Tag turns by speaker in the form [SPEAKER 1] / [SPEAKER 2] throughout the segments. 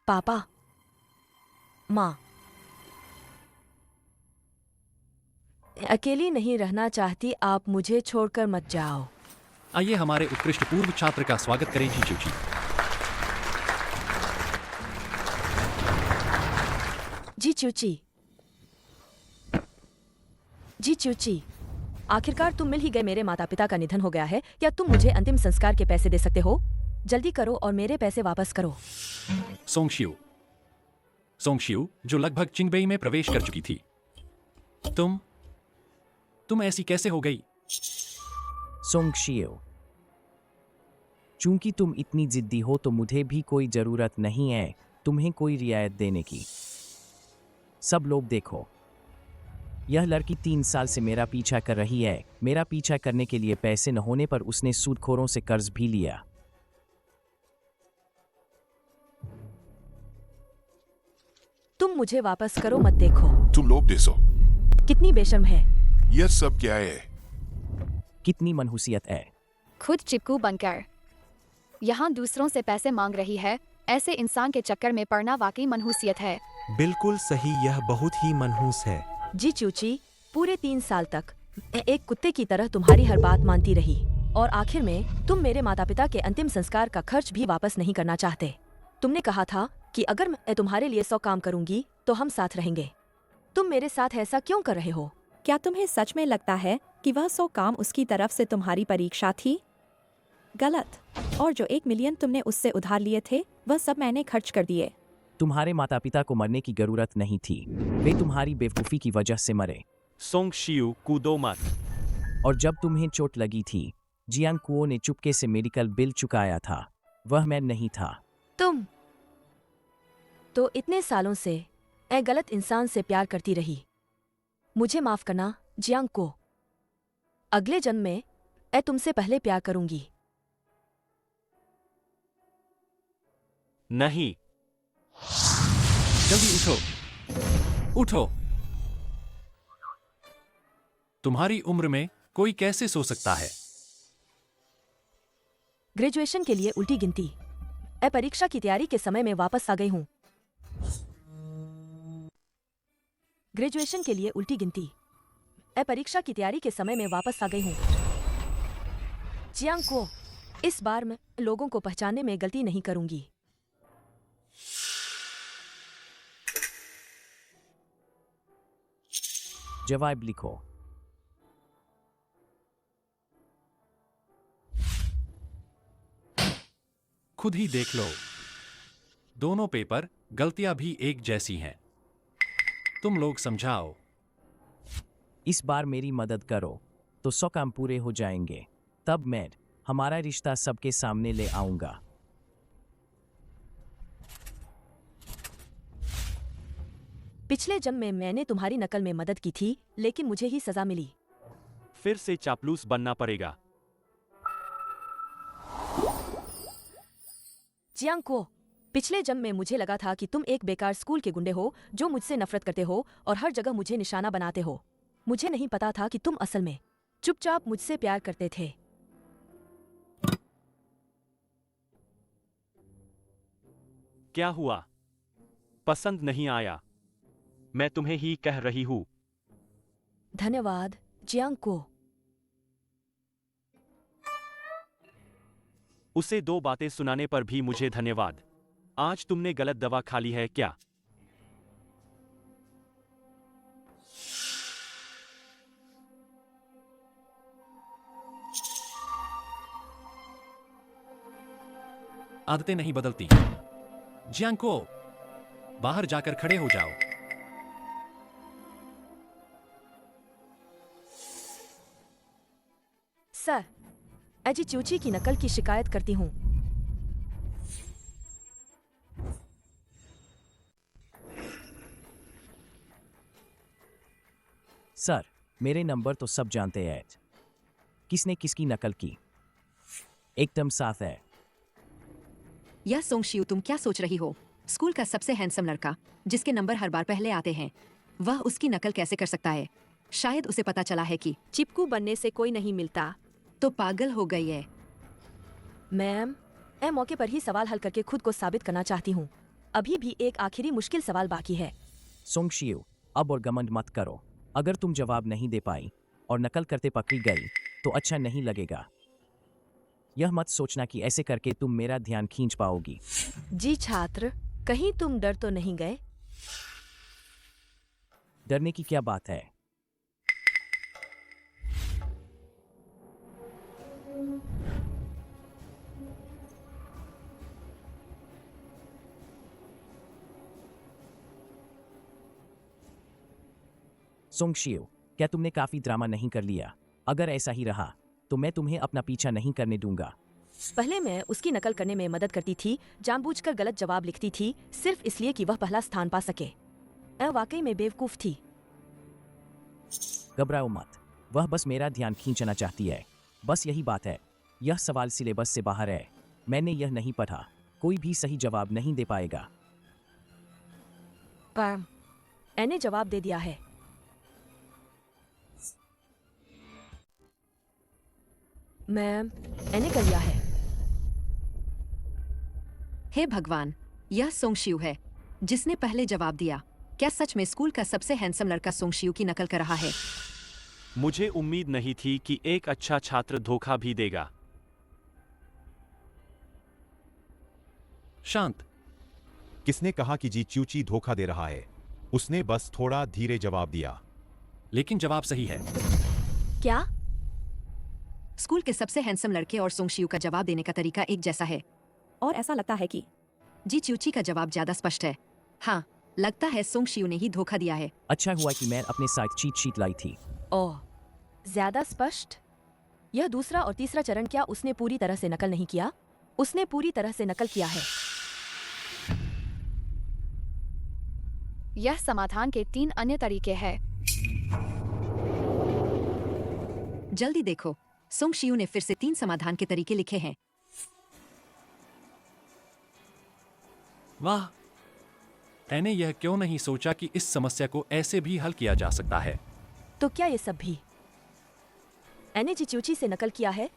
[SPEAKER 1] पापा, माँ, अकेली नहीं रहना चाहती, आप मुझे छोड़कर मत जाओ।
[SPEAKER 2] आइए हमारे उत्कृष्ट पूर्व छात्र का स्वागत करें जी चूची।
[SPEAKER 1] जी चूची, जी चूची, आखिरकार तुम मिल ही गए। मेरे माता पिता का निधन हो गया है। क्या तुम मुझे अंतिम संस्कार के पैसे दे सकते हो? जल्दी करो और मेरे पैसे वापस करो।
[SPEAKER 2] सोंगशियो, जो लगभग चिंगबेई में प्रवेश कर चुकी थी। तुम ऐसी कैसे हो गई?
[SPEAKER 3] सोंगशियो, चूंकि तुम इतनी जिद्दी हो तो मुझे भी कोई जरूरत नहीं है तुम्हें कोई रियायत देने की। सब लोग देखो, यह लड़की 3 साल से मेरा पीछा कर रही है। मेरा पीछा करने के लिए पैसे न होने पर उसने सूदखोरों से कर्ज भी लिया।
[SPEAKER 1] तुम मुझे वापस करो, मत देखो।
[SPEAKER 4] तुम लोग देसो,
[SPEAKER 1] कितनी बेशर्म है।
[SPEAKER 4] यह सब क्या है?
[SPEAKER 3] कितनी मनहूसियत है।
[SPEAKER 5] खुद चिपकू बनकर यहाँ दूसरों से पैसे मांग रही है। ऐसे इंसान के चक्कर में पड़ना वाकई मनहूसियत है।
[SPEAKER 6] बिल्कुल सही, यह बहुत ही मनहूस है।
[SPEAKER 1] जी चूची, पूरे 3 साल तक मैं एक कुत्ते की तरह तुम्हारी हर बात मानती रही और आखिर में तुम मेरे माता पिता के अंतिम संस्कार का खर्च भी वापस नहीं करना चाहते। तुमने कहा था कि अगर मैं तुम्हारे लिए 100 काम करूंगी तो हम साथ रहेंगे। तुम मेरे साथ ऐसा क्यों कर रहे हो?
[SPEAKER 7] क्या तुम्हें सच में लगता है कि वह 100 काम उसकी तरफ से तुम्हारी परीक्षा थी? गलत। और जो 1 मिलियन तुमने उससे उधार लिए थे वह सब मैंने खर्च कर दिए।
[SPEAKER 3] तुम्हारे माता पिता को मरने की जरूरत नहीं थी, वे तुम्हारी बेवकूफ़ी की वजह से मरे।
[SPEAKER 6] सोंगशियो, कूदो मत।
[SPEAKER 3] और जब तुम्हें चोट लगी थी, जियांग कुओ ने चुपके से मेडिकल बिल चुकाया था, वह मैं नहीं था।
[SPEAKER 1] तुम तो इतने सालों से ए गलत इंसान से प्यार करती रही। मुझे माफ करना जियांग को। अगले जन्म में ए तुमसे पहले प्यार करूंगी।
[SPEAKER 6] नहीं।
[SPEAKER 2] जल्दी उठो, उठो। तुम्हारी उम्र में कोई कैसे सो सकता है?
[SPEAKER 1] ग्रेजुएशन के लिए उल्टी गिनती। ए परीक्षा की तैयारी के समय में वापस आ गई हूँ। ग्रेजुएशन के लिए उल्टी गिनती। ए परीक्षा की तैयारी के समय में वापस आ गई हूँ। जियांग को, इस बार मैं लोगों को पहचानने में गलती नहीं करूंगी।
[SPEAKER 3] जवाब लिखो।
[SPEAKER 2] खुद ही देख लो, दोनों पेपर गलतियां भी एक जैसी हैं। तुम लोग समझाओ।
[SPEAKER 3] इस बार मेरी मदद करो तो 100 काम पूरे हो जाएंगे। तब मैं हमारा रिश्ता सबके सामने ले आऊंगा।
[SPEAKER 1] पिछले जन्म में मैंने तुम्हारी नकल में मदद की थी, लेकिन मुझे ही सजा मिली।
[SPEAKER 6] फिर से चापलूस बनना पड़ेगा।
[SPEAKER 1] जियांग को, पिछले जन्म में मुझे लगा था कि तुम एक बेकार स्कूल के गुंडे हो जो मुझसे नफरत करते हो और हर जगह मुझे निशाना बनाते हो। मुझे नहीं पता था कि तुम असल में चुपचाप मुझसे प्यार करते थे।
[SPEAKER 6] क्या हुआ? पसंद नहीं आया? मैं तुम्हें ही कह रही हूँ।
[SPEAKER 1] धन्यवाद जियांग को।
[SPEAKER 6] उसे 2 बातें सुनाने पर भी मुझे धन्यवाद। आज तुमने गलत दवा खा ली है क्या?
[SPEAKER 2] आदतें नहीं बदलती। जियांग को, बाहर जाकर खड़े हो जाओ।
[SPEAKER 1] सर, एजी चूची की नकल की शिकायत करती हूँ।
[SPEAKER 3] सर, मेरे नंबर तो सब जानते हैं। किसने किसकी नकल की एकदम साफ है।
[SPEAKER 8] यह सोंगशियो, तुम क्या सोच रही हो? स्कूल का सबसे हैंडसम लड़का जिसके नंबर हर बार पहले आते हैं, वह उसकी नकल कैसे कर सकता है? शायद उसे पता चला है कि
[SPEAKER 1] चिपकू बनने से कोई नहीं मिलता।
[SPEAKER 8] तो पागल हो गई है।
[SPEAKER 1] मैम, मैं मौके पर ही सवाल हल करके खुद को साबित करना चाहती हूँ। अभी भी एक आखिरी मुश्किल सवाल बाकी है।
[SPEAKER 3] सोंगशियो, अब और घमंड मत करो। अगर तुम जवाब नहीं दे पाई और नकल करते पकड़ी गई तो अच्छा नहीं लगेगा। यह मत सोचना कि ऐसे करके तुम मेरा ध्यान खींच पाओगी।
[SPEAKER 1] जी छात्र, कहीं तुम डर तो नहीं गए?
[SPEAKER 3] डरने की क्या बात है? सोंगशियो, क्या तुमने काफी ड्रामा नहीं कर लिया? अगर ऐसा ही रहा तो मैं तुम्हें अपना पीछा नहीं करने दूंगा।
[SPEAKER 1] पहले मैं उसकी नकल करने में मदद करती थी, जानबूझकर गलत जवाब लिखती थी, सिर्फ इसलिए कि वह पहला स्थान पा सके। मैं वाकई में बेवकूफ थी।
[SPEAKER 3] घबराओ मत, वह बस मेरा ध्यान खींचना चाहती है। बस यही बात है। यह सवाल सिलेबस से बाहर है। मैंने यह नहीं पढ़ा। कोई भी सही जवाब नहीं दे पाएगा।
[SPEAKER 1] पर मैंने जवाब दे दिया है। मैंने कर लिया है।
[SPEAKER 8] हे भगवान, यह सोंगशियू है जिसने पहले जवाब दिया। क्या सच में स्कूल का सबसे हैंडसम लड़का सोंगशियू की नकल कर रहा है?
[SPEAKER 6] मुझे उम्मीद नहीं थी कि एक अच्छा छात्र धोखा भी देगा।
[SPEAKER 2] शांत।
[SPEAKER 9] किसने कहा कि जी च्यूची धोखा दे रहा है? उसने बस थोड़ा धीरे जवाब दिया।
[SPEAKER 2] लेकिन जवाब सही है।
[SPEAKER 1] क्या?
[SPEAKER 8] स्कूल के सबसे हैंडसम लड़के और सोंगशियू का जवाब देने का तरीका एक जैसा है।
[SPEAKER 7] और ऐसा लगता है कि
[SPEAKER 8] जी च्यूची का जवाब ज्यादा स्पष्ट है। हाँ, लगता है सोंगशियू ने ही धोखा दिया है।
[SPEAKER 3] अच्छा हुआ कि मैं अपने साथ चीट शीट लाई थी।
[SPEAKER 1] ओह, ज्यादा स्पष्ट? यह दूसरा और तीसरा चरण, क्या उसने पूरी तरह से नकल नहीं किया? उसने पूरी तरह से नकल किया है।
[SPEAKER 5] यह समाधान के 3 अन्य तरीके हैं।
[SPEAKER 8] जल्दी देखो, सोंगशियू ने फिर से 3 समाधान के तरीके लिखे हैं।
[SPEAKER 2] वाह, मैंने यह क्यों नहीं सोचा कि इस समस्या को ऐसे भी हल किया जा सकता है।
[SPEAKER 1] तो क्या ये सब भी मैंने जी च्यूची से नकल किया है?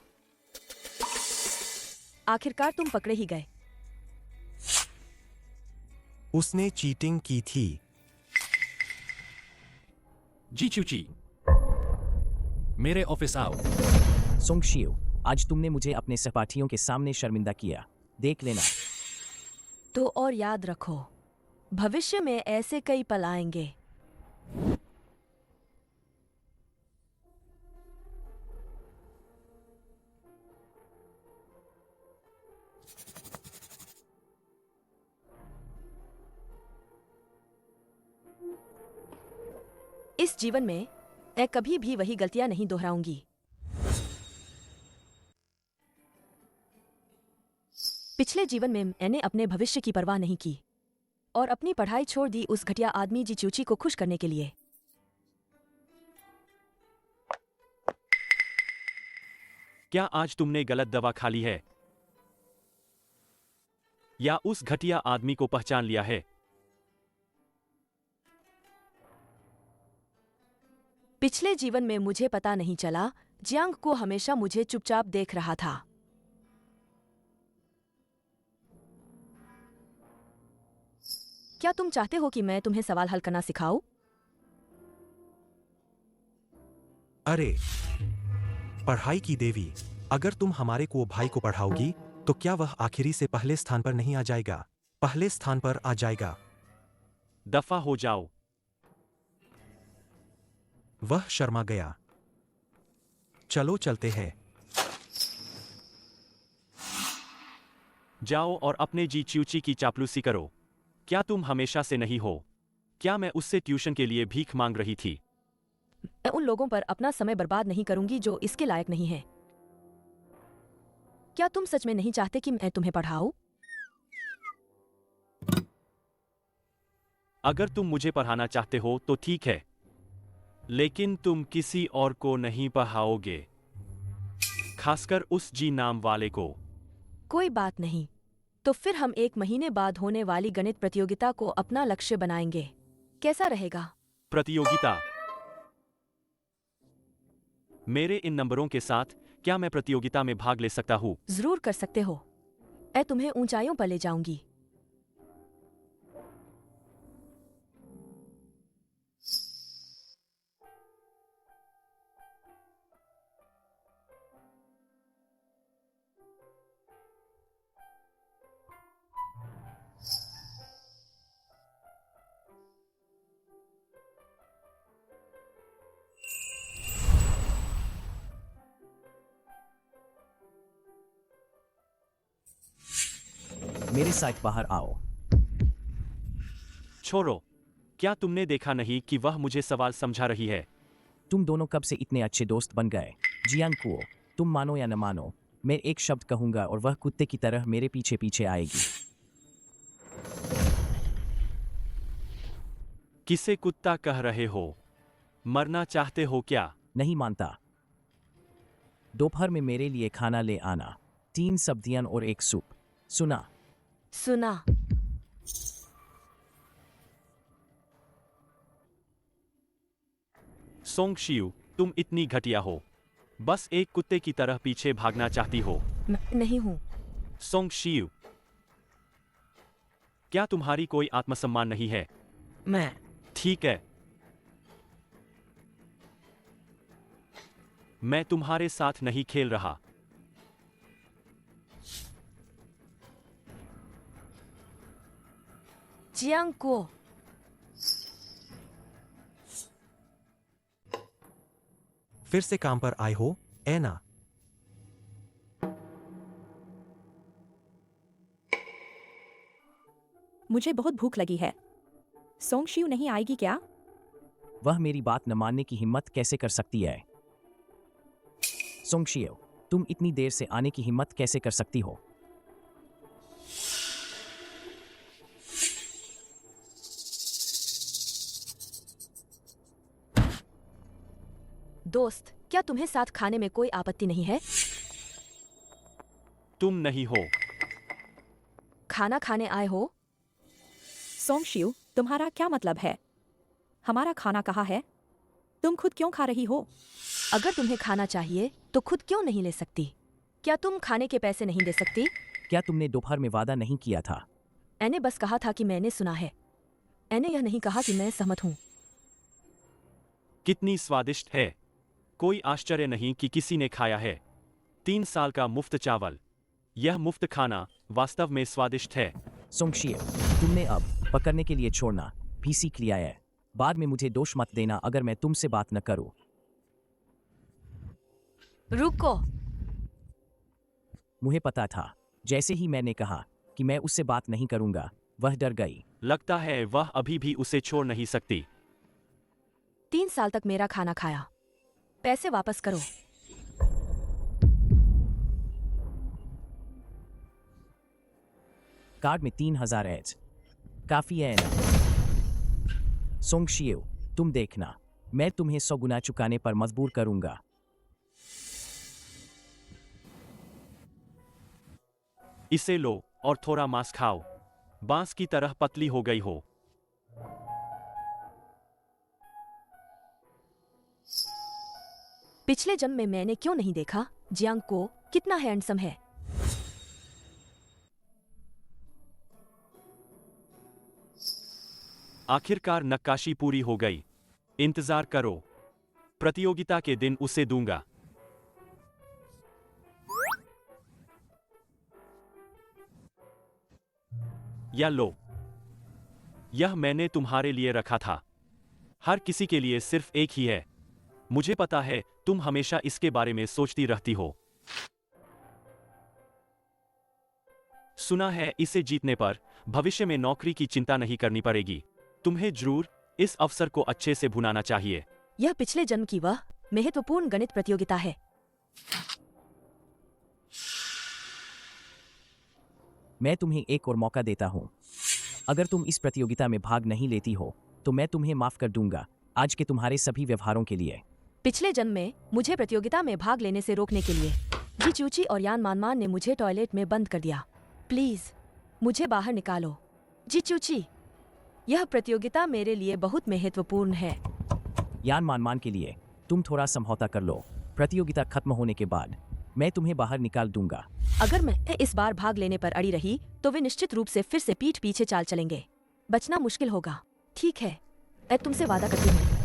[SPEAKER 1] आखिरकार तुम पकड़े ही गए।
[SPEAKER 10] उसने चीटिंग की थी।
[SPEAKER 2] जी च्यूची, मेरे ऑफिस आओ।
[SPEAKER 3] सोंगशियो, आज तुमने मुझे अपने सहपाठियों के सामने शर्मिंदा किया। देख लेना।
[SPEAKER 1] तो और याद रखो, भविष्य में ऐसे कई पल आएंगे। इस जीवन में मैं कभी भी वही गलतियां नहीं दोहराऊंगी। पिछले जीवन में मैंने अपने भविष्य की परवाह नहीं की और अपनी पढ़ाई छोड़ दी उस घटिया आदमी जी च्यूची को खुश करने के लिए।
[SPEAKER 6] क्या आज तुमने गलत दवा खा ली है? या उस घटिया आदमी को पहचान लिया है?
[SPEAKER 1] पिछले जीवन में मुझे पता नहीं चला। जियांग को हमेशा मुझे चुपचाप देख रहा था। क्या तुम चाहते हो कि मैं तुम्हें सवाल हल करना सिखाऊं?
[SPEAKER 10] अरे पढ़ाई की देवी, अगर तुम हमारे को भाई को पढ़ाओगी तो क्या वह आखिरी से पहले स्थान पर नहीं आ जाएगा? पहले स्थान पर आ जाएगा।
[SPEAKER 6] दफा हो जाओ।
[SPEAKER 10] वह शर्मा गया। चलो चलते हैं।
[SPEAKER 6] जाओ और अपने जी च्यूची की चापलूसी करो। क्या तुम हमेशा से नहीं हो? क्या मैं उससे ट्यूशन के लिए भीख मांग रही थी?
[SPEAKER 1] मैं उन लोगों पर अपना समय बर्बाद नहीं करूंगी जो इसके लायक नहीं है। क्या तुम सच में नहीं चाहते कि मैं तुम्हें पढ़ाऊं?
[SPEAKER 6] अगर तुम मुझे पढ़ाना चाहते हो तो ठीक है, लेकिन तुम किसी और को नहीं पढ़ाओगे, खासकर उस जी नाम वाले को।
[SPEAKER 1] कोई बात नहीं, तो फिर हम 1 महीने बाद होने वाली गणित प्रतियोगिता को अपना लक्ष्य बनाएंगे। कैसा रहेगा?
[SPEAKER 6] प्रतियोगिता? मेरे इन नंबरों के साथ क्या मैं प्रतियोगिता में भाग ले सकता हूँ?
[SPEAKER 1] जरूर कर सकते हो। मैं तुम्हें ऊंचाइयों पर ले जाऊंगी।
[SPEAKER 3] मेरे साथ बाहर आओ।
[SPEAKER 6] छोड़ो, क्या तुमने देखा नहीं कि वह मुझे सवाल समझा रही है?
[SPEAKER 3] तुम दोनों कब से इतने अच्छे दोस्त बन गए? जियांग कुओ, तुम मानो या न मानो, मैं एक शब्द कहूंगा और वह कुत्ते की तरह मेरे पीछे पीछे आएगी।
[SPEAKER 6] किसे कुत्ता कह रहे हो? मरना चाहते हो क्या?
[SPEAKER 3] नहीं मानता। दोपहर में मेरे लिए खाना ले आना, 3 सब्जियां और 1 सूप। सुना?
[SPEAKER 1] सुना।
[SPEAKER 6] सोंगशियू, तुम इतनी घटिया हो। बस एक कुत्ते की तरह पीछे भागना चाहती हो।
[SPEAKER 1] मैं नहीं हूँ।
[SPEAKER 6] सोंगशियू, क्या तुम्हारी कोई आत्मसम्मान नहीं है?
[SPEAKER 1] मैं
[SPEAKER 6] ठीक है, मैं तुम्हारे साथ नहीं खेल रहा।
[SPEAKER 1] जियांग को
[SPEAKER 10] फिर से काम पर आए हो, ऐना?
[SPEAKER 7] मुझे बहुत भूख लगी है। सोंगशियू नहीं आएगी क्या?
[SPEAKER 3] वह मेरी बात न मानने की हिम्मत कैसे कर सकती है? सोंगशियो, तुम इतनी देर से आने की हिम्मत कैसे कर सकती हो?
[SPEAKER 1] दोस्त, क्या तुम्हें साथ खाने में कोई आपत्ति नहीं है?
[SPEAKER 6] तुम नहीं हो।
[SPEAKER 1] खाना खाने आए हो?
[SPEAKER 7] सोंगशियू, तुम्हारा क्या मतलब है? हमारा खाना कहाँ है? तुम खुद क्यों खा रही हो?
[SPEAKER 1] अगर तुम्हें खाना चाहिए तो खुद क्यों नहीं ले सकती? क्या तुम खाने के पैसे नहीं दे सकती?
[SPEAKER 3] क्या तुमने दोपहर में वादा नहीं किया था?
[SPEAKER 1] मैंने बस कहा था कि मैंने सुना है। मैंने यह नहीं कहा कि मैं सहमत हूँ।
[SPEAKER 6] कितनी स्वादिष्ट है। कोई आश्चर्य नहीं कि किसी ने खाया है। 3 साल का मुफ्त चावल। यह मुफ्त खाना वास्तव में स्वादिष्ट है।
[SPEAKER 3] सोंगशियो, तुमने अब पकड़ने के लिए छोड़ना भी सीख लिया है। बाद में मुझे दोष मत देना अगर मैं तुमसे बात न करूं।
[SPEAKER 1] रुको।
[SPEAKER 3] मुझे पता था, जैसे ही मैंने कहा कि मैं उससे बात नहीं करूंगा, वह डर गई।
[SPEAKER 6] लगता है वह अभी भी उसे छोड़ नहीं सकती।
[SPEAKER 1] 3 साल तक मेरा खाना खाया। पैसे वापस करो।
[SPEAKER 3] कार्ड में 3000 एज काफी है ना? सोंगशियो, तुम देखना, मैं तुम्हें 100 गुना चुकाने पर मजबूर करूंगा।
[SPEAKER 6] इसे लो और थोड़ा मांस खाओ। बांस की तरह पतली हो गई हो।
[SPEAKER 1] पिछले जन्म में मैंने क्यों नहीं देखा जियांग को कितना हैंडसम है।
[SPEAKER 6] आखिरकार नक्काशी पूरी हो गई। इंतजार करो, प्रतियोगिता के दिन उसे दूंगा। या लो, यह मैंने तुम्हारे लिए रखा था। हर किसी के लिए सिर्फ एक ही है। मुझे पता है तुम हमेशा इसके बारे में सोचती रहती हो। सुना है इसे जीतने पर भविष्य में नौकरी की चिंता नहीं करनी पड़ेगी। तुम्हें जरूर इस अवसर को अच्छे से भुनाना चाहिए।
[SPEAKER 1] यह पिछले जन्म की वह महत्वपूर्ण गणित प्रतियोगिता है।
[SPEAKER 3] मैं तुम्हें एक और मौका देता हूं। अगर तुम इस प्रतियोगिता में भाग नहीं लेती हो तो मैं तुम्हें माफ कर दूंगा आज के तुम्हारे सभी व्यवहारों के लिए।
[SPEAKER 1] पिछले जन्म में मुझे प्रतियोगिता में भाग लेने से रोकने के लिए जी चूची और यान मानमान ने मुझे टॉयलेट में बंद कर दिया। प्लीज मुझे बाहर निकालो। जी चूची, यह प्रतियोगिता मेरे लिए बहुत महत्वपूर्ण है।
[SPEAKER 3] यान मानमान के लिए तुम थोड़ा समझौता कर लो। प्रतियोगिता खत्म होने के बाद मैं तुम्हें बाहर निकाल दूंगा।
[SPEAKER 1] अगर मैं इस बार भाग लेने पर अड़ी रही तो वे निश्चित रूप से फिर से पीठ पीछे चाल चलेंगे। बचना मुश्किल होगा। ठीक है, मैं तुमसे वादा करती हूँ।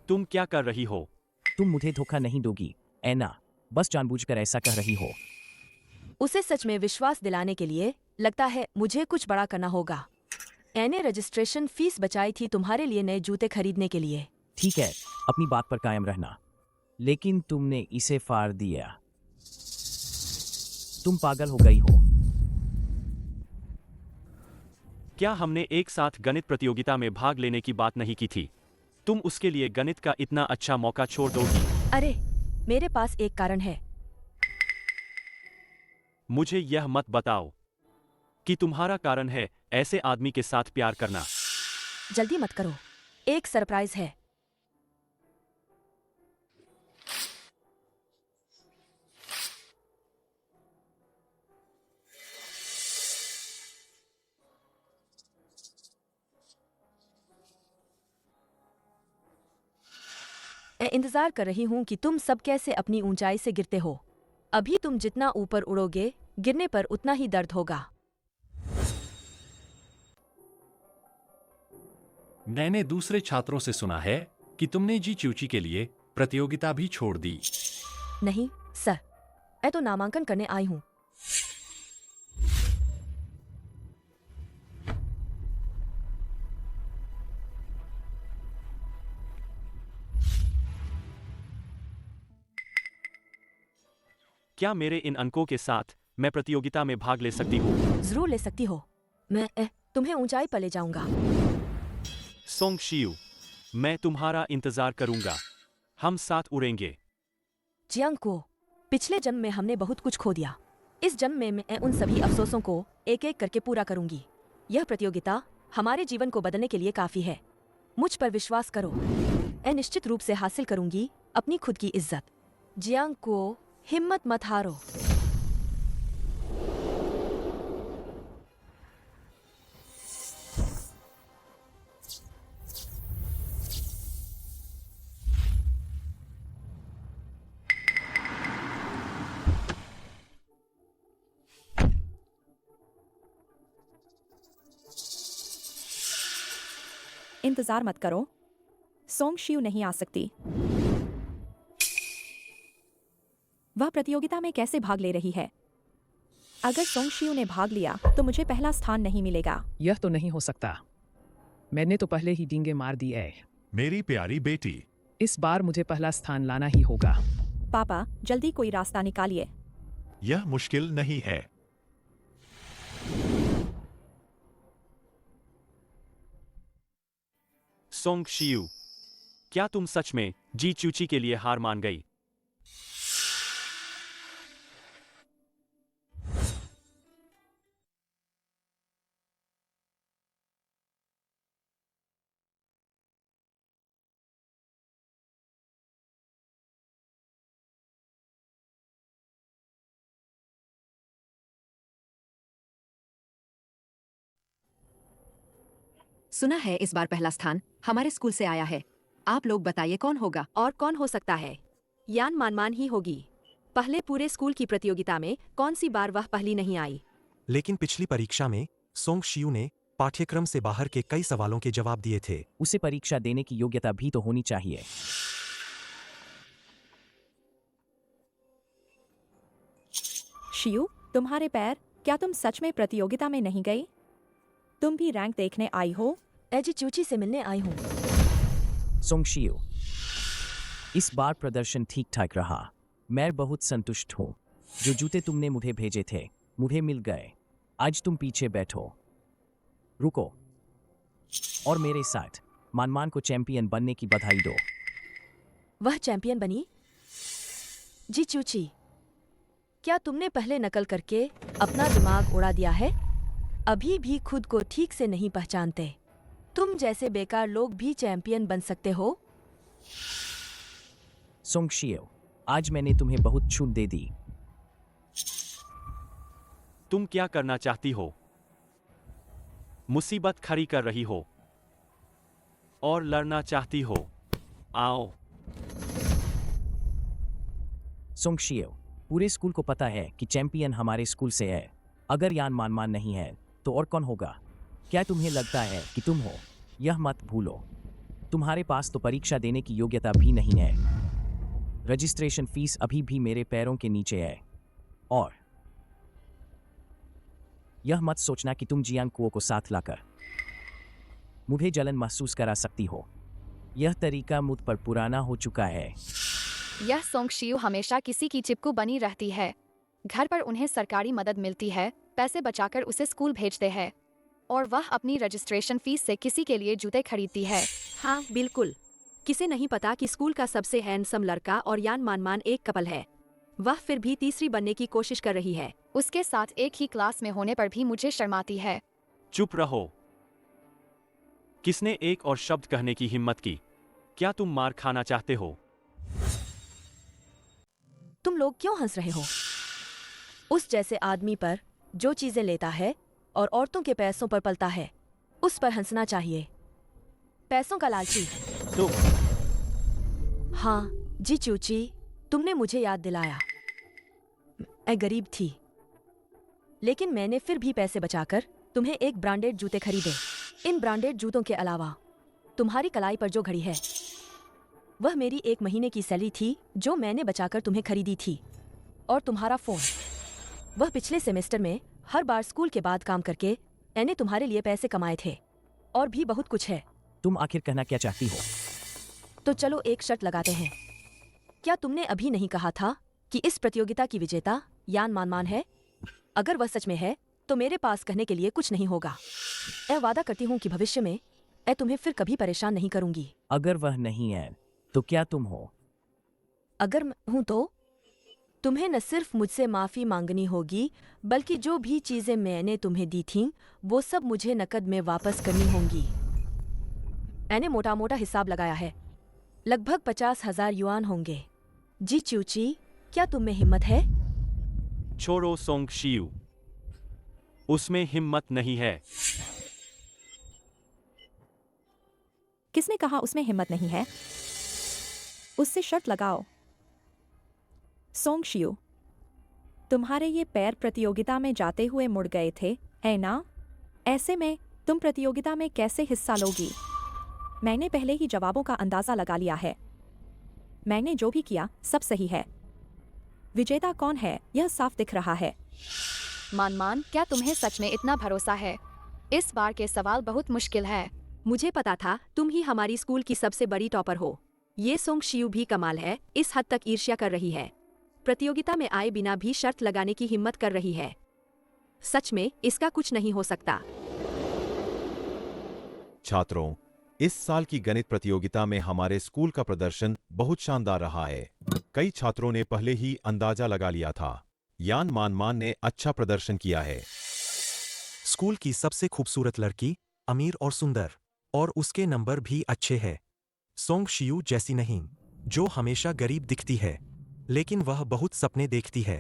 [SPEAKER 6] तुम क्या कर रही हो?
[SPEAKER 3] तुम मुझे धोखा नहीं दोगी, ऐना। बस जानबूझकर ऐसा कह रही हो।
[SPEAKER 1] उसे सच में विश्वास दिलाने के लिए लगता है मुझे कुछ बड़ा करना होगा। मैंने रजिस्ट्रेशन फीस बचाई थी तुम्हारे लिए नए जूते खरीदने के लिए।
[SPEAKER 3] ठीक है, अपनी बात पर कायम रहना। लेकिन तुमने इसे फाड़ दिया। तुम पागल हो गई हो।
[SPEAKER 6] क्या हमने एक साथ गणित प्रतियोगिता में भाग लेने की बात नहीं की थी? तुम उसके लिए गणित का इतना अच्छा मौका छोड़ दोगी?
[SPEAKER 1] अरे, मेरे पास एक कारण है।
[SPEAKER 6] मुझे यह मत बताओ कि तुम्हारा कारण है ऐसे आदमी के साथ प्यार करना।
[SPEAKER 1] जल्दी मत करो, एक सरप्राइज है। मैं इंतजार कर रही हूँ कि तुम सब कैसे अपनी ऊंचाई से गिरते हो। अभी तुम जितना ऊपर उड़ोगे, गिरने पर उतना ही दर्द होगा।
[SPEAKER 2] मैंने दूसरे छात्रों से सुना है कि तुमने जी च्यूची के लिए प्रतियोगिता भी छोड़ दी।
[SPEAKER 1] नहीं सर, मैं तो नामांकन करने आई हूँ।
[SPEAKER 6] क्या मेरे इन अंकों के साथ मैं प्रतियोगिता में भाग ले सकती हूँ?
[SPEAKER 1] जरूर ले सकती हो। मैं तुम्हें ऊंचाई पर ले जाऊंगा।
[SPEAKER 6] सोंग शियू, मैं तुम्हारा इंतजार करूंगा। हम साथ उड़ेंगे।
[SPEAKER 1] जियांग को, पिछले जन्म में हमने बहुत कुछ खो दिया। इस जन्म में मैं उन सभी अफसोसों को एक एक करके पूरा करूंगी। यह प्रतियोगिता हमारे जीवन को बदलने के लिए काफी है। मुझ पर विश्वास करो, मैं निश्चित रूप से हासिल करूंगी अपनी खुद की इज्जत। जियांग को, हिम्मत मत हारो।
[SPEAKER 7] इंतजार मत करो, सोंग शियू नहीं आ सकती। वह प्रतियोगिता में कैसे भाग ले रही है? अगर सोंग शियू ने भाग लिया तो मुझे पहला स्थान नहीं मिलेगा।
[SPEAKER 3] यह तो नहीं हो सकता। मैंने तो पहले ही डींगे मार दी है।
[SPEAKER 9] मेरी प्यारी बेटी,
[SPEAKER 3] इस बार मुझे पहला स्थान लाना ही होगा।
[SPEAKER 7] पापा, जल्दी कोई रास्ता निकालिए।
[SPEAKER 9] यह मुश्किल नहीं है।
[SPEAKER 6] सोंग शियू, क्या तुम सच में जी च्यूची के लिए हार मान गई?
[SPEAKER 8] सुना है इस बार पहला स्थान हमारे स्कूल से आया है। आप लोग बताइए कौन होगा?
[SPEAKER 1] और कौन हो सकता है? यान मानमान ही होगी। पहले पूरे स्कूल की प्रतियोगिता में कौन सी बार वह पहली नहीं आई?
[SPEAKER 10] लेकिन पिछली परीक्षा में सोंग शियू ने पाठ्यक्रम से बाहर के कई सवालों के जवाब दिए थे।
[SPEAKER 3] उसे परीक्षा देने की योग्यता भी तो होनी चाहिए।
[SPEAKER 7] शियू, तुम्हारे पैर, क्या तुम सच में प्रतियोगिता में नहीं गई? तुम भी रैंक देखने आई हो?
[SPEAKER 1] एजी च्यूची से मिलने आई हूँ।
[SPEAKER 3] सोंग शियू, इस बार प्रदर्शन ठीक ठाक रहा। मैं बहुत संतुष्ट हूँ। जो जूते तुमने मुझे भेजे थे, मुझे मिल गए। आज तुम पीछे बैठो, रुको और मेरे साथ मानमान को चैंपियन बनने की बधाई दो।
[SPEAKER 1] वह चैंपियन बनी? जी च्यूची, क्या तुमने पहले नकल करके अपना दिमाग उड़ा दिया है? अभी भी खुद को ठीक से नहीं पहचानते। तुम जैसे बेकार लोग भी चैंपियन बन सकते हो?
[SPEAKER 3] सोंग शियू, आज मैंने तुम्हें बहुत छूट दे दी।
[SPEAKER 6] तुम क्या करना चाहती हो? मुसीबत खड़ी कर रही हो और लड़ना चाहती हो? आओ।
[SPEAKER 3] सोंग शियू, पूरे स्कूल को पता है कि चैंपियन हमारे स्कूल से है। अगर यान मानमान नहीं है तो और कौन होगा? क्या तुम्हें लगता है कि तुम हो? यह मत भूलो, तुम्हारे पास तो परीक्षा देने की योग्यता भी नहीं है। रजिस्ट्रेशन फीस अभी भी मेरे पैरों के नीचे है। और यह मत सोचना कि तुम जियांग कुओ को साथ लाकर मुझे जलन महसूस करा सकती हो। यह तरीका मुझ पर पुराना हो चुका है।
[SPEAKER 5] यह सोंग शियू हमेशा किसी की चिपकू बनी रहती है। घर पर उन्हें सरकारी मदद मिलती है, पैसे बचाकर उसे स्कूल भेजते हैं और वह अपनी रजिस्ट्रेशन फीस से किसी के लिए जूते खरीदती है।
[SPEAKER 1] हाँ बिल्कुल। किसे नहीं पता कि स्कूल का सबसे हैंडसम लड़का और यान मानमान एक कपल है। वह फिर भी तीसरी बनने की कोशिश कर रही है।
[SPEAKER 5] उसके साथ एक ही क्लास में होने पर भी मुझे शर्माती है।
[SPEAKER 6] चुप रहो। किसने एक और शब्द कहने की हिम्मत की? क्या तुम मार खाना चाहते हो?
[SPEAKER 1] तुम लोग क्यों हंस रहे हो? उस जैसे आदमी पर जो चीजें लेता है और औरतों के पैसों पर पलता है, उस पर हंसना चाहिए। पैसों का लालची।
[SPEAKER 6] तुम
[SPEAKER 1] हाँ जी चूची, तुमने मुझे याद दिलाया। मैं गरीब थी, लेकिन मैंने फिर भी पैसे बचाकर तुम्हें एक ब्रांडेड जूते खरीदे। इन ब्रांडेड जूतों के अलावा तुम्हारी कलाई पर जो घड़ी है, वह मेरी 1 महीने की सैलरी थी जो मैंने बचाकर तुम्हें खरीदी थी। और तुम्हारा फोन, वह पिछले सेमेस्टर में हर बार स्कूल के बाद काम करके मैंने तुम्हारे लिए पैसे कमाए थे। और भी बहुत कुछ है।
[SPEAKER 3] तुम आखिर कहना क्या चाहती हो?
[SPEAKER 1] तो चलो एक शर्त लगाते हैं। क्या तुमने अभी नहीं कहा था कि इस प्रतियोगिता की विजेता यान मानमान है? अगर वह सच में है तो मेरे पास कहने के लिए कुछ नहीं होगा। मैं वादा करती हूँ कि भविष्य में मैं तुम्हें फिर कभी परेशान नहीं करूंगी।
[SPEAKER 3] अगर वह नहीं है तो क्या तुम हो?
[SPEAKER 1] अगर मैं हूं तो तुम्हें न सिर्फ मुझसे माफी मांगनी होगी, बल्कि जो भी चीजें मैंने तुम्हें दी थीं वो सब मुझे नकद में वापस करनी होंगी। मैंने मोटा मोटा हिसाब लगाया है, लगभग 50,000 युआन होंगे। जी चूची, क्या तुम में हिम्मत है?
[SPEAKER 6] छोड़ो सोंग शियू, उसमें हिम्मत नहीं है।
[SPEAKER 7] किसने कहा उसमें हिम्मत नहीं है? उससे शर्त लगाओ। सोंग शियू, तुम्हारे ये पैर प्रतियोगिता में जाते हुए मुड़ गए थे, है ना? ऐसे में तुम प्रतियोगिता में कैसे हिस्सा लोगी? मैंने पहले ही जवाबों का अंदाजा लगा लिया है। मैंने जो भी किया सब सही है। विजेता कौन है यह साफ दिख रहा है।
[SPEAKER 5] मानमान, क्या तुम्हें सच में इतना भरोसा है? इस बार के सवाल बहुत मुश्किल है।
[SPEAKER 1] मुझे पता था तुम ही हमारी स्कूल की सबसे बड़ी टॉपर हो। ये सोंग शियू भी कमाल है, इस हद तक ईर्ष्या कर रही है। प्रतियोगिता में आए बिना भी शर्त लगाने की हिम्मत कर रही है। सच में इसका कुछ नहीं हो सकता।
[SPEAKER 9] छात्रों, इस साल की गणित प्रतियोगिता में हमारे स्कूल का प्रदर्शन बहुत शानदार रहा है। कई छात्रों ने पहले ही अंदाजा लगा लिया था। यान मानमान ने अच्छा प्रदर्शन किया है।
[SPEAKER 10] स्कूल की सबसे खूबसूरत लड़की, अमीर और सुंदर, और उसके नंबर भी अच्छे हैं। सोंग शियू जैसी नहीं, जो हमेशा गरीब दिखती है, लेकिन वह बहुत सपने देखती है।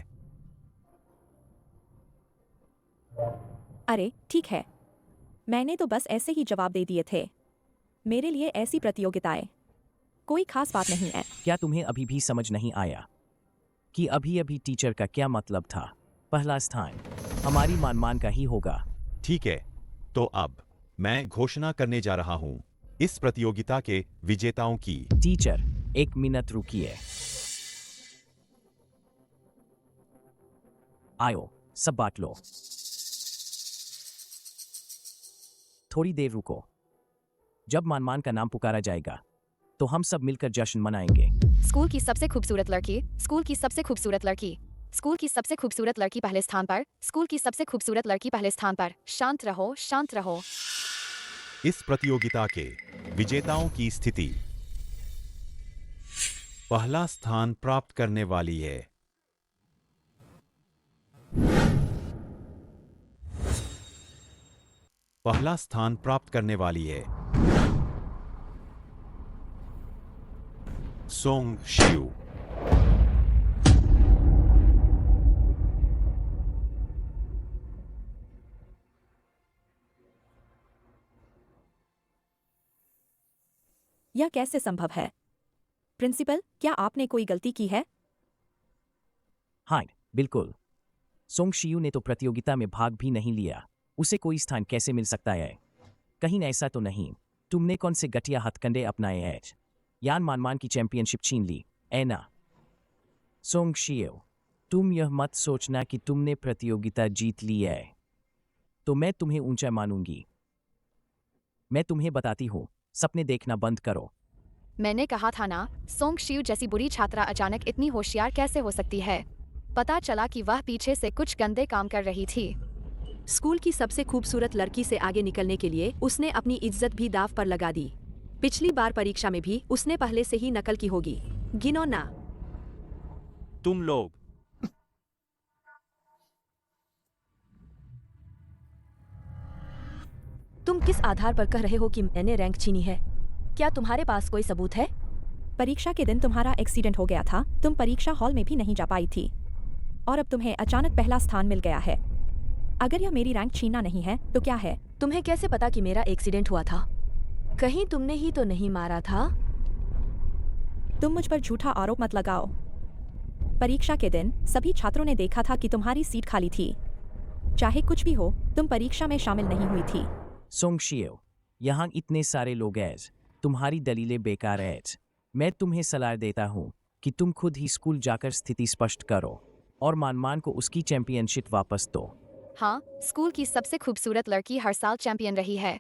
[SPEAKER 7] अरे ठीक है, मैंने तो बस ऐसे ही जवाब दे दिए थे। मेरे लिए ऐसी प्रतियोगिताएं कोई खास बात नहीं है।
[SPEAKER 3] क्या तुम्हें अभी भी समझ नहीं आया कि अभी अभी टीचर का क्या मतलब था? पहला स्थान हमारी मानमान का ही होगा।
[SPEAKER 9] ठीक है, तो अब मैं घोषणा करने जा रहा हूं इस प्रतियोगिता के विजेताओं की।
[SPEAKER 3] टीचर, 1 मिनट रुकिए। आयो, सब बांट लो। थोड़ी देर रुको। जब मानमान का नाम पुकारा जाएगा तो हम सब मिलकर जश्न मनाएंगे।
[SPEAKER 5] स्कूल की सबसे खूबसूरत लड़की, स्कूल की सबसे खूबसूरत लड़की, स्कूल की सबसे खूबसूरत लड़की पहले स्थान पर, स्कूल की सबसे खूबसूरत लड़की पहले स्थान पर। शांत रहो, शांत रहो।
[SPEAKER 9] इस प्रतियोगिता के विजेताओं की स्थिति। पहला स्थान प्राप्त करने वाली है पहला स्थान प्राप्त करने वाली है सोंग शियू।
[SPEAKER 7] यह कैसे संभव है? प्रिंसिपल, क्या आपने कोई गलती की है?
[SPEAKER 3] हाँ, बिल्कुल। सोंग शियू ने तो प्रतियोगिता में भाग भी नहीं लिया। उसे कोई स्थान कैसे मिल सकता है? कहीं ऐसा तो नहीं तुमने कौन से घटिया हथकंडे अपनाए हैं? यान मानमान की चैंपियनशिप छीन ली, है ना? सोंग शियू, तुम यह मत सोचना कि तुमने प्रतियोगिता जीत ली है तो मैं तुम्हें ऊंचा मानूंगी। मैं तुम्हें बताती हूँ, सपने देखना बंद करो।
[SPEAKER 5] मैंने कहा था ना, सोंग शियू जैसी बुरी छात्रा अचानक इतनी होशियार कैसे हो सकती है? पता चला कि वह पीछे से कुछ गंदे काम कर रही थी।
[SPEAKER 1] स्कूल की सबसे खूबसूरत लड़की से आगे निकलने के लिए उसने अपनी इज्जत भी दांव पर लगा दी। पिछली बार परीक्षा में भी उसने पहले से ही नकल की होगी। गिनो ना।
[SPEAKER 6] तुम लोग
[SPEAKER 1] तुम किस आधार पर कह रहे हो कि मैंने रैंक छीनी है? क्या तुम्हारे पास कोई सबूत है?
[SPEAKER 7] परीक्षा के दिन तुम्हारा एक्सीडेंट हो गया था, तुम परीक्षा हॉल में भी नहीं जा पाई थी और अब तुम्हें अचानक पहला स्थान मिल गया है। अगर यह मेरी रैंक छीनना नहीं है तो क्या है?
[SPEAKER 1] तुम्हें कैसे पता कि मेरा एक्सीडेंट हुआ था? कहीं तुमने ही तो नहीं मारा था?
[SPEAKER 7] तुम मुझ पर झूठा आरोप मत लगाओ। परीक्षा के दिन सभी छात्रों ने देखा था कि तुम्हारी सीट खाली थी। चाहे कुछ भी हो, तुम परीक्षा में शामिल नहीं हुई थी।
[SPEAKER 3] सोंगशियो, यहाँ इतने सारे लोग हैं, तुम्हारी दलीलें बेकार हैं। मैं तुम्हें सलाह देता हूँ कि तुम खुद ही स्कूल जाकर स्थिति स्पष्ट करो और मानमान को उसकी चैंपियनशिप वापस दो।
[SPEAKER 5] हाँ, स्कूल की सबसे खूबसूरत लड़की हर साल चैंपियन रही है।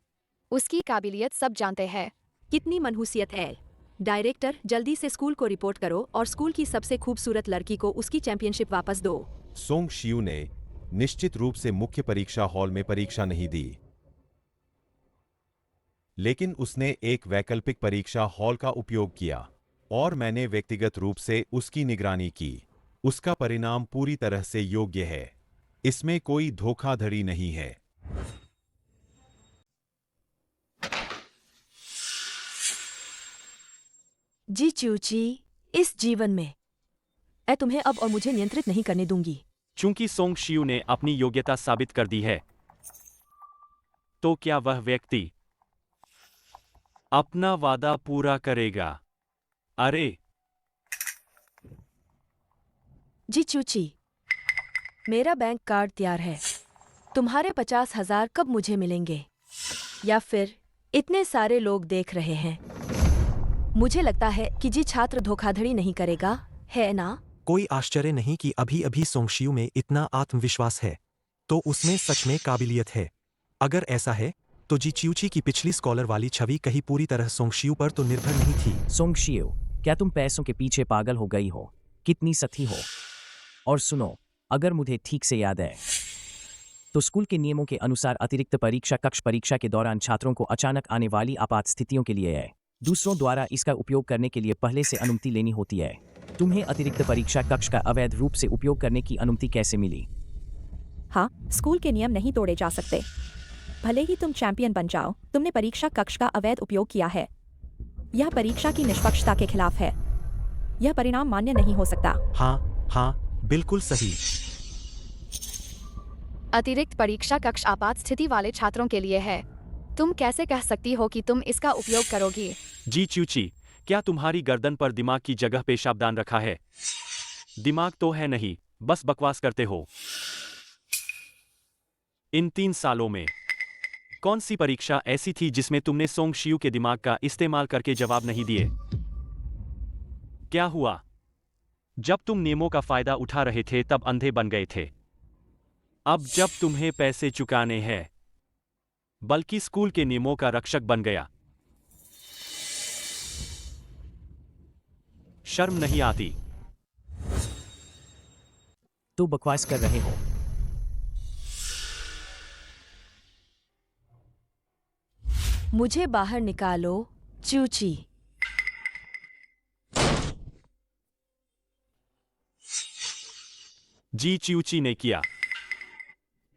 [SPEAKER 5] उसकी काबिलियत सब जानते हैं।
[SPEAKER 1] कितनी मनहूसियत है। डायरेक्टर, जल्दी से स्कूल को रिपोर्ट करो और स्कूल की सबसे खूबसूरत लड़की को उसकी चैंपियनशिप वापस दो।
[SPEAKER 9] सोंगशियू ने निश्चित रूप से मुख्य परीक्षा हॉल में परीक्षा नहीं दी, लेकिन उसने एक वैकल्पिक परीक्षा हॉल का उपयोग किया और मैंने व्यक्तिगत रूप से उसकी निगरानी की। उसका परिणाम पूरी तरह से योग्य है। इसमें कोई धोखाधड़ी नहीं है।
[SPEAKER 1] जी च्यूची, इस जीवन में मैं तुम्हें अब और मुझे नियंत्रित नहीं करने दूंगी।
[SPEAKER 6] चूंकि सोंगशियू ने अपनी योग्यता साबित कर दी है, तो क्या वह व्यक्ति अपना वादा पूरा करेगा? अरे
[SPEAKER 1] जी च्यूची, मेरा बैंक कार्ड तैयार है। तुम्हारे 50,000 कब मुझे मिलेंगे? या फिर इतने सारे लोग देख रहे हैं। मुझे लगता है कि जी छात्र धोखाधड़ी नहीं करेगा, है ना?
[SPEAKER 10] कोई आश्चर्य नहीं कि अभी अभी सोंगशियू में इतना आत्मविश्वास है, तो उसमें सच में काबिलियत है। अगर ऐसा है तो जी च्यूची की पिछली स्कॉलर वाली छवि कहीं पूरी तरह सोंगशियू पर तो निर्भर नहीं थी।
[SPEAKER 3] सोंगशियो, क्या तुम पैसों के पीछे पागल हो गई हो? कितनी सती हो? और सुनो, अगर मुझे ठीक से याद है तो स्कूल के नियमों के अनुसार अतिरिक्त परीक्षा कक्ष परीक्षा के दौरान छात्रों को अचानक आने वाली आपात स्थितियों के लिए है। दूसरों द्वारा इसका उपयोग करने के लिए पहले से अनुमति लेनी होती है। तुम्हें अतिरिक्त परीक्षा कक्ष का अवैध रूप से उपयोग करने की अनुमति कैसे मिली?
[SPEAKER 7] हाँ, स्कूल के नियम नहीं तोड़े जा सकते। भले ही तुम चैंपियन बन जाओ, तुमने परीक्षा कक्ष का अवैध उपयोग किया है। यह परीक्षा की निष्पक्षता के खिलाफ है। यह परिणाम मान्य नहीं हो सकता।
[SPEAKER 10] हाँ, बिल्कुल सही।
[SPEAKER 5] अतिरिक्त परीक्षा कक्ष आपात स्थिति वाले छात्रों के लिए है। तुम कैसे कह सकती हो कि तुम इसका उपयोग करोगी?
[SPEAKER 6] जी च्यूची, क्या तुम्हारी गर्दन पर दिमाग की जगह पेशाबदान रखा है? दिमाग तो है नहीं, बस बकवास करते हो। इन 3 सालों में कौन सी परीक्षा ऐसी थी जिसमें तुमने सोंगशियू के दिमाग का इस्तेमाल करके जवाब नहीं दिए? क्या हुआ? जब तुम नियमों का फायदा उठा रहे थे तब अंधे बन गए थे। अब जब तुम्हें पैसे चुकाने हैं, बल्कि स्कूल के नियमों का रक्षक बन गया। शर्म नहीं आती?
[SPEAKER 3] तो बकवास कर रहे हो।
[SPEAKER 1] मुझे बाहर निकालो, च्यूची।
[SPEAKER 6] जी च्यूची ने किया।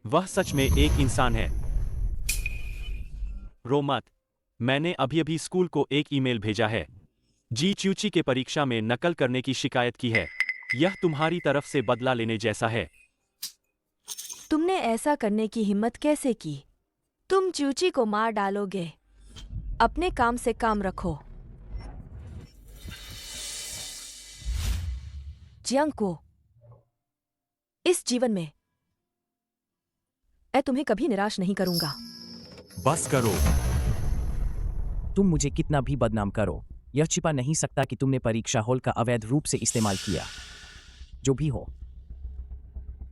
[SPEAKER 6] वह सच में एक इंसान है। रो मत, मैंने अभी अभी स्कूल को एक ईमेल भेजा है। जी च्यूची के परीक्षा में नकल करने की शिकायत की है। यह तुम्हारी तरफ से बदला लेने जैसा है।
[SPEAKER 1] तुमने ऐसा करने की हिम्मत कैसे की? तुम च्यूची को मार डालोगे। अपने काम से काम रखो। जियांग को, इस जीवन में मैं तुम्हें कभी निराश नहीं करूंगा।
[SPEAKER 10] बस करो।
[SPEAKER 3] तुम मुझे कितना भी बदनाम करो, यह छिपा नहीं सकता कि तुमने परीक्षा हॉल का अवैध रूप से इस्तेमाल किया। जो भी हो,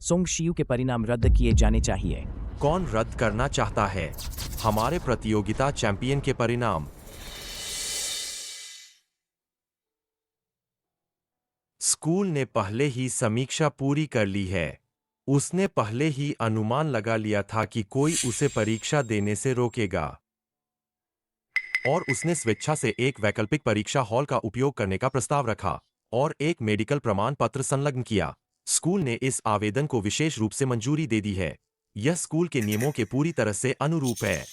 [SPEAKER 3] सोंगशियू के परिणाम रद्द किए जाने चाहिए।
[SPEAKER 10] कौन रद्द करना चाहता है हमारे प्रतियोगिता चैंपियन के परिणाम?
[SPEAKER 11] स्कूल ने पहले ही समीक्षा पूरी कर ली है। उसने पहले ही अनुमान लगा लिया था कि कोई उसे परीक्षा देने से रोकेगा, और उसने स्वेच्छा से एक वैकल्पिक परीक्षा हॉल का उपयोग करने का प्रस्ताव रखा और एक मेडिकल प्रमाण पत्र संलग्न किया। स्कूल ने इस आवेदन को विशेष रूप से मंजूरी दे दी है। यह स्कूल के नियमों के पूरी तरह से अनुरूप है।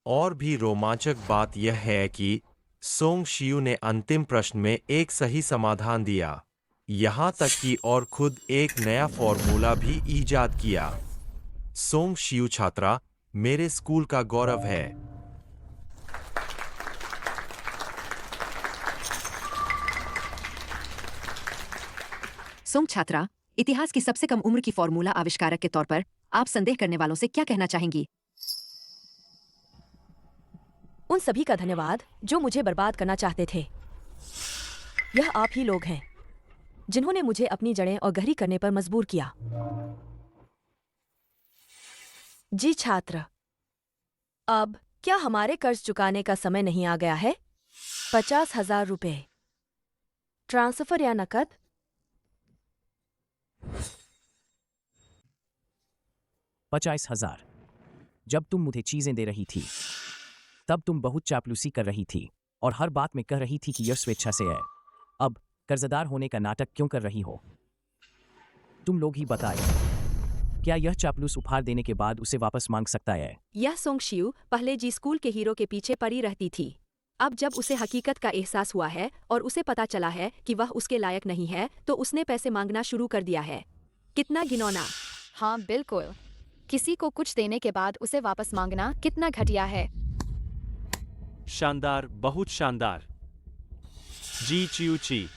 [SPEAKER 11] और भी रोमांचक बात यह है कि सोंग शियू ने अंतिम प्रश्न में एक सही समाधान दिया, यहां तक कि और खुद एक नया फॉर्मूला भी ईजाद किया। सोंग शियू छात्रा मेरे स्कूल का गौरव है।
[SPEAKER 8] सोंग छात्रा, इतिहास की सबसे कम उम्र की फॉर्मूला आविष्कारक के तौर पर आप संदेह करने वालों से क्या कहना चाहेंगी?
[SPEAKER 1] उन सभी का धन्यवाद जो मुझे बर्बाद करना चाहते थे। यह आप ही लोग हैं जिन्होंने मुझे अपनी जड़ें और गहरी करने पर मजबूर किया। जी छात्र, अब क्या हमारे कर्ज चुकाने का समय नहीं आ गया है? 50,000 रुपए ट्रांसफर या नकद?
[SPEAKER 3] 50,000। जब तुम मुझे चीजें दे रही थी तब तुम बहुत चापलूसी कर रही थी और हर बात में कह रही थी कि यह स्वेच्छा से है। अब कर्जदार होने का नाटक क्यों कर रही हो? तुम लोग ही बताए, क्या यह चापलूस उपहार देने के बाद उसे वापस मांग सकता है?
[SPEAKER 1] यह सोंग शियू पहले जी स्कूल के हीरो के पीछे पड़ी रहती थी। अब जब उसे हकीकत का एहसास हुआ है और उसे पता चला है कि वह उसके लायक नहीं है, तो उसने पैसे मांगना शुरू कर दिया है। कितना घिनौना!
[SPEAKER 5] हाँ बिल्कुल, किसी को कुछ देने के बाद उसे वापस मांगना कितना घटिया है।
[SPEAKER 6] शानदार, बहुत शानदार। जी चियूची,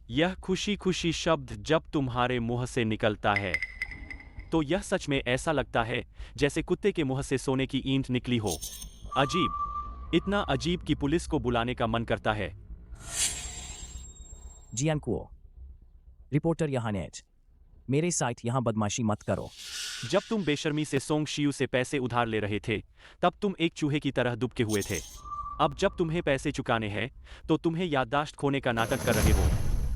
[SPEAKER 6] यह खुशी खुशी शब्द जब तुम्हारे मुंह से निकलता है तो यह सच में ऐसा लगता है जैसे कुत्ते के मुंह से सोने की ईंट निकली हो। अजीब, इतना अजीब कि पुलिस को बुलाने का मन करता है।
[SPEAKER 3] जियांकुओ, रिपोर्टर यहाँ नेज, मेरे साथ यहाँ बदमाशी मत करो।
[SPEAKER 6] जब तुम बेशर्मी से सोंग शियू से पैसे उधार ले रहे थे तब तुम एक चूहे की तरह दुबके हुए थे। अब जब तुम्हें पैसे चुकाने हैं तो तुम्हें याददाश्त खोने का नाटक कर रहे हो।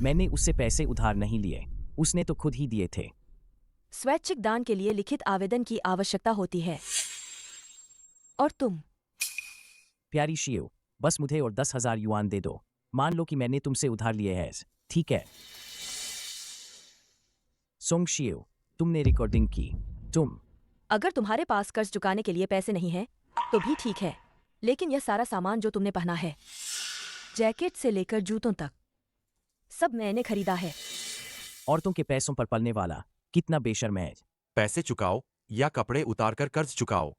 [SPEAKER 3] मैंने उससे पैसे उधार नहीं लिए, उसने तो खुद ही दिए थे।
[SPEAKER 1] स्वैच्छिक दान के लिए लिखित आवेदन की आवश्यकता होती है। और तुम?
[SPEAKER 3] प्यारी शियू, बस मुझे और 10,000 युआन दे दो। मान लो कि मैंने तुमसे उधार लिए हैं, ठीक है? सोंग शियू, तुमने रिकॉर्डिंग की। तुम
[SPEAKER 1] अगर तुम्हारे पास कर्ज चुकाने के लिए पैसे नहीं हैं, तो भी ठीक है, लेकिन यह सारा सामान जो तुमने पहना है, जैकेट से लेकर जूतों तक, सब मैंने खरीदा है।
[SPEAKER 3] औरतों के पैसों पर पलने वाला कितना बेशर्म है।
[SPEAKER 11] पैसे चुकाओ या कपड़े उतारकर कर्ज चुकाओ।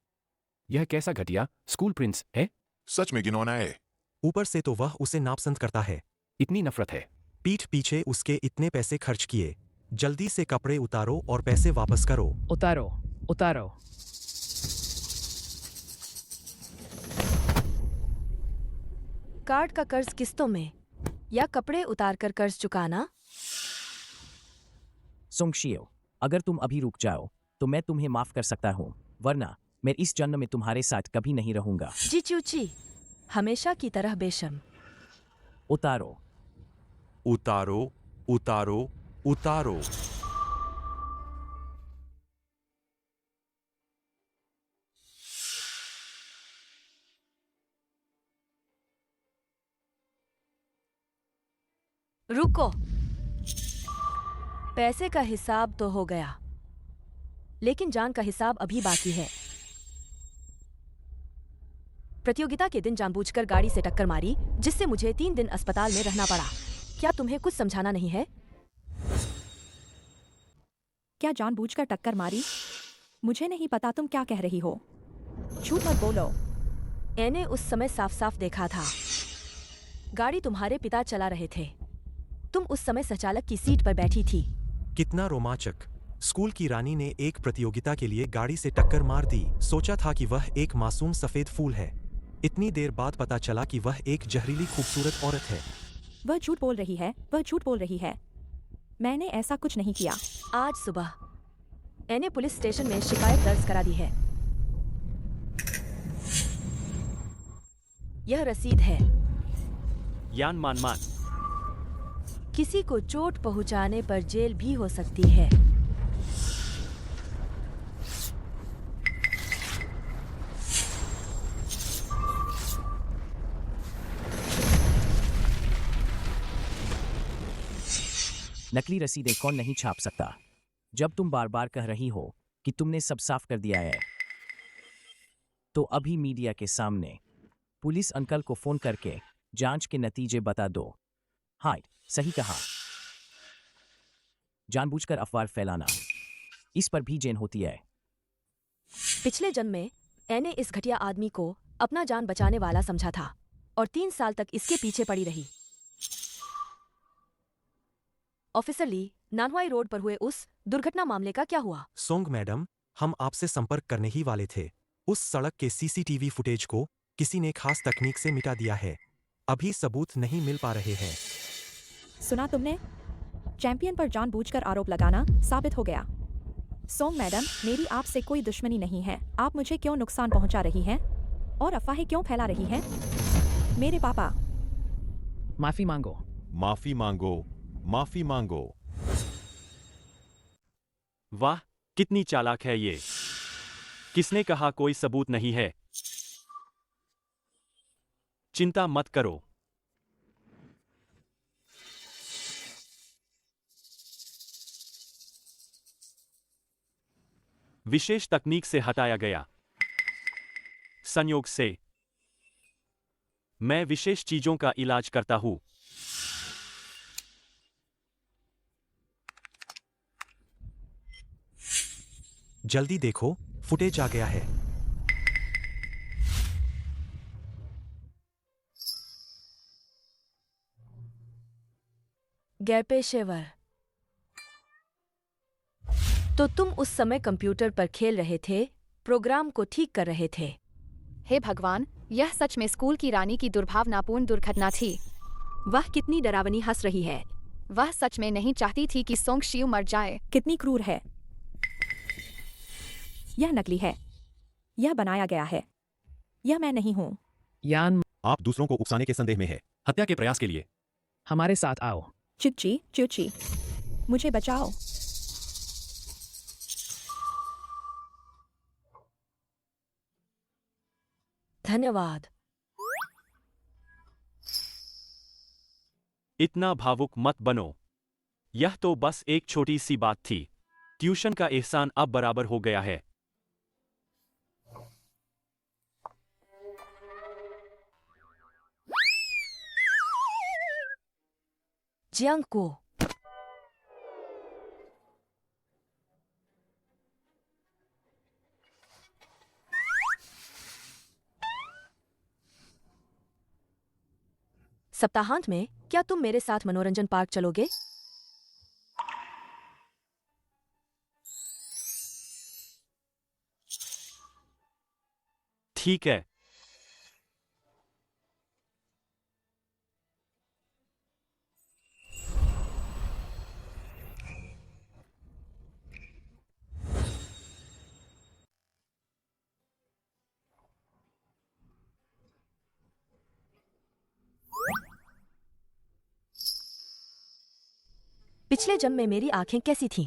[SPEAKER 2] यह कैसा घटिया स्कूल प्रिंस है?
[SPEAKER 4] सच में घिनौना है।
[SPEAKER 10] ऊपर से तो वह उसे नापसंद करता है।
[SPEAKER 2] इतनी नफरत है।
[SPEAKER 10] पीठ पीछे उसके इतने पैसे खर्च किए। जल्दी से कपड़े उतारो और पैसे वापस करो।
[SPEAKER 3] उतारो, उतारो।
[SPEAKER 1] कार्ड का कर्ज किस्तों में या कपड़े उतारकर कर्ज चुकाना?
[SPEAKER 3] सोंग शियू, अगर तुम अभी रुक जाओ तो मैं तुम्हें माफ कर सकता हूँ, वरना मैं इस जन्म में तुम्हारे साथ कभी नहीं रहूंगा।
[SPEAKER 1] जी चूची, हमेशा की तरह बेशर्म।
[SPEAKER 3] उतारो,
[SPEAKER 11] उतारो, उतारो, उतारो।
[SPEAKER 1] रुको, पैसे का हिसाब तो हो गया, लेकिन जान का हिसाब अभी बाकी है। प्रतियोगिता के दिन जानबूझकर गाड़ी से टक्कर मारी, जिससे मुझे 3 दिन अस्पताल में रहना पड़ा। क्या तुम्हें कुछ समझाना नहीं है?
[SPEAKER 7] क्या जानबूझकर टक्कर मारी? मुझे नहीं पता तुम क्या कह रही हो। झूठ मत बोलो।
[SPEAKER 1] मैंने उस समय साफ साफ देखा था। गाड़ी तुम्हारे पिता चला रहे थे। तुम उस समय संचालक की सीट पर बैठी थी।
[SPEAKER 10] कितना रोमांचक। स्कूल की रानी ने एक प्रतियोगिता के लिए गाड़ी से टक्कर मार दी। सोचा था कि वह एक मासूम सफेद फूल है। इतनी देर बाद पता चला कि वह एक जहरीली खूबसूरत औरत है।
[SPEAKER 7] वह झूठ बोल रही है, वह झूठ बोल रही है। मैंने ऐसा कुछ नहीं किया।
[SPEAKER 1] आज सुबह मैंने पुलिस स्टेशन में शिकायत दर्ज करा दी है। यह रसीद है।
[SPEAKER 6] यान मान मान,
[SPEAKER 1] किसी को चोट पहुंचाने पर जेल भी हो सकती है।
[SPEAKER 3] नकली रसीदें कौन नहीं छाप सकता? जब तुम बार बार कह रही हो कि तुमने सब साफ कर दिया है, तो अभी मीडिया के सामने पुलिस अंकल को फोन करके जांच के नतीजे बता दो। हाँ, सही कहा। जानबूझकर अफवाह फैलाना, इस पर भी जेल होती है।
[SPEAKER 1] पिछले जन्म में मैंने इस घटिया आदमी को अपना जान बचाने वाला समझा था और 3 साल तक इसके पीछे पड़ी रही। ऑफिसर ली, नानवाई रोड पर हुए उस दुर्घटना मामले का क्या हुआ?
[SPEAKER 10] सोंग मैडम, हम आपसे संपर्क करने ही वाले थे। उस सड़क के सीसीटीवी फुटेज को किसी ने खास तकनीक से मिटा दिया है। अभी सबूत नहीं मिल पा रहे हैं।
[SPEAKER 7] सुना तुमने? चैंपियन पर जानबूझकर आरोप लगाना साबित हो गया। सोंग मैडम, मेरी आपसे कोई दुश्मनी नहीं है। आप मुझे क्यों नुकसान पहुंचा रही हैं और अफवाहें क्यों फैला रही हैं? मेरे पापा।
[SPEAKER 3] माफी मांगो।
[SPEAKER 9] माफी मांगो, माफी मांगो।
[SPEAKER 6] वाह, कितनी चालाक है ये। किसने कहा कोई सबूत नहीं है? चिंता मत करो। विशेष तकनीक से हटाया गया। संयोग से मैं विशेष चीजों का इलाज करता हूं।
[SPEAKER 10] जल्दी देखो, फुटेज आ गया है।
[SPEAKER 1] गैरपेशेवर, तो तुम उस समय कंप्यूटर पर खेल रहे थे, प्रोग्राम को ठीक कर रहे थे।
[SPEAKER 5] हे भगवान, यह सच में स्कूल की रानी की दुर्भावनापूर्ण दुर्घटना थी।
[SPEAKER 1] वह कितनी डरावनी हंस रही है।
[SPEAKER 5] वह सच में नहीं चाहती थी कि सोंग शियू मर जाए।
[SPEAKER 7] कितनी क्रूर है। यह नकली है। यह बनाया गया है। यह मैं नहीं हूं।
[SPEAKER 3] यान,
[SPEAKER 9] आप दूसरों को उकसाने के संदेह में है।
[SPEAKER 2] हत्या के प्रयास के लिए
[SPEAKER 3] हमारे साथ आओ।
[SPEAKER 7] चिच्ची, चूची, मुझे बचाओ।
[SPEAKER 1] धन्यवाद।
[SPEAKER 6] इतना भावुक मत बनो। यह तो बस एक छोटी सी बात थी। ट्यूशन का एहसान अब बराबर हो गया है।
[SPEAKER 1] जियांग को सप्ताहांत में क्या तुम मेरे साथ मनोरंजन पार्क चलोगे?
[SPEAKER 6] ठीक है।
[SPEAKER 1] पिछले जन्म में मेरी आंखें कैसी थीं?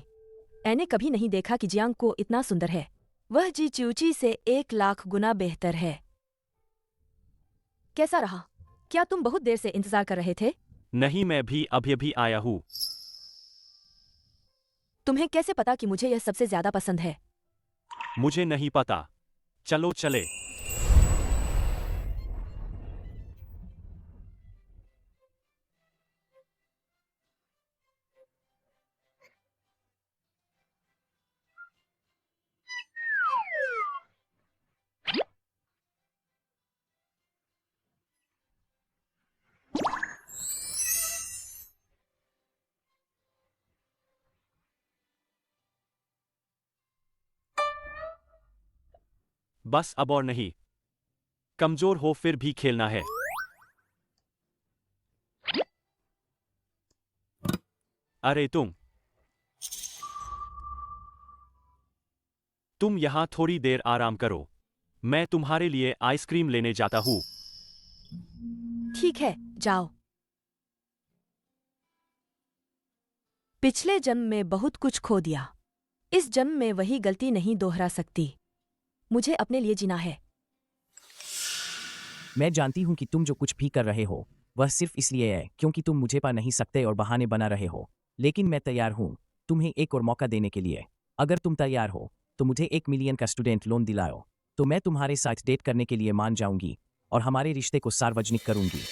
[SPEAKER 1] मैंने कभी नहीं देखा कि जियांग को इतना सुंदर है। वह जी च्यूची से 1,00,000 गुना बेहतर है। कैसा रहा? क्या तुम बहुत देर से इंतजार कर रहे थे?
[SPEAKER 6] नहीं, मैं भी अभी आया हूं।
[SPEAKER 1] तुम्हें कैसे पता कि मुझे यह सबसे ज्यादा पसंद है?
[SPEAKER 6] मुझे नहीं पता। चलो चले। बस अब और नहीं। कमजोर हो फिर भी खेलना है। अरे तुम यहां थोड़ी देर आराम करो। मैं तुम्हारे लिए आइसक्रीम लेने जाता हूं।
[SPEAKER 1] ठीक है, जाओ। पिछले जन्म में बहुत कुछ खो दिया। इस जन्म में वही गलती नहीं दोहरा सकती। मुझे अपने लिए जीना है।
[SPEAKER 3] मैं जानती हूं कि तुम जो कुछ भी कर रहे हो वह सिर्फ इसलिए है क्योंकि तुम मुझे पा नहीं सकते और बहाने बना रहे हो, लेकिन मैं तैयार हूं तुम्हें एक और मौका देने के लिए। अगर तुम तैयार हो तो मुझे 1 मिलियन का स्टूडेंट लोन दिलाओ, तो मैं तुम्हारे साथ डेट करने के लिए मान जाऊंगी और हमारे रिश्ते को सार्वजनिक करूंगी।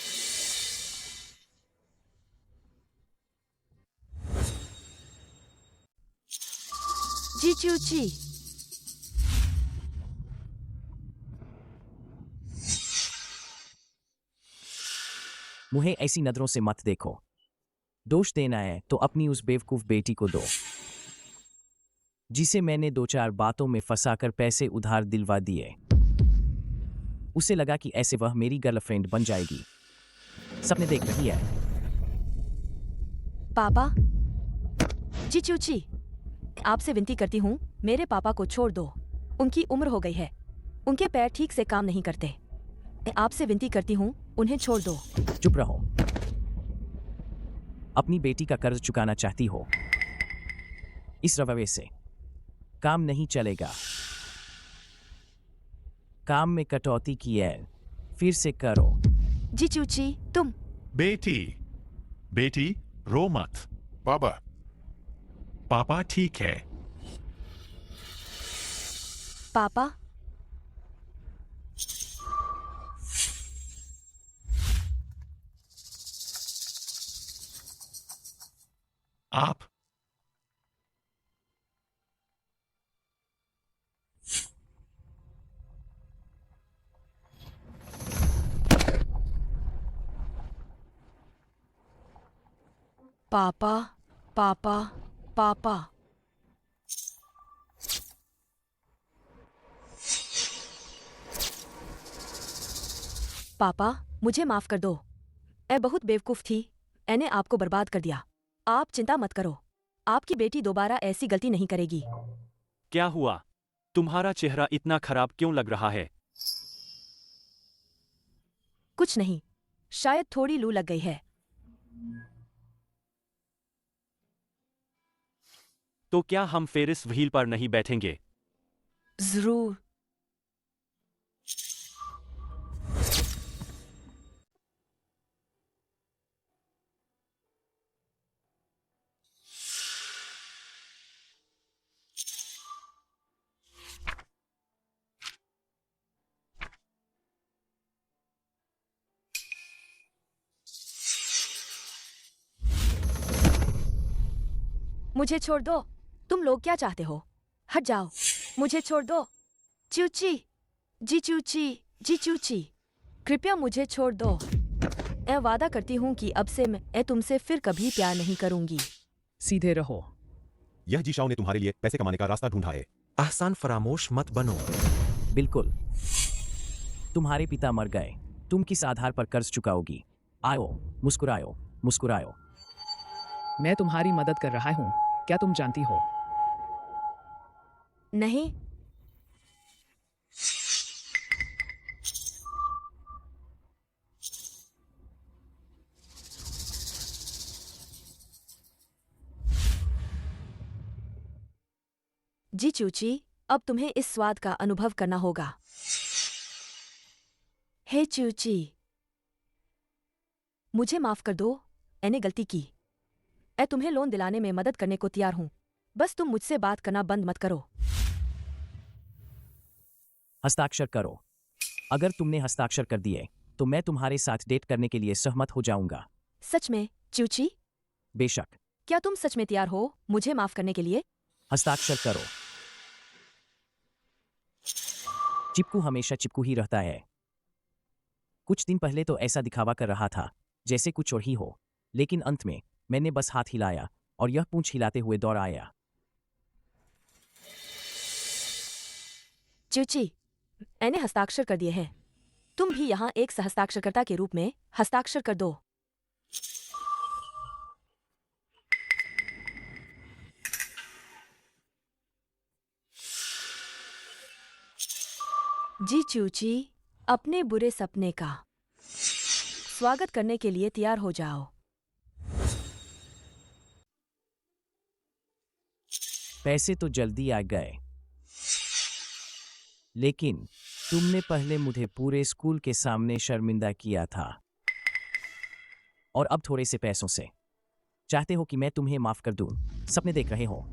[SPEAKER 1] जी चूची।
[SPEAKER 3] मुझे ऐसी नजरों से मत देखो। दोष देना है तो अपनी उस बेवकूफ बेटी को दो जिसे मैंने 2-4 बातों में फंसाकर पैसे उधार दिलवा दिए। उसे लगा कि ऐसे वह मेरी गर्लफ्रेंड बन जाएगी। सपने देख रही है।
[SPEAKER 1] पापा जी चूची, आपसे विनती करती हूँ मेरे पापा को छोड़ दो। उनकी उम्र हो गई है, उनके पैर ठीक से काम नहीं करते। आपसे विनती करती हूँ उन्हें छोड़ दो।
[SPEAKER 3] चुप रहो। अपनी बेटी का कर्ज चुकाना चाहती हो? इस रवैये से काम नहीं चलेगा। काम में कटौती की है, फिर से करो।
[SPEAKER 1] जी चूची, तुम
[SPEAKER 12] बेटी रो मत।
[SPEAKER 4] पापा,
[SPEAKER 12] पापा ठीक है।
[SPEAKER 1] पापा
[SPEAKER 12] आप
[SPEAKER 1] पापा पापा पापा। पापा मुझे माफ कर दो। मैं बहुत बेवकूफ थी, मैंने आपको बर्बाद कर दिया। आप चिंता मत करो, आपकी बेटी दोबारा ऐसी गलती नहीं करेगी।
[SPEAKER 6] क्या हुआ? तुम्हारा चेहरा इतना खराब क्यों लग रहा है?
[SPEAKER 1] कुछ नहीं, शायद थोड़ी लू लग गई है।
[SPEAKER 6] तो क्या हम फेरिस व्हील पर नहीं बैठेंगे?
[SPEAKER 1] जरूर। मुझे छोड़ दो। तुम लोग क्या चाहते हो? हट जाओ, मुझे छोड़ दो। चूची जी चूची जी चूची, कृपया मुझे छोड़ दो। मैं वादा करती हूँ कि अब से मैं तुमसे फिर कभी प्यार नहीं करूंगी।
[SPEAKER 3] सीधे रहो।
[SPEAKER 9] यह जीशाओ ने तुम्हारे लिए पैसे कमाने का रास्ता ढूंढा है।
[SPEAKER 10] आसान फरामोश मत बनो।
[SPEAKER 3] बिल्कुल। तुम्हारे पिता मर गए, तुम किस आधार पर कर्ज चुकाओगी? आओ, मुस्कुराओ मुस्कुराओ।
[SPEAKER 13] मैं तुम्हारी मदद कर रहा हूँ, क्या तुम जानती हो?
[SPEAKER 1] नहीं। जी चूची, अब तुम्हें इस स्वाद का अनुभव करना होगा। हे चूची, मुझे माफ कर दो, मैंने गलती की। मैं तुम्हें लोन दिलाने में मदद करने को तैयार हूं, बस तुम मुझसे बात करना बंद मत करो।
[SPEAKER 3] हस्ताक्षर करो। अगर तुमने हस्ताक्षर कर दिए तो मैं तुम्हारे साथ डेट करने के लिए सहमत हो जाऊंगा।
[SPEAKER 1] सच में चूची?
[SPEAKER 3] बेशक।
[SPEAKER 1] क्या तुम सच में तैयार हो मुझे माफ करने के लिए?
[SPEAKER 3] हस्ताक्षर करो। चिपकू हमेशा चिपकू ही रहता है। कुछ दिन पहले तो ऐसा दिखावा कर रहा था जैसे कुछ और ही हो, लेकिन अंत में मैंने बस हाथ हिलाया और यह पूंछ हिलाते हुए दौड़ आया।
[SPEAKER 1] चूची, मैंने हस्ताक्षर कर दिए हैं। तुम भी यहाँ एक सहस्ताक्षरकर्ता के रूप में हस्ताक्षर कर दो। जी चूची, अपने बुरे सपने का स्वागत करने के लिए तैयार हो जाओ।
[SPEAKER 3] पैसे तो जल्दी आ गए, लेकिन तुमने पहले मुझे पूरे स्कूल के सामने शर्मिंदा किया था। और अब थोड़े से पैसों से चाहते हो कि मैं तुम्हें माफ कर दूं? सपने देख रहे हो?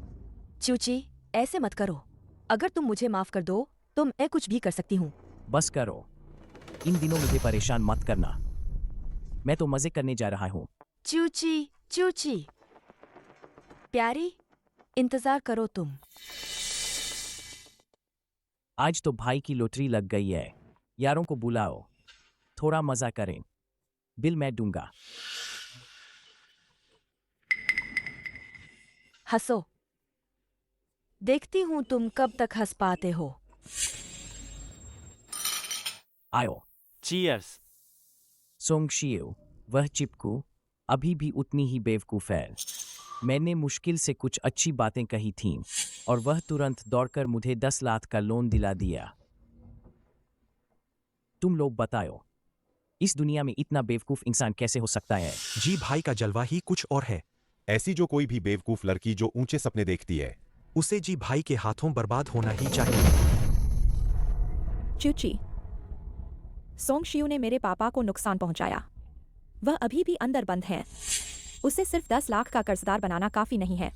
[SPEAKER 1] च्यूची, ऐसे मत करो। अगर तुम मुझे माफ कर दो तो मैं कुछ भी कर सकती हूँ।
[SPEAKER 3] बस करो। इन दिनों मुझे परेशान मत करना। मैं तो मजे करने जा रहा हूँ।
[SPEAKER 1] च्यूची, च्यूची, प्यारी, इंतजार करो तुम।
[SPEAKER 3] आज तो भाई की लॉटरी लग गई है। यारों को बुलाओ, थोड़ा मजा करें। बिल मैं दूंगा।
[SPEAKER 1] हंसो। देखती हूँ तुम कब तक हंस पाते हो।
[SPEAKER 3] आयो।
[SPEAKER 6] चीयर्स।
[SPEAKER 3] सोंग शियो, वह चिपकू अभी भी उतनी ही बेवकूफ है। मैंने मुश्किल से कुछ अच्छी बातें कही थीं और वह तुरंत दौड़कर मुझे 10 लाख का लोन दिला दिया। तुम लोग बताओ, इस दुनिया में इतना बेवकूफ इंसान कैसे हो सकता है?
[SPEAKER 10] जी भाई का जलवा ही कुछ और है।
[SPEAKER 9] ऐसी जो कोई भी बेवकूफ लड़की जो ऊंचे सपने देखती है,
[SPEAKER 10] उसे जी भाई के हाथों बर्बाद होना ही चाहिए।
[SPEAKER 7] च्यूची, सोंग शियू ने मेरे पापा को नुकसान पहुंचाया। वह अभी भी अंदर बंद है। उसे सिर्फ 10 लाख का कर्जदार बनाना काफी नहीं है।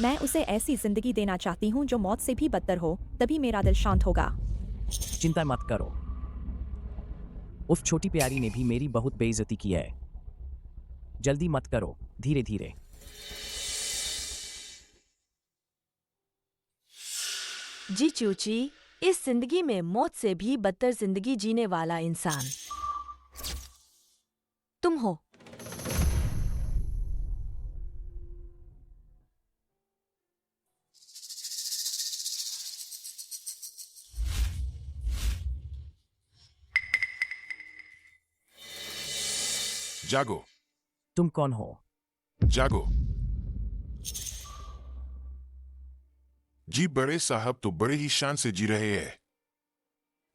[SPEAKER 7] मैं उसे ऐसी जिंदगी देना चाहती हूँ जो मौत से भी बदतर हो, तभी मेरा दिल शांत होगा।
[SPEAKER 3] चिंता मत करो। उस छोटी प्यारी ने भी मेरी बहुत बेइज्जती की है। जल्दी मत करो, धीरे धीरे।
[SPEAKER 1] जी च्यूची, इस जिंदगी में मौत से भी बदतर जिंदगी जीने वाला इंसान तुम हो।
[SPEAKER 4] जागो,
[SPEAKER 3] तुम कौन हो?
[SPEAKER 4] जागो। जी बड़े साहब तो बड़े ही शान से जी रहे हैं।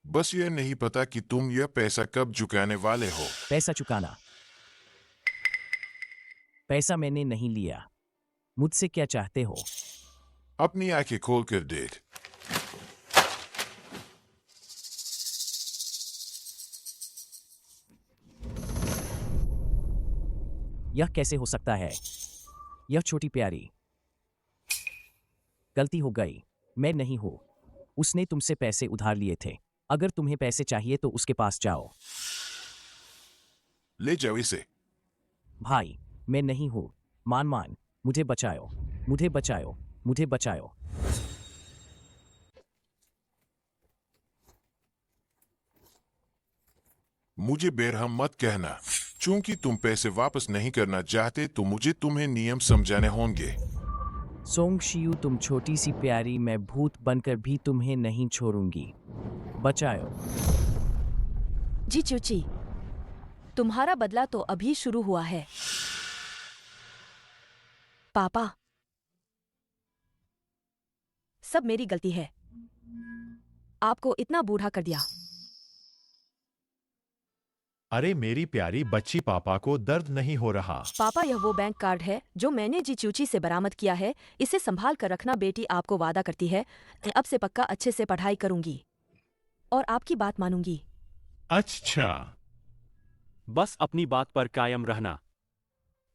[SPEAKER 4] बस ये नहीं पता कि तुम यह पैसा कब चुकाने वाले हो।
[SPEAKER 3] पैसा चुकाना? पैसा मैंने नहीं लिया। मुझसे क्या चाहते हो?
[SPEAKER 4] अपनी आंखें खोल कर देख।
[SPEAKER 3] यह कैसे हो सकता है? यह छोटी प्यारी, गलती हो गई। मैं नहीं हूं। उसने तुमसे पैसे उधार लिए थे। अगर तुम्हें पैसे चाहिए तो उसके पास जाओ।
[SPEAKER 4] ले जाओ इसे।
[SPEAKER 3] भाई, मैं नहीं हूं। मान, मुझे बचाओ, मुझे बचाओ, मुझे बचाओ।
[SPEAKER 4] मुझे बेरहम मत कहना। चूंकि तुम पैसे वापस नहीं करना चाहते तो मुझे तुम्हें नियम समझाने होंगे।
[SPEAKER 3] सोंग शियू, तुम छोटी सी प्यारी, मैं भूत बनकर भी तुम्हें नहीं छोड़ूंगी। बचाओ।
[SPEAKER 1] जी च्यूची, तुम्हारा बदला तो अभी शुरू हुआ है। पापा, सब मेरी गलती है। आपको इतना बूढ़ा कर दिया।
[SPEAKER 9] अरे मेरी प्यारी बच्ची, पापा को दर्द नहीं हो रहा।
[SPEAKER 1] पापा, यह वो बैंक कार्ड है जो मैंने जी च्यूची से बरामद किया है। इसे संभाल कर रखना बेटी, आपको वादा करती है। अब से पक्का अच्छे से पढ़ाई करूंगी और आपकी बात मानूंगी।
[SPEAKER 12] अच्छा।
[SPEAKER 6] बस अपनी बात पर कायम रहना।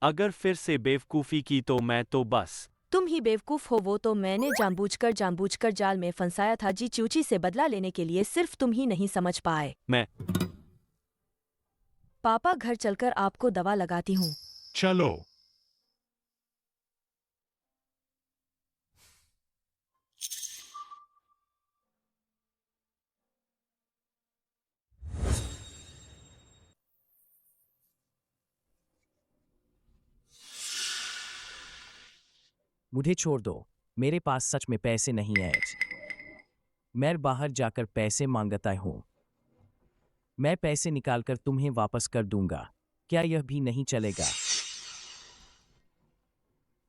[SPEAKER 6] अगर फिर से बेवकूफी की तो मैं तो बस।
[SPEAKER 1] तुम ही बेवकूफ हो। वो तो मैंने जानबूझकर जाल में फंसाया था जी च्यूची से बदला लेने के लिए। सिर्फ तुम ही नहीं समझ पाए।
[SPEAKER 6] मैं
[SPEAKER 1] पापा, घर चलकर आपको दवा लगाती हूँ।
[SPEAKER 12] चलो।
[SPEAKER 3] मुझे छोड़ दो। मेरे पास सच में पैसे नहीं है। मैं बाहर जाकर पैसे मांगता हूँ। मैं पैसे निकालकर तुम्हें वापस कर दूंगा। क्या यह भी नहीं चलेगा?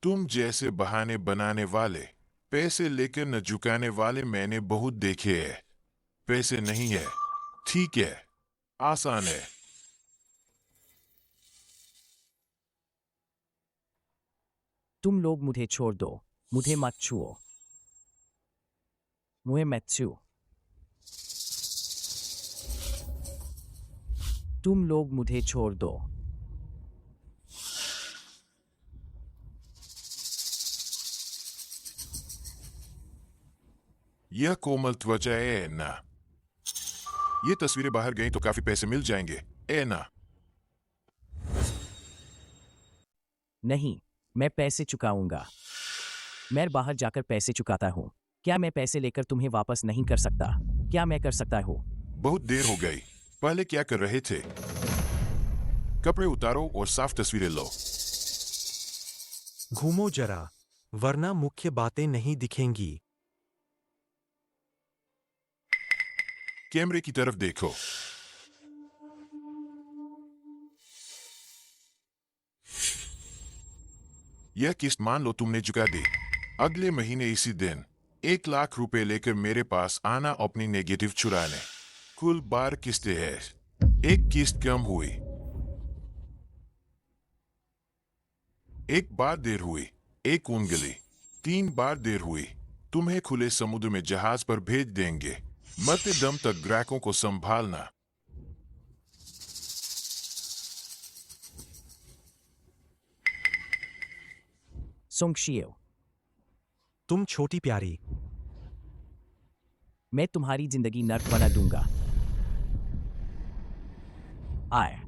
[SPEAKER 4] तुम जैसे बहाने बनाने वाले, पैसे लेकर न चुकाने वाले मैंने बहुत देखे हैं। पैसे नहीं है, ठीक है, आसान है।
[SPEAKER 3] तुम लोग मुझे छोड़ दो। मुझे मत छुओ। मुझे मत छुओ। तुम लोग मुझे छोड़ दो।
[SPEAKER 4] यह कोमल त्वचा है एना। ये तस्वीरें बाहर गई तो काफी पैसे मिल जाएंगे एना।
[SPEAKER 3] नहीं, मैं पैसे चुकाऊंगा। मैं बाहर जाकर पैसे चुकाता हूँ। क्या मैं पैसे लेकर तुम्हें वापस नहीं कर सकता? क्या मैं कर सकता हूँ?
[SPEAKER 4] बहुत देर हो गई। पहले क्या कर रहे थे? कपड़े उतारो और साफ तस्वीरें लो।
[SPEAKER 10] घूमो जरा, वरना मुख्य बातें नहीं दिखेंगी।
[SPEAKER 4] कैमरे की तरफ देखो। यह किस्त मान लो तुमने चुका दी। अगले महीने इसी दिन 1 लाख रुपए लेकर मेरे पास आना अपनी नेगेटिव चुराने। कुल 12 किस्तें हैं। एक किस्त कम हुई। एक बार देर हुई। 1 उंगली। 3 बार देर हुई। तुम्हें खुले समुद्र में जहाज पर भेज देंगे। मरते दम तक ग्राहकों को संभालना।
[SPEAKER 3] सोंगशियो,
[SPEAKER 10] तुम छोटी प्यारी।
[SPEAKER 3] मैं तुम्हारी जिंदगी नर्क बना दूंगा। आए।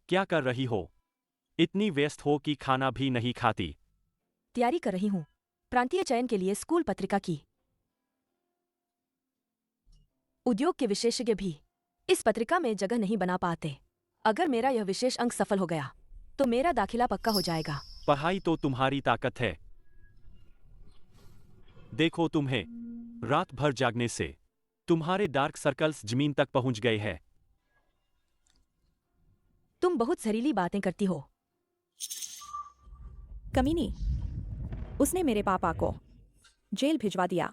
[SPEAKER 6] क्या कर रही हो? इतनी व्यस्त हो कि खाना भी नहीं खाती।
[SPEAKER 1] तैयारी कर रही हूँ प्रांतीय चयन के लिए स्कूल पत्रिका की। उद्योग के विशेषज्ञ भी इस पत्रिका में जगह नहीं बना पाते। अगर मेरा यह विशेष अंक सफल हो गया तो मेरा दाखिला पक्का हो जाएगा।
[SPEAKER 6] पढ़ाई तो तुम्हारी ताकत है। देखो तुम्हें, रात भर जागने से तुम्हारे डार्क सर्कल्स जमीन तक पहुंच गए हैं।
[SPEAKER 1] तुम बहुत जहरीली बातें करती हो।
[SPEAKER 7] कमीनी, उसने मेरे पापा को जेल भिजवा दिया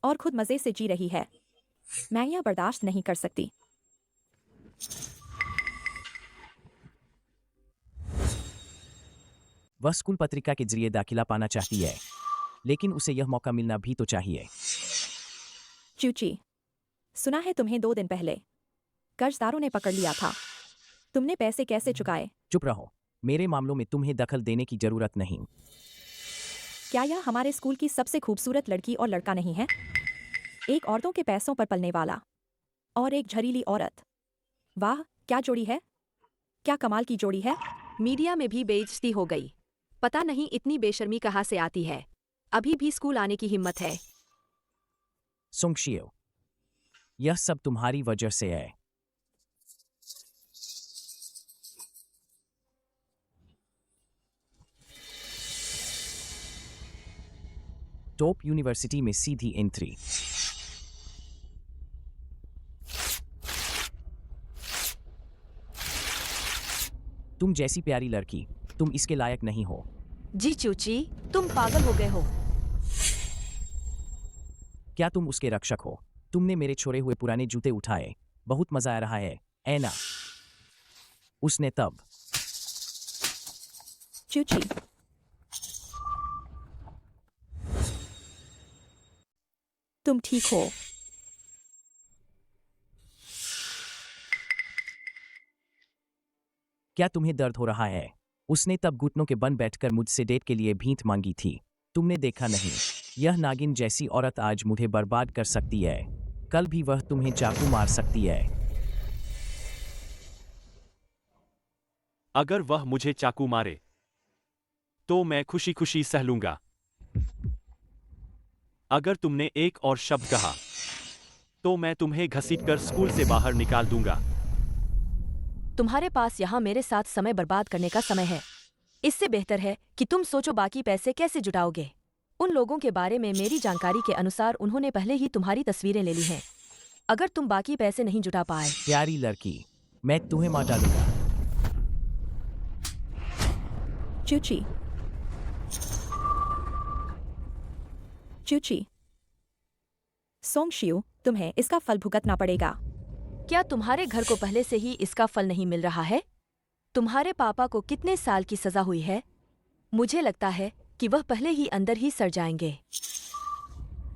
[SPEAKER 7] और खुद मजे से जी रही है। मैं यह बर्दाश्त नहीं कर सकती।
[SPEAKER 3] वह स्कूल पत्रिका के जरिए दाखिला पाना चाहती है, लेकिन उसे यह मौका मिलना भी तो चाहिए।
[SPEAKER 7] चूची, सुना है तुम्हें 2 दिन पहले कर्जदारों ने पकड़ लिया था। तुमने पैसे कैसे चुकाए?
[SPEAKER 3] चुप रहो। मेरे मामलों में तुम्हें दखल देने की जरूरत नहीं।
[SPEAKER 7] क्या यह हमारे स्कूल की सबसे खूबसूरत लड़की और लड़का नहीं है? एक औरतों के पैसों पर पलने वाला और एक झरीली औरत। वाह, क्या जोड़ी है! क्या कमाल की जोड़ी है!
[SPEAKER 1] मीडिया में भी बेइज्जती हो गई। पता नहीं इतनी बेशर्मी कहाँ से आती है। अभी भी स्कूल आने की हिम्मत है।
[SPEAKER 3] सोंगशियो, यह सब तुम्हारी वजह से है। टॉप यूनिवर्सिटी में सीधी एंट्री। तुम जैसी प्यारी लड़की, तुम इसके लायक नहीं हो।
[SPEAKER 1] जी चूची, तुम पागल हो गए हो।
[SPEAKER 3] क्या तुम उसके रक्षक हो? तुमने मेरे छोड़े हुए पुराने जूते उठाए। बहुत मजा आ रहा है, ऐना। उसने तब।
[SPEAKER 7] चूची, तुम ठीक हो?
[SPEAKER 3] क्या तुम्हें दर्द हो रहा है? उसने तब घुटनों के बन बैठकर मुझसे डेट के लिए भीख मांगी थी। तुमने देखा नहीं? यह नागिन जैसी औरत आज मुझे बर्बाद कर सकती है। कल भी वह तुम्हें चाकू मार सकती है।
[SPEAKER 6] अगर वह मुझे चाकू मारे तो मैं खुशी खुशी सह लूंगा। अगर तुमने एक और शब्द कहा तो मैं तुम्हें घसीटकर स्कूल से बाहर निकाल दूंगा।
[SPEAKER 1] तुम्हारे पास यहाँ मेरे साथ समय बर्बाद करने का समय है। इससे बेहतर है कि तुम सोचो बाकी पैसे कैसे जुटाओगे। उन लोगों के बारे में मेरी जानकारी के अनुसार उन्होंने पहले ही तुम्हारी तस्वीरें ले ली हैं। अगर तुम बाकी पैसे नहीं जुटा पाए।
[SPEAKER 3] प्यारी लड़की, मैं तुम्हें मार डालूंगा।
[SPEAKER 7] चूची, चूची, सोंगशियो, तुम्हें इसका फल भुगतना पड़ेगा।
[SPEAKER 1] क्या तुम्हारे घर को पहले से ही इसका फल नहीं मिल रहा है? तुम्हारे पापा को कितने साल की सजा हुई है? मुझे लगता है कि वह पहले ही अंदर ही सड़ जाएंगे।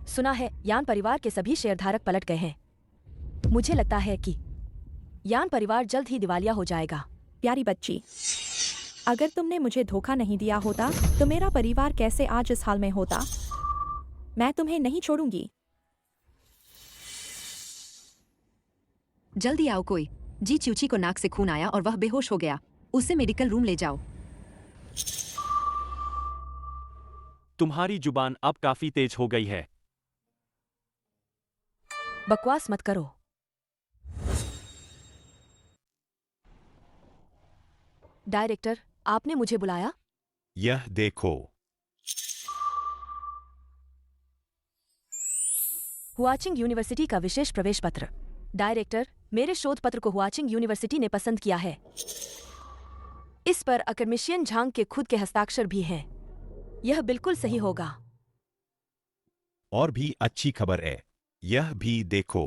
[SPEAKER 1] सुना है यान परिवार के सभी शेयरधारक पलट गए हैं। मुझे लगता है कि यान परिवार जल्द ही दिवालिया हो जाएगा।
[SPEAKER 7] प्यारी बच्ची, अगर तुमने मुझे धोखा नहीं दिया होता तो मेरा परिवार कैसे आज इस हाल में होता? मैं तुम्हें नहीं छोड़ूंगी।
[SPEAKER 8] जल्दी आओ कोई। जी च्यूची को नाक से खून आया और वह बेहोश हो गया। उसे मेडिकल रूम ले जाओ।
[SPEAKER 6] तुम्हारी जुबान अब काफी तेज हो गई है।
[SPEAKER 1] बकवास मत करो। डायरेक्टर, आपने मुझे बुलाया?
[SPEAKER 9] यह देखो।
[SPEAKER 1] हुआचिंग यूनिवर्सिटी का विशेष प्रवेश पत्र। डायरेक्टर, मेरे शोध पत्र को हुआचिंग यूनिवर्सिटी ने पसंद किया है। इस पर अकर्मिशियन झांग के खुद के हस्ताक्षर भी हैं। यह बिल्कुल सही होगा।
[SPEAKER 9] और भी अच्छी खबर है, यह भी देखो।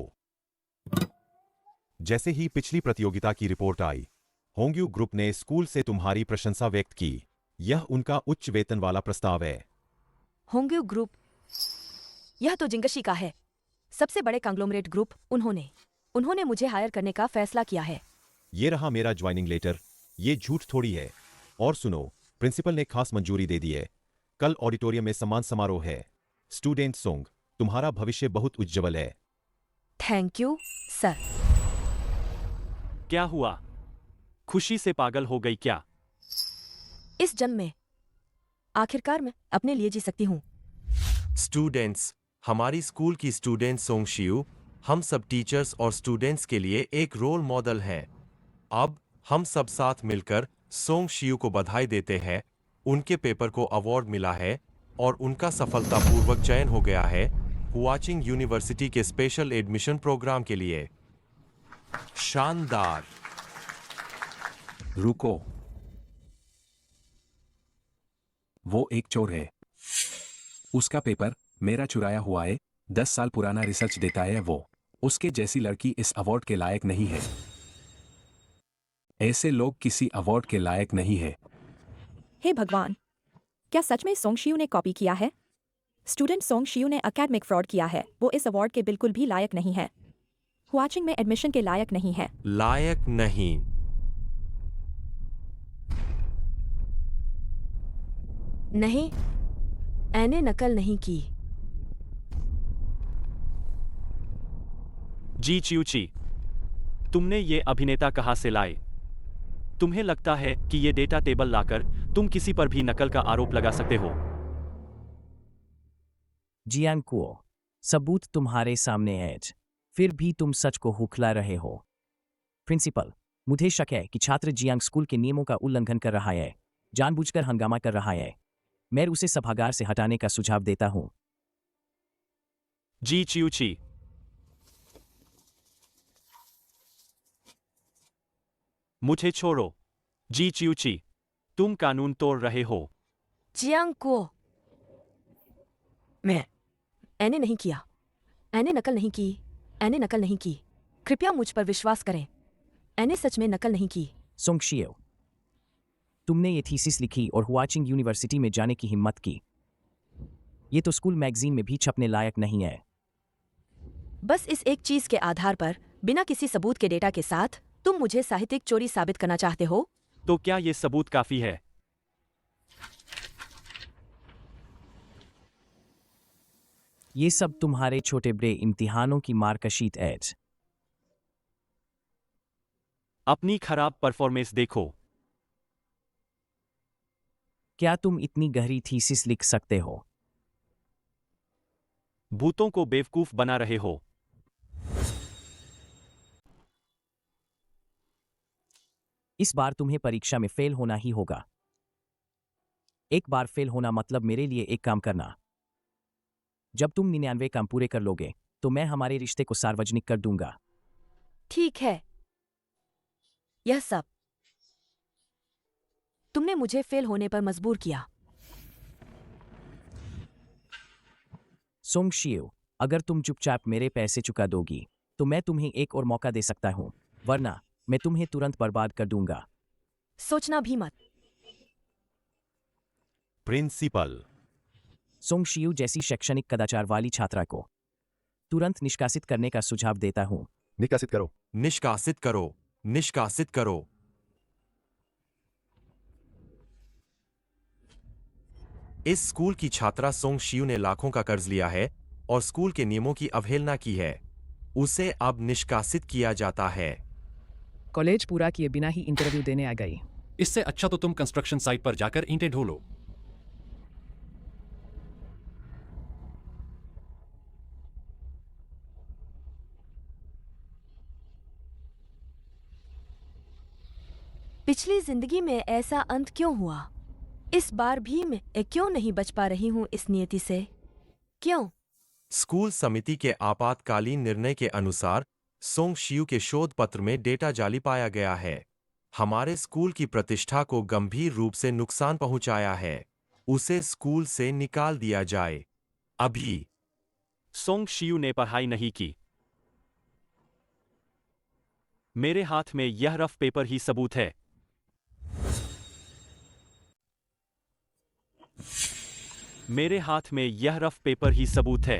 [SPEAKER 9] जैसे ही पिछली प्रतियोगिता की रिपोर्ट आई, होंग्यू ग्रुप ने स्कूल से तुम्हारी प्रशंसा व्यक्त की। यह उनका उच्च वेतन वाला प्रस्ताव है।
[SPEAKER 1] होंग्यू ग्रुप? यह तो जिंगशी का है, सबसे बड़े कांग्लोमरेट ग्रुप। उन्होंने मुझे हायर करने का फैसला किया है।
[SPEAKER 9] ये रहा मेरा ज्वाइनिंग लेटर। ये झूठ थोड़ी है। और सुनो, प्रिंसिपल ने खास मंजूरी दे दी है। कल ऑडिटोरियम में सम्मान समारोह है। स्टूडेंट सोंग, तुम्हारा भविष्य बहुत उज्जवल है।
[SPEAKER 1] Thank you sir.
[SPEAKER 6] क्या हुआ? खुशी से पागल हो गई क्या?
[SPEAKER 1] इस जन्म में आखिरकार मैं अपने लिए जी सकती हूँ।
[SPEAKER 11] स्टूडेंट्स, हमारी स्कूल की स्टूडेंट सोंगशियू हम सब टीचर्स और स्टूडेंट्स के लिए एक रोल मॉडल हैं। अब हम सब साथ मिलकर सोंगशियू को बधाई देते हैं। उनके पेपर को अवार्ड मिला है और उनका सफलतापूर्वक चयन हो गया है हुआचिंग यूनिवर्सिटी के स्पेशल एडमिशन प्रोग्राम के लिए। शानदार।
[SPEAKER 12] रुको, वो एक चोर है। उसका पेपर मेरा चुराया हुआ है। 10 साल पुराना रिसर्च देता है वो। उसके जैसी लड़की इस अवार्ड के लायक नहीं है। ऐसे लोग किसी अवार्ड के लायक नहीं है।
[SPEAKER 7] हे भगवान, क्या सच में सोंगशियू ने कॉपी किया है? स्टूडेंट सोंगशियू ने एकेडमिक फ्रॉड किया है। वो इस अवार्ड के बिल्कुल भी लायक नहीं है। हुआचिंग में एडमिशन के लायक नहीं है।
[SPEAKER 11] लायक नहीं।
[SPEAKER 1] नहीं, मैंने नकल नहीं की।
[SPEAKER 6] जी च्यूची, तुमने ये अभिनेता कहाँ से लाए? तुम्हें लगता है कि ये डेटा टेबल लाकर तुम किसी पर भी नकल का आरोप लगा सकते हो?
[SPEAKER 3] जियांग कुओ, सबूत तुम्हारे सामने है, फिर भी तुम सच को हुखला रहे हो। प्रिंसिपल, मुझे शक है कि छात्र जियांग स्कूल के नियमों का उल्लंघन कर रहा है, जानबूझकर हंगामा कर रहा है। मैं उसे सभागार से हटाने का सुझाव देता हूं।
[SPEAKER 6] जी च्यूची, मुझे छोड़ो। जी च्यूची, तुम कानून तोड़ रहे हो।
[SPEAKER 1] जियांग को मैंने नहीं किया। मैंने नकल नहीं की। मैंने नकल नहीं की। कृपया मुझ पर विश्वास करें। मैंने सच में नकल नहीं की।
[SPEAKER 3] सोंगशियो, तुमने ये थीसिस लिखी और हुआचिंग यूनिवर्सिटी में जाने की हिम्मत की। ये तो स्कूल मैगजीन में भी छपने लायक नहीं है।
[SPEAKER 1] बस इस एक चीज के आधार पर, बिना किसी सबूत के डेटा के साथ, तुम मुझे साहित्यिक चोरी साबित करना चाहते हो?
[SPEAKER 6] तो क्या ये सबूत काफी है?
[SPEAKER 3] ये सब तुम्हारे छोटे बड़े इम्तिहानों की मार्कशीट एज।
[SPEAKER 6] अपनी खराब परफॉर्मेंस देखो।
[SPEAKER 3] क्या तुम इतनी गहरी थीसिस लिख सकते हो?
[SPEAKER 6] भूतों को बेवकूफ बना रहे हो।
[SPEAKER 3] इस बार तुम्हें परीक्षा में फेल होना ही होगा। एक बार फेल होना मतलब मेरे लिए एक काम करना। जब तुम 99 काम पूरे कर लोगे तो मैं हमारे रिश्ते को सार्वजनिक कर दूंगा।
[SPEAKER 1] ठीक है। यह सब तुमने मुझे फेल होने पर मजबूर किया।
[SPEAKER 3] सोंगशियो, अगर तुम चुपचाप मेरे पैसे चुका दोगी तो मैं तुम्हें एक और मौका दे सकता हूँ, वरना मैं तुम्हें तुरंत बर्बाद कर दूंगा।
[SPEAKER 1] सोचना भी मत।
[SPEAKER 9] प्रिंसिपल।
[SPEAKER 3] सोंग शियू जैसी शैक्षणिक कदाचार वाली छात्रा को तुरंत निष्कासित करने का सुझाव देता हूँ।
[SPEAKER 9] निष्कासित करो।
[SPEAKER 11] निष्कासित करो। निष्कासित करो। इस स्कूल की छात्रा सोंग शियू ने लाखों का कर्ज लिया है और स्कूल के नियमों की अवहेलना की है। उसे अब निष्कासित किया जाता है।
[SPEAKER 13] कॉलेज पूरा किए बिना ही इंटरव्यू देने आ गई।
[SPEAKER 2] इससे अच्छा तो तुम कंस्ट्रक्शन साइट पर जाकर ईंटें ढो लो।
[SPEAKER 1] पिछली जिंदगी में ऐसा अंत क्यों हुआ? इस बार भी मैं क्यों नहीं बच पा रही हूँ इस नियति से? क्यों?
[SPEAKER 11] स्कूल समिति के आपातकालीन निर्णय के अनुसार सोंग शियू के शोध पत्र में डेटा जाली पाया गया है। हमारे स्कूल की प्रतिष्ठा को गंभीर रूप से नुकसान पहुंचाया है। उसे स्कूल से निकाल दिया जाए अभी।
[SPEAKER 6] सोंग शियू ने पढ़ाई नहीं की। मेरे हाथ में यह रफ पेपर ही सबूत है। मेरे हाथ में यह रफ पेपर ही सबूत है।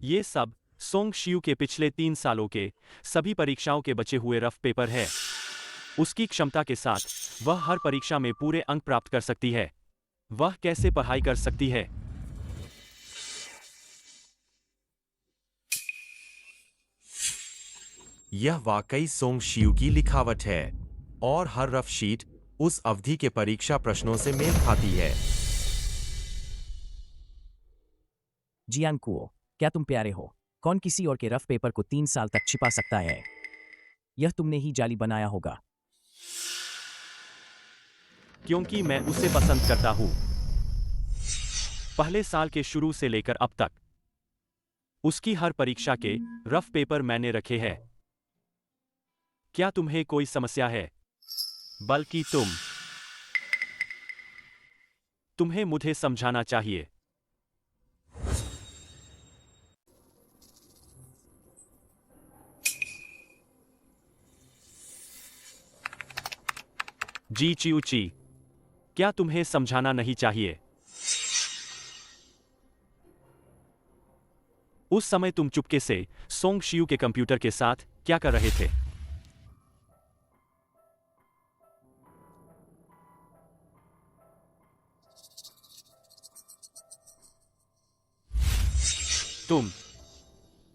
[SPEAKER 6] ये सब सोंग शियू के पिछले 3 सालों के सभी परीक्षाओं के बचे हुए रफ पेपर है। उसकी क्षमता के साथ वह हर परीक्षा में पूरे अंक प्राप्त कर सकती है। वह कैसे पढ़ाई कर सकती है?
[SPEAKER 11] यह वाकई सोंग शियू की लिखावट है और हर रफ शीट उस अवधि के परीक्षा प्रश्नों से मेल खाती है।
[SPEAKER 3] जियांग कुओ, क्या तुम प्यारे हो? कौन किसी और के रफ पेपर को 3 साल तक छिपा सकता है? यह तुमने ही जाली बनाया होगा।
[SPEAKER 6] क्योंकि मैं उसे पसंद करता हूं। पहले साल के शुरू से लेकर अब तक उसकी हर परीक्षा के रफ पेपर मैंने रखे हैं। क्या तुम्हें कोई समस्या है? बल्कि तुम्हें मुझे समझाना चाहिए। जी चियूची, क्या तुम्हें समझाना नहीं चाहिए? उस समय तुम चुपके से सोंग शियू के कंप्यूटर के साथ क्या कर रहे थे? तुम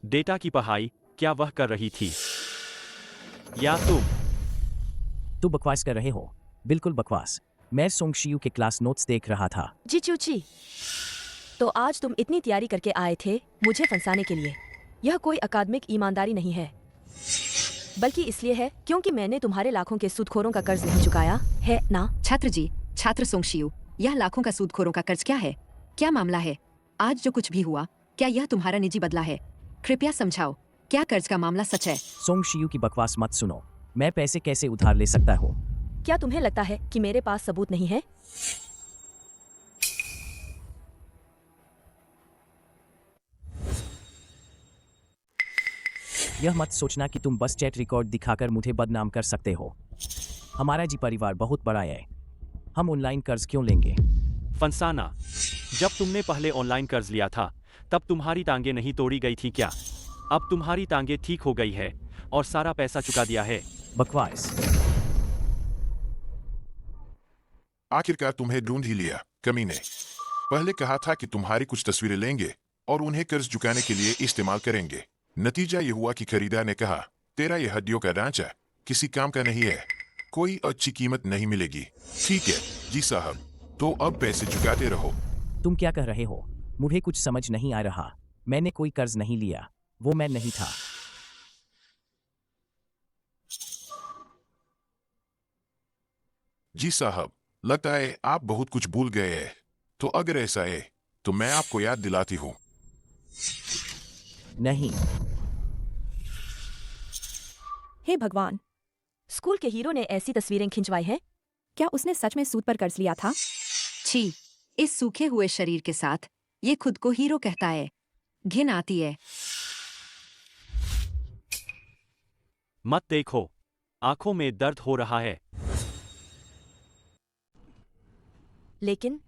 [SPEAKER 6] डेटा की पढ़ाई क्या वह कर रही थी? या
[SPEAKER 3] तुम बकवास कर रहे हो? बिल्कुल बकवास। मैं सोंग शियू के क्लास नोट्स देख रहा था।
[SPEAKER 1] जी चूची, तो आज तुम इतनी तैयारी करके आए थे मुझे फंसाने के लिए। यह कोई अकादमिक ईमानदारी नहीं है, बल्कि इसलिए है क्योंकि मैंने तुम्हारे लाखों के सूदखोरों का कर्ज नहीं चुकाया है ना?
[SPEAKER 8] छात्र जी, छात्र सोंग शियू, यह लाखों का सूदखोरों का कर्ज क्या है? क्या मामला है? आज जो कुछ भी हुआ, क्या यह तुम्हारा निजी बदला है? कृपया समझाओ, क्या कर्ज का मामला सच है?
[SPEAKER 3] सोंग शियू की बकवास मत सुनो। मैं पैसे कैसे उधार ले सकता हूँ?
[SPEAKER 1] क्या तुम्हें लगता है कि मेरे पास सबूत नहीं है?
[SPEAKER 3] यह मत सोचना कि तुम बस चैट रिकॉर्ड दिखाकर मुझे बदनाम कर सकते हो। हमारा जी परिवार बहुत बड़ा है। हम ऑनलाइन कर्ज क्यों लेंगे?
[SPEAKER 6] फंसाना। जब तुमने पहले ऑनलाइन कर्ज लिया था तब तुम्हारी टांगें नहीं तोड़ी गई थी क्या? अब तुम्हारी टांगें ठीक हो गई है और सारा पैसा चुका दिया है।
[SPEAKER 3] बकवास।
[SPEAKER 4] आखिरकार तुम्हें ढूंढ ही लिया, कमीने। पहले कहा था कि तुम्हारी कुछ तस्वीरें लेंगे और उन्हें कर्ज चुकाने के लिए इस्तेमाल करेंगे। नतीजा ये हुआ कि खरीदार ने कहा, तेरा ये हड्डियों का ढांचा किसी काम का नहीं है, कोई अच्छी कीमत नहीं मिलेगी। ठीक है जी साहब, तो अब पैसे चुकाते रहो।
[SPEAKER 3] तुम क्या कह रहे हो? मुझे कुछ समझ नहीं आ रहा। मैंने कोई कर्ज नहीं लिया, वो मैं नहीं था।
[SPEAKER 4] जी साहब, लगता है आप बहुत कुछ भूल गए हैं। तो अगर ऐसा है तो मैं आपको याद दिलाती हूँ।
[SPEAKER 3] नहीं।
[SPEAKER 7] हे भगवान,
[SPEAKER 1] स्कूल के हीरो ने ऐसी तस्वीरें खिंचवाई हैं?
[SPEAKER 7] क्या उसने सच में सूद पर कर्ज लिया था?
[SPEAKER 8] छी, इस सूखे हुए शरीर के साथ ये खुद को हीरो कहता है। घिन आती है।
[SPEAKER 6] मत देखो, आंखों में दर्द हो रहा है।
[SPEAKER 1] लेकिन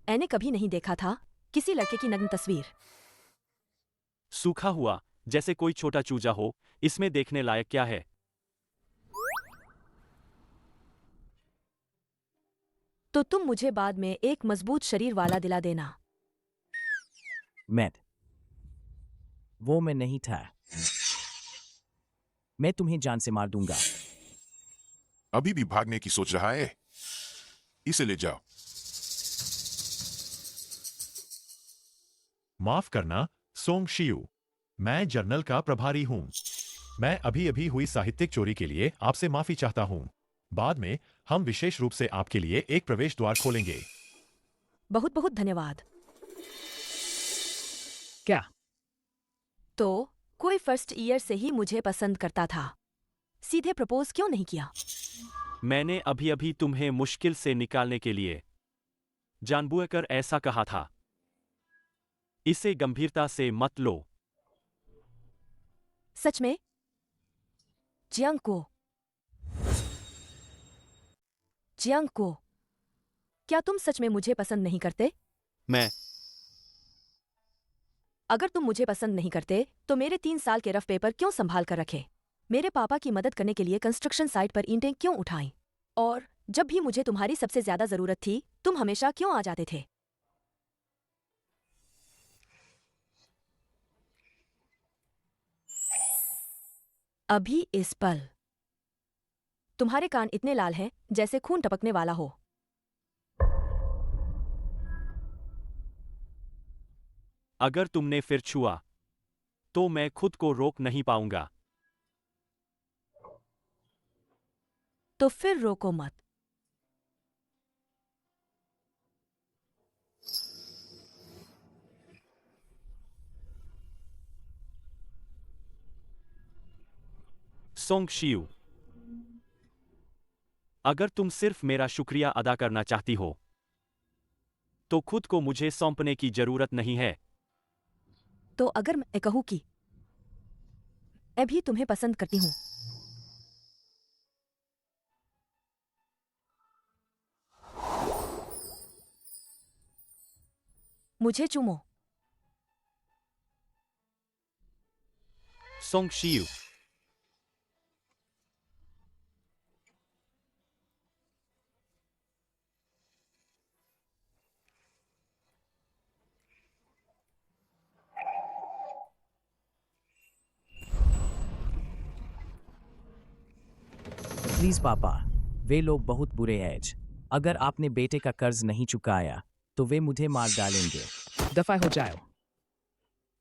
[SPEAKER 1] मैंने कभी नहीं देखा था किसी लड़के की नग्न तस्वीर।
[SPEAKER 6] सूखा हुआ, जैसे कोई छोटा चूजा हो। इसमें देखने लायक क्या है?
[SPEAKER 1] तो तुम मुझे बाद में एक मजबूत शरीर वाला दिला देना।
[SPEAKER 3] मैट, वो मैं नहीं था। मैं तुम्हें जान से मार दूंगा।
[SPEAKER 4] अभी भी भागने की सोच रहा है? इसे ले जाओ।
[SPEAKER 9] माफ करना सोंग शियू, मैं जर्नल का प्रभारी हूं। मैं अभी अभी हुई साहित्यिक चोरी के लिए आपसे माफी चाहता हूं। बाद में हम विशेष रूप से आपके लिए एक प्रवेश द्वार खोलेंगे।
[SPEAKER 1] बहुत बहुत धन्यवाद।
[SPEAKER 13] क्या?
[SPEAKER 1] तो कोई फर्स्ट ईयर से ही मुझे पसंद करता था, सीधे प्रपोज क्यों नहीं किया?
[SPEAKER 6] मैंने अभी अभी तुम्हें मुश्किल से निकालने के लिए जानबूझकर ऐसा कहा था। इसे गंभीरता से मत लो।
[SPEAKER 1] सच में? जियांग को, क्या तुम सच में मुझे पसंद नहीं करते? अगर तुम मुझे पसंद नहीं करते तो मेरे 3 साल के रफ पेपर क्यों संभाल कर रखे? मेरे पापा की मदद करने के लिए कंस्ट्रक्शन साइट पर ईंटें क्यों उठाईं? और जब भी मुझे तुम्हारी सबसे ज्यादा जरूरत थी, तुम हमेशा क्यों आ जाते थे? अभी इस पल तुम्हारे कान इतने लाल हैं जैसे खून टपकने वाला हो।
[SPEAKER 6] अगर तुमने फिर छुआ तो मैं खुद को रोक नहीं पाऊंगा।
[SPEAKER 1] तो फिर रोको मत।
[SPEAKER 6] सोंग शियू, अगर तुम सिर्फ मेरा शुक्रिया अदा करना चाहती हो तो खुद को मुझे सौंपने की जरूरत नहीं है।
[SPEAKER 1] तो अगर मैं कहूं कि मैं भी तुम्हें पसंद करती हूं, मुझे चूमो।
[SPEAKER 6] सोंग शियू,
[SPEAKER 3] प्लीज पापा, वे लोग बहुत बुरे हैं। अगर आपने बेटे का कर्ज नहीं चुकाया तो वे मुझे मार डालेंगे।
[SPEAKER 13] दफा हो जाओ।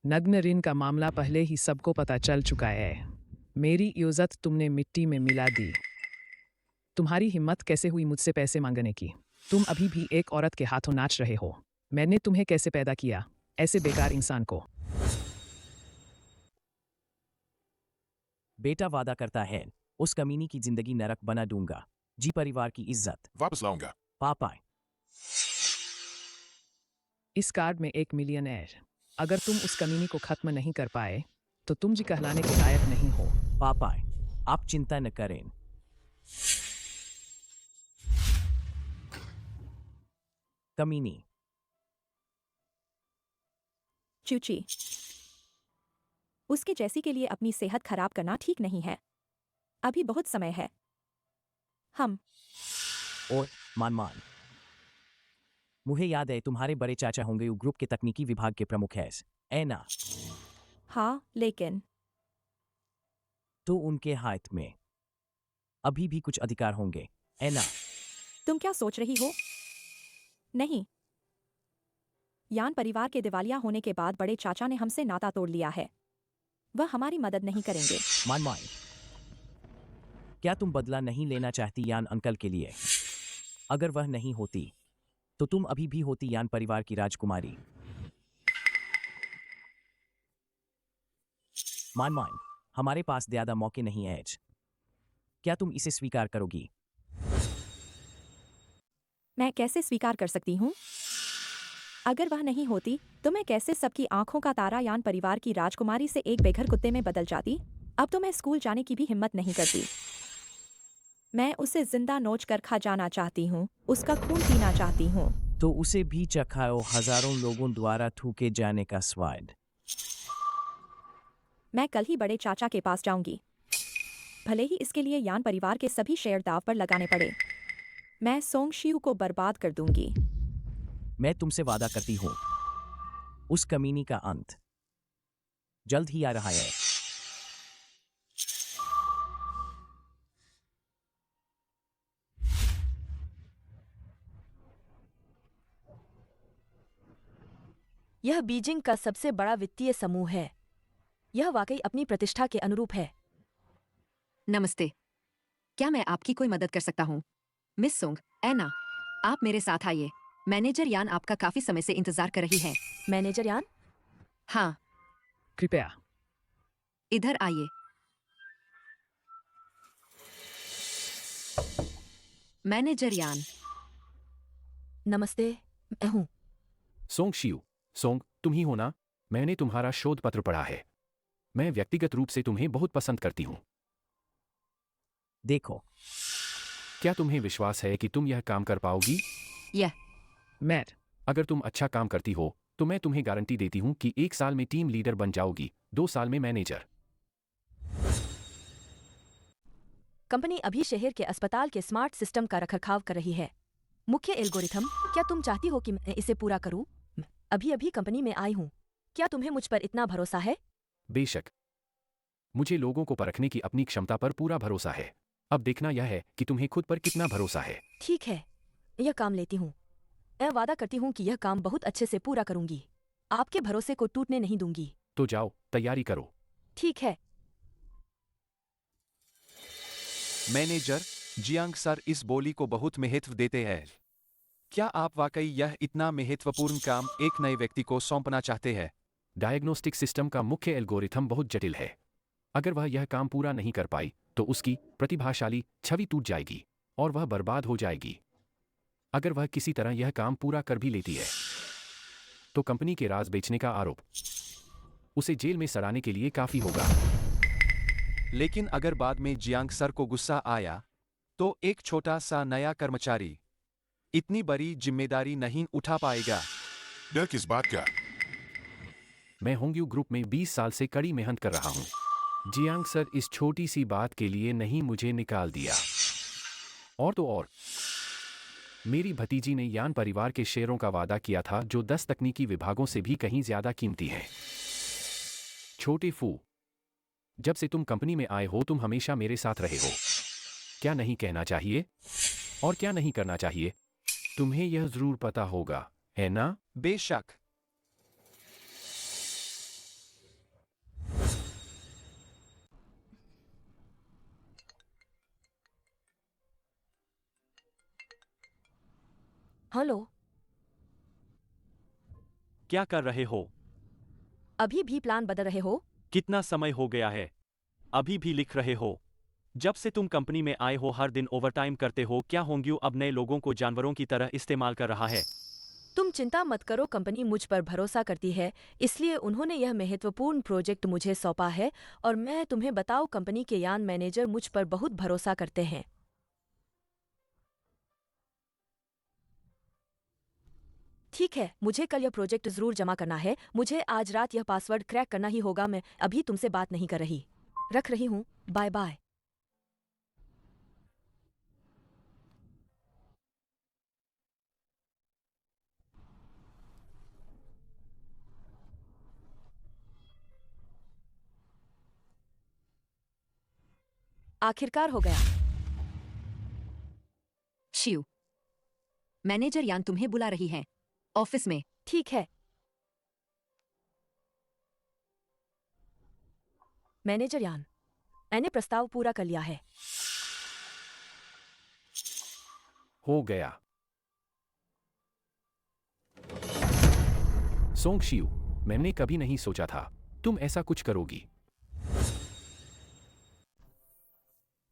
[SPEAKER 13] नग्न ऋण का मामला पहले ही सबको पता चल चुका है। मेरी इज्जत तुमने मिट्टी में मिला दी। तुम्हारी हिम्मत कैसे हुई मुझसे पैसे मांगने की? तुम अभी भी एक औरत के हाथों नाच रहे हो। मैंने तुम्हें कैसे पैदा किया, ऐसे बेकार इंसान को?
[SPEAKER 3] बेटा वादा करता है उस कमीनी की जिंदगी नरक बना दूंगा। जी, परिवार की इज्जत
[SPEAKER 4] वापस लाऊंगा।
[SPEAKER 3] पापा।
[SPEAKER 13] इस कार्ड में 1 मिलियन है। अगर तुम उस कमीनी को खत्म नहीं कर पाए तो तुम जी कहलाने के लायक नहीं हो।
[SPEAKER 3] पापा, आप चिंता न करें। कमीनी।
[SPEAKER 7] चूची, उसके जैसी के लिए अपनी सेहत खराब करना ठीक नहीं है। अभी बहुत समय है। हम
[SPEAKER 3] और मान, मुझे याद है तुम्हारे बड़े चाचा होंगे यू ग्रुप के तकनीकी विभाग के प्रमुख हैं, है ना?
[SPEAKER 7] हाँ, लेकिन
[SPEAKER 3] तो उनके हाथ में अभी भी कुछ अधिकार होंगे, है ना?
[SPEAKER 7] तुम क्या सोच रही हो? नहीं, यान परिवार के दिवालिया होने के बाद बड़े चाचा ने हमसे नाता तोड़ लिया है। वह हमारी मदद नहीं करेंगे।
[SPEAKER 3] मान, क्या तुम बदला नहीं लेना चाहती यान अंकल के लिए? अगर वह नहीं होती तो तुम अभी भी होती यान परिवार की राजकुमारी। मान, हमारे पास ज्यादा मौके नहीं है। क्या तुम इसे स्वीकार करोगी?
[SPEAKER 7] मैं कैसे स्वीकार कर सकती हूँ? अगर वह नहीं होती तो मैं कैसे सबकी आंखों का तारा यान परिवार की राजकुमारी से एक बेघर कुत्ते में बदल जाती। अब तो मैं स्कूल जाने की भी हिम्मत नहीं करती। मैं उसे जिंदा नोच कर खा जाना चाहती हूँ, उसका खून पीना चाहती हूँ।
[SPEAKER 3] तो उसे भी चखाओ हजारों लोगों द्वारा थूके जाने का स्वाद।
[SPEAKER 7] मैं कल ही बड़े चाचा के पास जाऊंगी, भले ही इसके लिए यान परिवार के सभी शेयर दाव पर लगाने पड़े। मैं सोंग शियू को बर्बाद कर दूंगी।
[SPEAKER 3] मैं तुमसे वादा करती हूँ, उस कमीनी का अंत जल्द ही आ रहा है।
[SPEAKER 1] यह बीजिंग का सबसे बड़ा वित्तीय समूह है। यह वाकई अपनी प्रतिष्ठा के अनुरूप है।
[SPEAKER 8] नमस्ते, क्या मैं आपकी कोई मदद कर सकता हूँ? मिस सुंग, एना, आप मेरे साथ आइए। मैनेजर यान आपका काफी समय से इंतजार कर रही है।
[SPEAKER 1] मैनेजर यान?
[SPEAKER 8] हाँ,
[SPEAKER 13] कृपया
[SPEAKER 8] इधर आइए। मैनेजर यान।
[SPEAKER 1] नमस्ते, मैं हूँ।
[SPEAKER 2] सोंग शियू, सोंग, तुम ही हो ना? मैंने तुम्हारा शोध पत्र पढ़ा है। मैं व्यक्तिगत रूप से तुम्हें बहुत पसंद करती हूँ।
[SPEAKER 3] देखो,
[SPEAKER 2] क्या तुम्हें विश्वास है कि तुम यह काम कर पाओगी?
[SPEAKER 8] यह
[SPEAKER 13] मैट,
[SPEAKER 2] अगर तुम अच्छा काम करती हो तो मैं तुम्हें गारंटी देती हूँ कि 1 साल में टीम लीडर बन जाओगी, 2 साल में मैनेजर।
[SPEAKER 1] कंपनी अभी शहर के अस्पताल के स्मार्ट सिस्टम का रखरखाव कर रही है। मुख्य एल्गोरिथम, क्या तुम चाहती हो कि मैं इसे पूरा करूं? अभी अभी कंपनी में आई हूं। क्या तुम्हें मुझ पर इतना भरोसा है?
[SPEAKER 2] बेशक, मुझे लोगों को परखने की अपनी क्षमता पर पूरा भरोसा है। अब देखना यह है कि तुम्हें खुद पर कितना भरोसा है।
[SPEAKER 1] ठीक है, यह काम लेती हूँ। मैं वादा करती हूँ कि यह काम बहुत अच्छे से पूरा करूंगी। आपके भरोसे को टूटने नहीं दूंगी।
[SPEAKER 2] तो जाओ, तैयारी करो।
[SPEAKER 1] ठीक है।
[SPEAKER 6] मैनेजर, जियांग सर इस बोली को बहुत महत्व देते हैं। क्या आप वाकई यह इतना महत्वपूर्ण काम एक नए व्यक्ति को सौंपना चाहते हैं?
[SPEAKER 2] डायग्नोस्टिक सिस्टम का मुख्य एल्गोरिथम बहुत जटिल है। अगर वह यह काम पूरा नहीं कर पाई तो उसकी प्रतिभाशाली छवि टूट जाएगी और वह बर्बाद हो जाएगी। अगर वह किसी तरह यह काम पूरा कर भी लेती है तो कंपनी के राज बेचने का आरोप उसे जेल में सड़ाने के लिए काफी होगा।
[SPEAKER 6] लेकिन अगर बाद में जियांग सर को गुस्सा आया तो एक छोटा सा नया कर्मचारी इतनी बड़ी जिम्मेदारी नहीं उठा पाएगा।
[SPEAKER 4] डर किस बात का?
[SPEAKER 2] मैं होंग्यू ग्रुप में 20 साल से कड़ी मेहनत कर रहा हूँ। जियांग सर इस छोटी सी बात के लिए नहीं मुझे निकाल दिया। और तो और, मेरी भतीजी ने यान परिवार के शेयरों का वादा किया था जो 10 तकनीकी विभागों से भी कहीं ज्यादा कीमती हैं। छोटे फू, जब से तुम कंपनी में आए हो तुम हमेशा मेरे साथ रहे हो। क्या नहीं कहना चाहिए और क्या नहीं करना चाहिए तुम्हें यह जरूर पता होगा, है ना?
[SPEAKER 6] बेशक।
[SPEAKER 1] हेलो,
[SPEAKER 6] क्या कर रहे हो?
[SPEAKER 1] अभी भी प्लान बदल रहे हो?
[SPEAKER 6] कितना समय हो गया है? अभी भी लिख रहे हो? जब से तुम कंपनी में आए हो हर दिन ओवरटाइम करते हो। क्या होंग्यू अब नए लोगों को जानवरों की तरह इस्तेमाल कर रहा है?
[SPEAKER 1] तुम चिंता मत करो, कंपनी मुझ पर भरोसा करती है, इसलिए उन्होंने यह महत्वपूर्ण प्रोजेक्ट मुझे सौंपा है। और मैं तुम्हें बताऊं, कंपनी के यान मैनेजर मुझ पर बहुत भरोसा करते हैं। ठीक है, मुझे कल यह प्रोजेक्ट जरूर जमा करना है। मुझे आज रात यह पासवर्ड क्रैक करना ही होगा। मैं अभी तुमसे बात नहीं कर रही। रख रही हूँ, बाय बाय। आखिरकार हो गया।
[SPEAKER 8] शिव, मैनेजर यान तुम्हें बुला रही है ऑफिस में।
[SPEAKER 1] ठीक है। मैनेजर यान, मैंने प्रस्ताव पूरा कर लिया है।
[SPEAKER 2] हो गया। सोंग शियू, मैंने कभी नहीं सोचा था तुम ऐसा कुछ करोगी।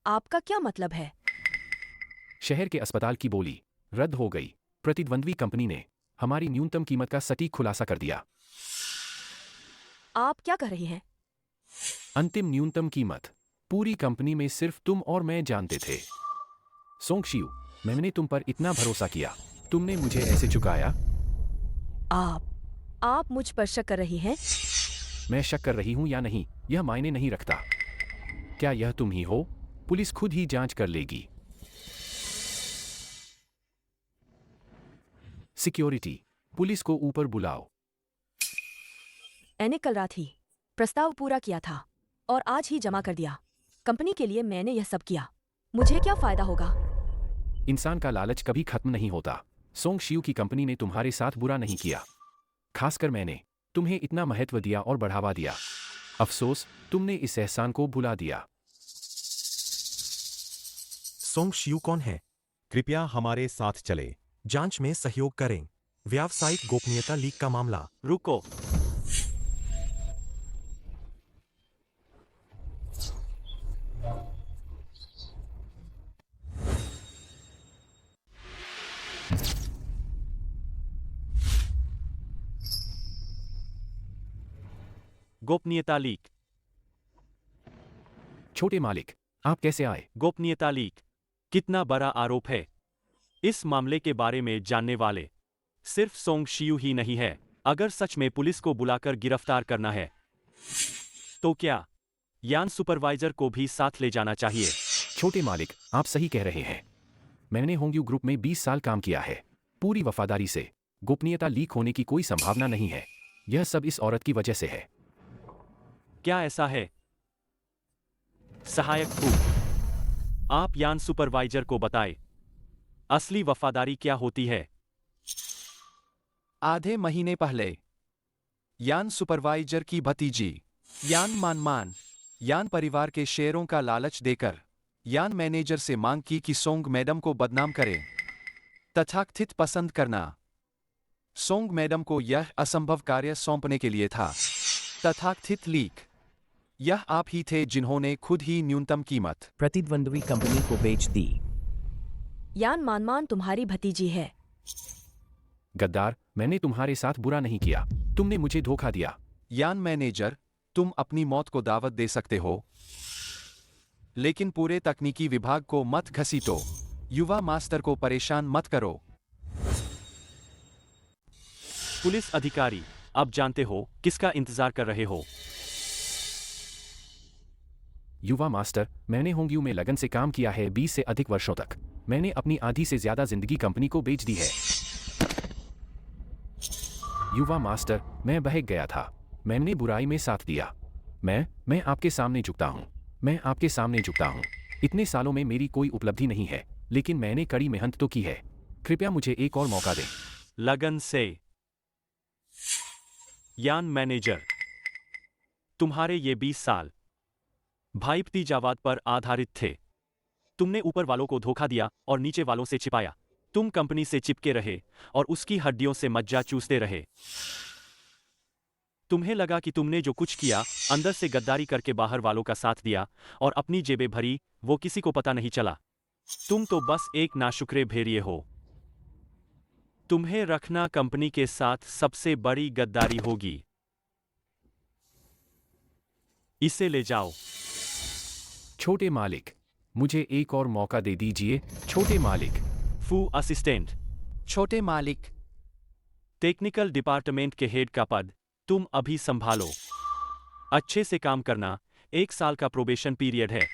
[SPEAKER 1] आपका क्या मतलब है?
[SPEAKER 2] शहर के अस्पताल की बोली रद्द हो गई। प्रतिद्वंद्वी कंपनी ने हमारी न्यूनतम कीमत का सटीक खुलासा कर दिया।
[SPEAKER 1] आप क्या कह रही हैं?
[SPEAKER 2] अंतिम न्यूनतम कीमत पूरी कंपनी में सिर्फ तुम और मैं जानते थे। सोंगशियू, मैंने तुम पर इतना भरोसा किया, तुमने मुझे ऐसे चुकाया।
[SPEAKER 1] आप मुझ पर शक कर रही हैं?
[SPEAKER 2] मैं शक कर रही हूं या नहीं यह मायने नहीं रखता। क्या यह तुम ही हो? पुलिस खुद ही जांच कर लेगी। सिक्योरिटी, पुलिस को ऊपर बुलाओ।
[SPEAKER 1] मैंने कल रात ही प्रस्ताव पूरा किया था और आज ही जमा कर दिया। कंपनी के लिए मैंने यह सब किया, मुझे क्या फायदा होगा?
[SPEAKER 2] इंसान का लालच कभी खत्म नहीं होता। सोंगशियू की कंपनी ने तुम्हारे साथ बुरा नहीं किया, खासकर मैंने तुम्हें इतना महत्व दिया और बढ़ावा दिया। अफसोस तुमने इस एहसान को भुला दिया।
[SPEAKER 10] सोंगशियू कौन है?
[SPEAKER 9] कृपया हमारे साथ चले।
[SPEAKER 10] जांच में सहयोग करें। व्यावसायिक गोपनीयता लीक का मामला।
[SPEAKER 6] रुको। गोपनीयता लीक।
[SPEAKER 2] छोटे मालिक, आप कैसे आए?
[SPEAKER 6] गोपनीयता लीक कितना बड़ा आरोप है। इस मामले के बारे में जानने वाले सिर्फ सोंगशियू ही नहीं है। अगर सच में पुलिस को बुलाकर गिरफ्तार करना है तो क्या यान सुपरवाइजर को भी साथ ले जाना चाहिए?
[SPEAKER 2] छोटे मालिक, आप सही कह रहे हैं। मैंने होंग्यू ग्रुप में 20 साल काम किया है, पूरी वफादारी से। गोपनीयता लीक होने की कोई संभावना नहीं है। यह सब इस औरत की वजह से है।
[SPEAKER 6] क्या ऐसा है? सहायक फू, आप यान सुपरवाइजर को बताएं, असली वफादारी क्या होती है?
[SPEAKER 14] आधे महीने पहले यान सुपरवाइजर की भतीजी यान मानमान यान परिवार के शेयरों का लालच देकर यान मैनेजर से मांग की कि सोंग मैडम को बदनाम करे। तथाकथित पसंद करना सोंग मैडम को यह असंभव कार्य सौंपने के लिए था। तथाकथित लीक, यह आप ही थे जिन्होंने खुद ही न्यूनतम कीमत
[SPEAKER 3] प्रतिद्वंद्वी कंपनी को बेच दी।
[SPEAKER 1] यान मानमान तुम्हारी भतीजी है।
[SPEAKER 2] गद्दार, मैंने तुम्हारे साथ बुरा नहीं किया, तुमने मुझे धोखा दिया।
[SPEAKER 14] यान मैनेजर, तुम अपनी मौत को दावत दे सकते हो, लेकिन पूरे तकनीकी विभाग को मत घसीटो। युवा मास्टर को परेशान मत करो।
[SPEAKER 6] पुलिस अधिकारी, अब जानते हो किसका इंतजार कर रहे हो।
[SPEAKER 2] युवा मास्टर, मैंने होंग्यू में लगन से काम किया है 20 से अधिक वर्षों तक। मैंने अपनी आधी से ज्यादा जिंदगी कंपनी को बेच दी है। युवा मास्टर, मैं बहक गया था, मैंने बुराई में साथ दिया। मैं आपके सामने झुकता हूं, मैं आपके सामने झुकता हूं। इतने सालों में मेरी कोई उपलब्धि नहीं है, लेकिन मैंने कड़ी मेहनत तो की है। कृपया मुझे एक और मौका दें।
[SPEAKER 6] लगन से। यान मैनेजर, तुम्हारे ये 20 साल भाई भतीजावाद पर आधारित थे। तुमने ऊपर वालों को धोखा दिया और नीचे वालों से छिपाया। तुम कंपनी से चिपके रहे और उसकी हड्डियों से मज्जा चूसते रहे। तुम्हें लगा कि तुमने जो कुछ किया, अंदर से गद्दारी करके बाहर वालों का साथ दिया और अपनी जेबें भरी, वो किसी को पता नहीं चला। तुम तो बस एक नाशुक्रे भेड़िए हो। तुम्हें रखना कंपनी के साथ सबसे बड़ी गद्दारी होगी। इसे ले जाओ।
[SPEAKER 2] छोटे मालिक, मुझे एक और मौका दे दीजिए। छोटे मालिक।
[SPEAKER 6] फू असिस्टेंट।
[SPEAKER 14] छोटे मालिक,
[SPEAKER 6] टेक्निकल डिपार्टमेंट के हेड का पद तुम अभी संभालो। अच्छे से काम करना, 1 साल का प्रोबेशन पीरियड है।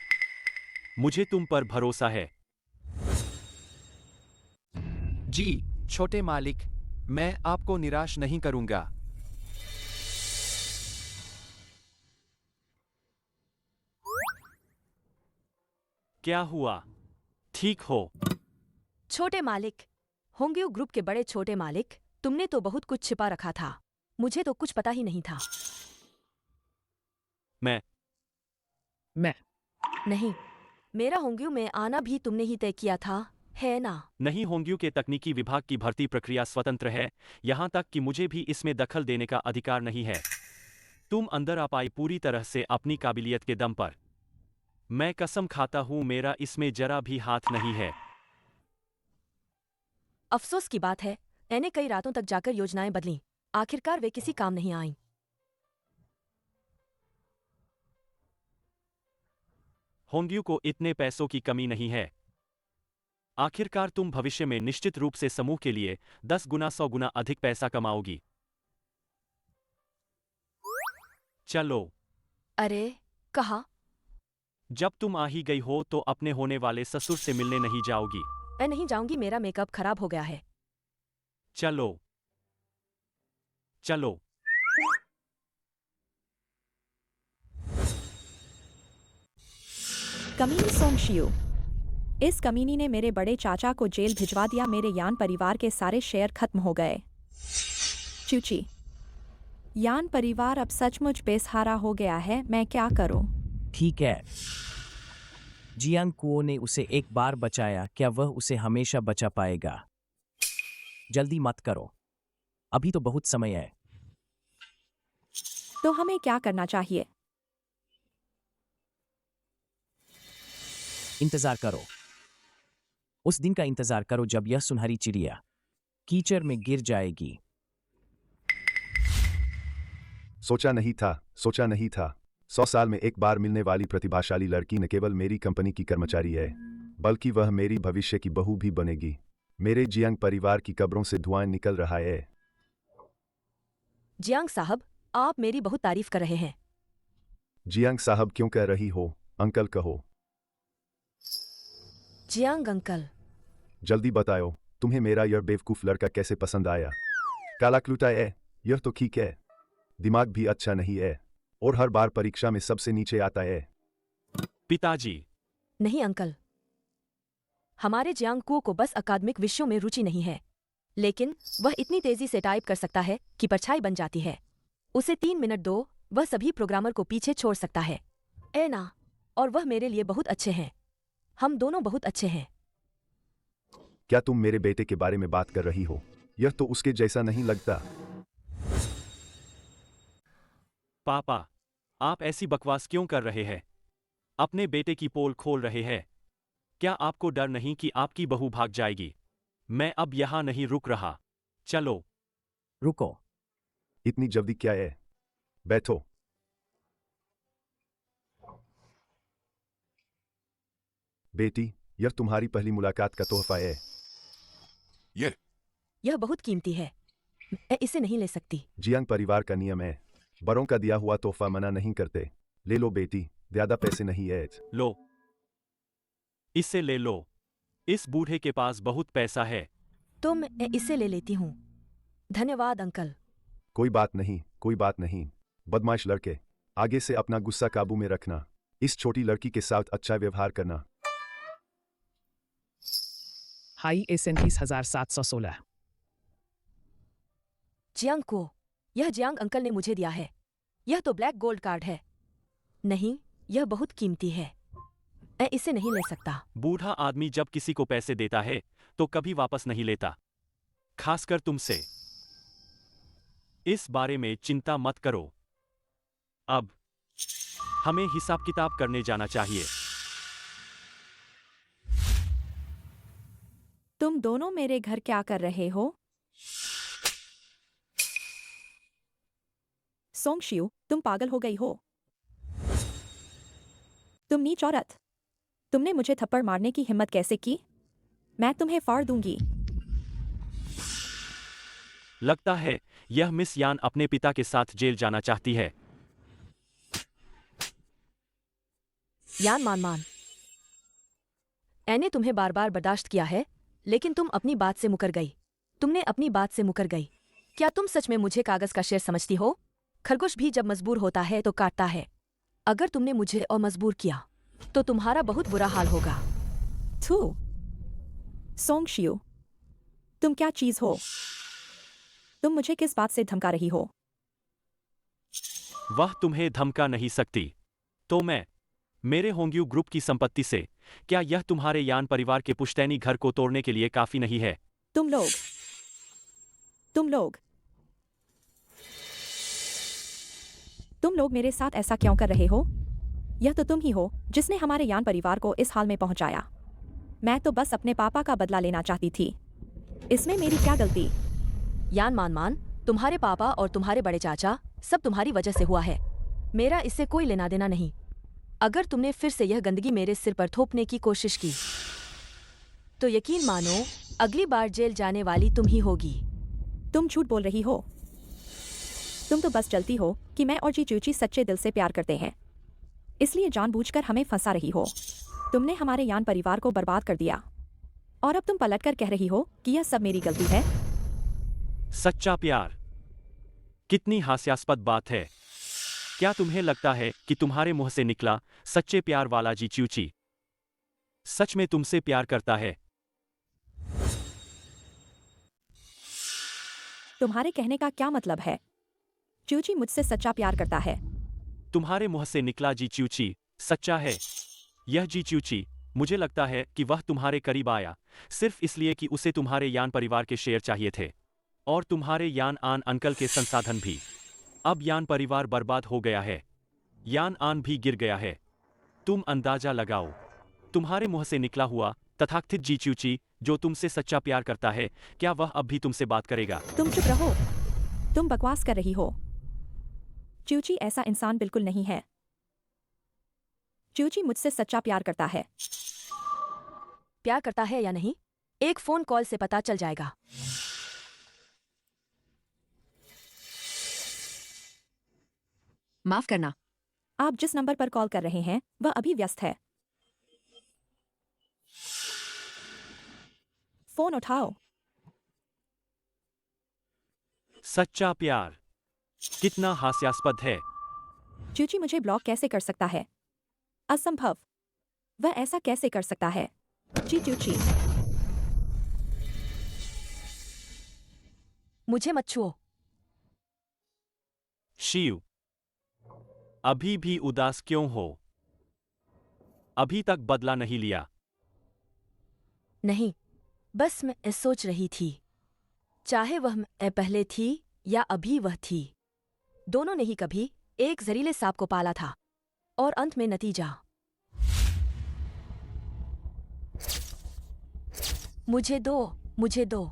[SPEAKER 6] मुझे तुम पर भरोसा है।
[SPEAKER 14] जी छोटे मालिक, मैं आपको निराश नहीं करूंगा।
[SPEAKER 6] क्या हुआ? ठीक हो?
[SPEAKER 1] छोटे मालिक, होंग्यू ग्रुप के बड़े छोटे मालिक, तुमने तो बहुत कुछ छिपा रखा था। मुझे तो कुछ पता ही नहीं था।
[SPEAKER 6] मैं
[SPEAKER 1] नहीं, मेरा होंग्यू में आना भी तुमने ही तय किया था, है ना?
[SPEAKER 6] नहीं, होंग्यू के तकनीकी विभाग की भर्ती प्रक्रिया स्वतंत्र है, यहां तक कि मुझे भी इसमें दखल देने का अधिकार नहीं है। तुम अंदर आ पाई पूरी तरह से अपनी काबिलियत के दम पर। मैं कसम खाता हूं, मेरा इसमें जरा भी हाथ नहीं है।
[SPEAKER 1] अफसोस की बात है, मैंने कई रातों तक जाकर योजनाएं बदलीं, आखिरकार वे किसी काम नहीं आईं।
[SPEAKER 6] होंग्यू को इतने पैसों की कमी नहीं है। आखिरकार तुम भविष्य में निश्चित रूप से समूह के लिए 10 गुना 100 गुना अधिक पैसा कमाओगी। चलो।
[SPEAKER 1] अरे, कहा?
[SPEAKER 6] जब तुम आ ही गई हो तो अपने होने वाले ससुर से मिलने नहीं जाओगी?
[SPEAKER 1] मैं नहीं जाऊंगी, मेरा मेकअप खराब हो गया है।
[SPEAKER 6] चलो। चलो।
[SPEAKER 7] कमीनी सोंग शियू। इस कमीनी ने मेरे बड़े चाचा को जेल भिजवा दिया। मेरे यान परिवार के सारे शेयर खत्म हो गए। चूची। यान परिवार अब सचमुच बेसहारा हो गया है। मैं क्या करूं?
[SPEAKER 3] ठीक है। जियांग कुओ ने उसे एक बार बचाया, क्या वह उसे हमेशा बचा पाएगा? जल्दी मत करो, अभी तो बहुत समय है।
[SPEAKER 7] तो हमें क्या करना चाहिए?
[SPEAKER 3] इंतजार करो। उस दिन का इंतजार करो जब यह सुनहरी चिड़िया कीचड़ में गिर जाएगी।
[SPEAKER 15] सोचा नहीं था 100 साल में एक बार मिलने वाली प्रतिभाशाली लड़की न केवल मेरी कंपनी की कर्मचारी है, बल्कि वह मेरी भविष्य की बहू भी बनेगी। मेरे जियांग परिवार की कब्रों से धुआं निकल रहा है।
[SPEAKER 1] जियांग साहब, आप मेरी बहुत तारीफ कर रहे हैं।
[SPEAKER 15] जियांग साहब क्यों कह रही हो? अंकल कहो।
[SPEAKER 1] Jiang uncle.
[SPEAKER 15] जल्दी बताओ, तुम्हें मेरा यह बेवकूफ लड़का कैसे पसंद आया? काला क्लूटा है, यह तो ठीक है, दिमाग भी अच्छा नहीं है और हर बार परीक्षा में सबसे नीचे आता है।
[SPEAKER 6] पिताजी।
[SPEAKER 1] नहीं अंकल, हमारे जियांग कुओ को बस अकादमिक विषयों में रुचि नहीं है, लेकिन वह इतनी तेजी से टाइप कर सकता है कि परछाई बन जाती है। उसे 3 मिनट दो, वह सभी प्रोग्रामर को पीछे छोड़ सकता है। ए ना, और वह मेरे लिए बहुत अच्छे हैं। हम दोनों बहुत अच्छे हैं।
[SPEAKER 15] क्या तुम मेरे बेटे के बारे में बात कर रही हो? यह तो उसके जैसा नहीं लगता।
[SPEAKER 6] पापा, आप ऐसी बकवास क्यों कर रहे हैं? अपने बेटे की पोल खोल रहे हैं। क्या आपको डर नहीं कि आपकी बहू भाग जाएगी? मैं अब यहां नहीं रुक रहा। चलो।
[SPEAKER 3] रुको।
[SPEAKER 15] इतनी जल्दी क्या है? बैठो। बेटी, यह तुम्हारी पहली मुलाकात का तोहफा है।
[SPEAKER 1] यह बहुत कीमती है, मैं इसे नहीं ले सकती।
[SPEAKER 15] जियांग परिवार का नियम है, बड़ों का दिया हुआ तोहफा मना नहीं करते। ले लो बेटी, ज्यादा पैसे नहीं है।
[SPEAKER 6] लो, इसे ले लो। इस बूढ़े के पास बहुत पैसा है।
[SPEAKER 1] तो मैं इसे ले लेती हूँ। धन्यवाद अंकल।
[SPEAKER 15] कोई बात नहीं। बदमाश लड़के, आगे से अपना गुस्सा काबू में रखना। इस छोटी लड़की के साथ अच्छा व्यवहार करना।
[SPEAKER 13] High S 37,716।
[SPEAKER 1] जियांग को, यह जियांग अंकल ने मुझे दिया है। यह तो ब्लैक गोल्ड कार्ड है। नहीं, यह बहुत कीमती है, मैं इसे नहीं ले सकता।
[SPEAKER 6] बूढ़ा आदमी जब किसी को पैसे देता है तो कभी वापस नहीं लेता, खासकर तुमसे। इस बारे में चिंता मत करो। अब हमें हिसाब किताब करने जाना चाहिए।
[SPEAKER 7] तुम दोनों मेरे घर क्या कर रहे हो? सोंग शियू, तुम पागल हो गई हो? तुम नीच औरत, तुमने मुझे थप्पड़ मारने की हिम्मत कैसे की? मैं तुम्हें फाड़ दूंगी।
[SPEAKER 6] लगता है यह मिस यान अपने पिता के साथ जेल जाना चाहती है।
[SPEAKER 1] यान मान, मैंने तुम्हें बार बार बर्दाश्त किया है, लेकिन तुम अपनी बात से मुकर गई। तुमने अपनी बात से मुकर गई। क्या तुम सच में मुझे कागज का शेर समझती हो? खरगोश भी जब मजबूर होता है तो काटता है। अगर तुमने मुझे और मजबूर किया तो तुम्हारा बहुत बुरा हाल होगा।
[SPEAKER 7] थू, सोंग शियू, तुम क्या चीज हो? तुम मुझे किस बात से धमका रही हो?
[SPEAKER 6] वह तुम्हें धमका नहीं सकती। तो मैं मेरे होंग्यू ग्रुप की संपत्ति से, क्या यह तुम्हारे यान परिवार के पुश्तैनी घर को तोड़ने के लिए काफी नहीं है?
[SPEAKER 7] तुम लोग मेरे साथ ऐसा क्यों कर रहे हो? यह तो तुम ही हो जिसने हमारे यान परिवार को इस हाल में पहुंचाया। मैं तो बस अपने पापा का बदला लेना चाहती थी। इसमें मेरी क्या गलती?
[SPEAKER 1] यान मान मान, तुम्हारे पापा और तुम्हारे बड़े चाचा सब तुम्हारी वजह से हुआ है। मेरा इससे कोई लेना देना नहीं। अगर तुमने फिर से यह गंदगी मेरे सिर पर थोपने की कोशिश की तो यकीन मानो अगली बार जेल जाने वाली तुम ही होगी।
[SPEAKER 7] तुम झूठ बोल रही हो। तुम तो बस चलती हो कि मैं और जी चूची सच्चे दिल से प्यार करते हैं, इसलिए जानबूझकर हमें फंसा रही हो। तुमने हमारे यान परिवार को बर्बाद कर दिया और अब तुम पलटकर कह रही हो कि यह सब मेरी गलती है।
[SPEAKER 6] सच्चा प्यार, कितनी हास्यास्पद बात है। क्या तुम्हें लगता है कि तुम्हारे मुंह से निकला सच्चे प्यार वाला जी च्यूची सच में तुमसे प्यार करता है?
[SPEAKER 7] तुम्हारे कहने का क्या मतलब है? चूची मुझसे सच्चा प्यार करता है।
[SPEAKER 6] तुम्हारे मुंह से निकला जी च्यूची सच्चा है। यह जी च्यूची, मुझे लगता है कि वह तुम्हारे करीब आया सिर्फ इसलिए कि उसे तुम्हारे यान परिवार के शेयर चाहिए थे और तुम्हारे यान आन अंकल के संसाधन भी। अब यान परिवार बर्बाद हो गया है, यान आन भी गिर गया है। तुम अंदाजा लगाओ, तुम्हारे मुंह से निकला हुआ तथाकथित जी च्यूची जो तुमसे सच्चा प्यार करता है, क्या वह अब भी तुमसे बात करेगा?
[SPEAKER 7] तुम चुप रहो। तुम बकवास कर रही हो। चूची ऐसा इंसान बिल्कुल नहीं है। चूची मुझसे सच्चा प्यार करता है।
[SPEAKER 1] प्यार करता है या नहीं, एक फोन कॉल से पता चल जाएगा।
[SPEAKER 8] माफ करना,
[SPEAKER 7] आप जिस नंबर पर कॉल कर रहे हैं वह अभी व्यस्त है। फोन उठाओ।
[SPEAKER 6] सच्चा प्यार कितना हास्यास्पद है।
[SPEAKER 7] चूची मुझे ब्लॉक कैसे कर सकता है? असंभव। वह ऐसा कैसे कर सकता है? जी चूची,
[SPEAKER 1] मुझे मत छुओ।
[SPEAKER 6] शिव, अभी भी उदास क्यों हो? अभी तक बदला नहीं लिया?
[SPEAKER 1] नहीं, बस मैं सोच रही थी, चाहे वह मैं पहले थी या अभी वह थी, दोनों ने ही कभी एक जहरीले सांप को पाला था और अंत में नतीजा मुझे दो, मुझे दो।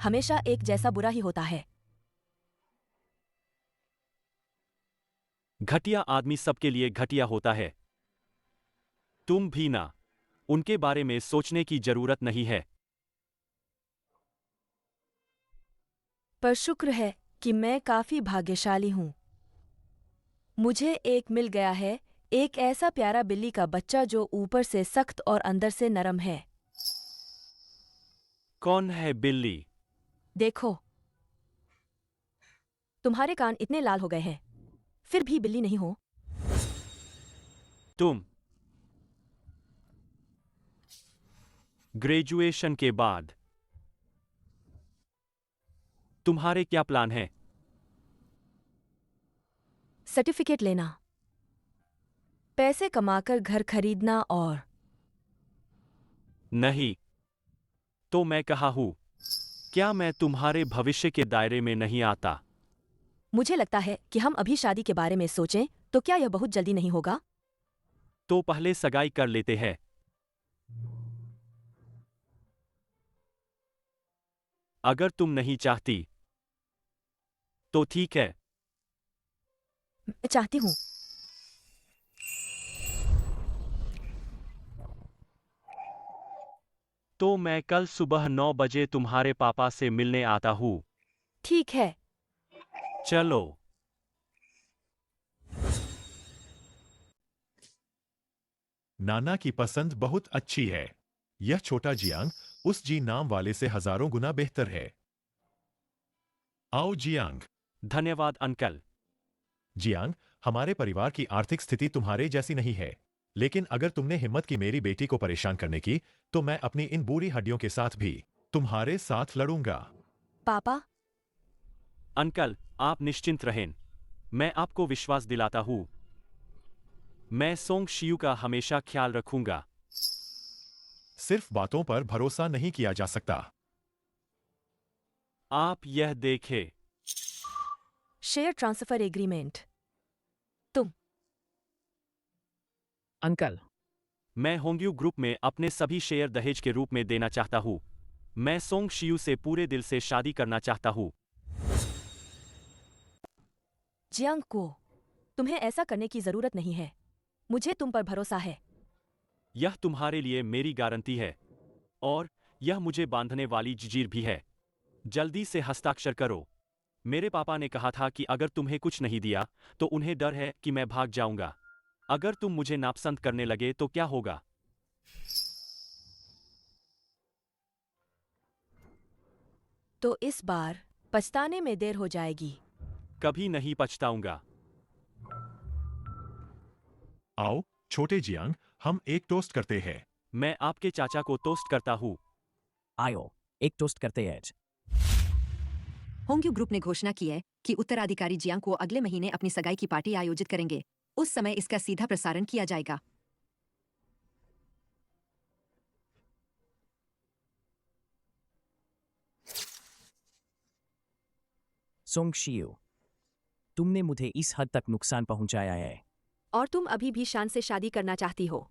[SPEAKER 1] हमेशा एक जैसा बुरा ही होता है।
[SPEAKER 6] घटिया आदमी सबके लिए घटिया होता है। तुम भी ना। उनके बारे में सोचने की जरूरत नहीं है।
[SPEAKER 1] पर शुक्र है कि मैं काफी भाग्यशाली हूं। मुझे एक मिल गया है, एक ऐसा प्यारा बिल्ली का बच्चा जो ऊपर से सख्त और अंदर से नरम है।
[SPEAKER 6] कौन है बिल्ली?
[SPEAKER 1] देखो, तुम्हारे कान इतने लाल हो गए हैं, फिर भी बिल्ली नहीं हो।
[SPEAKER 6] तुम ग्रेजुएशन के बाद तुम्हारे क्या प्लान है?
[SPEAKER 1] सर्टिफिकेट लेना, पैसे कमाकर घर खरीदना और
[SPEAKER 6] नहीं तो मैं कहा हूं, क्या मैं तुम्हारे भविष्य के दायरे में नहीं आता?
[SPEAKER 1] मुझे लगता है कि हम अभी शादी के बारे में सोचें तो क्या यह बहुत जल्दी नहीं होगा?
[SPEAKER 6] तो पहले सगाई कर लेते हैं। अगर तुम नहीं चाहती तो ठीक है।
[SPEAKER 1] मैं चाहती हूं।
[SPEAKER 6] तो मैं कल सुबह 9 बजे तुम्हारे पापा से मिलने आता हूं।
[SPEAKER 1] ठीक है।
[SPEAKER 6] चलो।
[SPEAKER 9] नाना की पसंद बहुत अच्छी है। यह छोटा जियांग उस जी नाम वाले से हजारों गुना बेहतर है। आओ जियांग।
[SPEAKER 6] धन्यवाद अंकल।
[SPEAKER 9] जियांग, हमारे परिवार की आर्थिक स्थिति तुम्हारे जैसी नहीं है, लेकिन अगर तुमने हिम्मत की मेरी बेटी को परेशान करने की, तो मैं अपनी इन बुरी हड्डियों के साथ भी तुम्हारे साथ लड़ूंगा।
[SPEAKER 1] पापा?
[SPEAKER 6] अंकल, आप निश्चिंत रहें। मैं आपको विश्वास दिलाता हूं। मैं सोंग शियू का हमेशा ख्याल रखूंगा।
[SPEAKER 9] सिर्फ बातों पर भरोसा नहीं किया जा सकता।
[SPEAKER 6] आप यह देखें।
[SPEAKER 1] Share transfer agreement. तुम
[SPEAKER 13] अंकल,
[SPEAKER 6] मैं होंग्यू ग्रुप में अपने सभी शेयर दहेज के रूप में देना चाहता हूँ। मैं सोंग शियू से पूरे दिल से शादी करना चाहता हूँ।
[SPEAKER 1] जियांग को, तुम्हें ऐसा करने की जरूरत नहीं है। मुझे तुम पर भरोसा है।
[SPEAKER 6] यह तुम्हारे लिए मेरी गारंटी है और यह मुझे बांधने वाली जंजीर भी है। जल्दी से हस्ताक्षर करो। मेरे पापा ने कहा था कि अगर तुम्हें कुछ नहीं दिया तो उन्हें डर है कि मैं भाग जाऊंगा। अगर तुम मुझे नापसंद करने लगे तो क्या होगा?
[SPEAKER 1] तो इस बार पछताने में देर हो जाएगी।
[SPEAKER 6] कभी नहीं पछताऊंगा।
[SPEAKER 16] आओ छोटे जियांग, हम एक टोस्ट करते हैं।
[SPEAKER 6] मैं आपके चाचा को टोस्ट करता हूँ।
[SPEAKER 3] आयो, एक टोस्ट करते हैं।
[SPEAKER 8] होंग्यू ग्रुप ने घोषणा की है कि उत्तराधिकारी जियांग को अगले महीने अपनी सगाई की पार्टी आयोजित करेंगे। उस समय इसका सीधा प्रसारण किया जाएगा।
[SPEAKER 3] सोंग शियू, तुमने मुझे इस हद तक नुकसान पहुंचाया है।
[SPEAKER 1] और तुम अभी भी शान से शादी करना चाहती हो।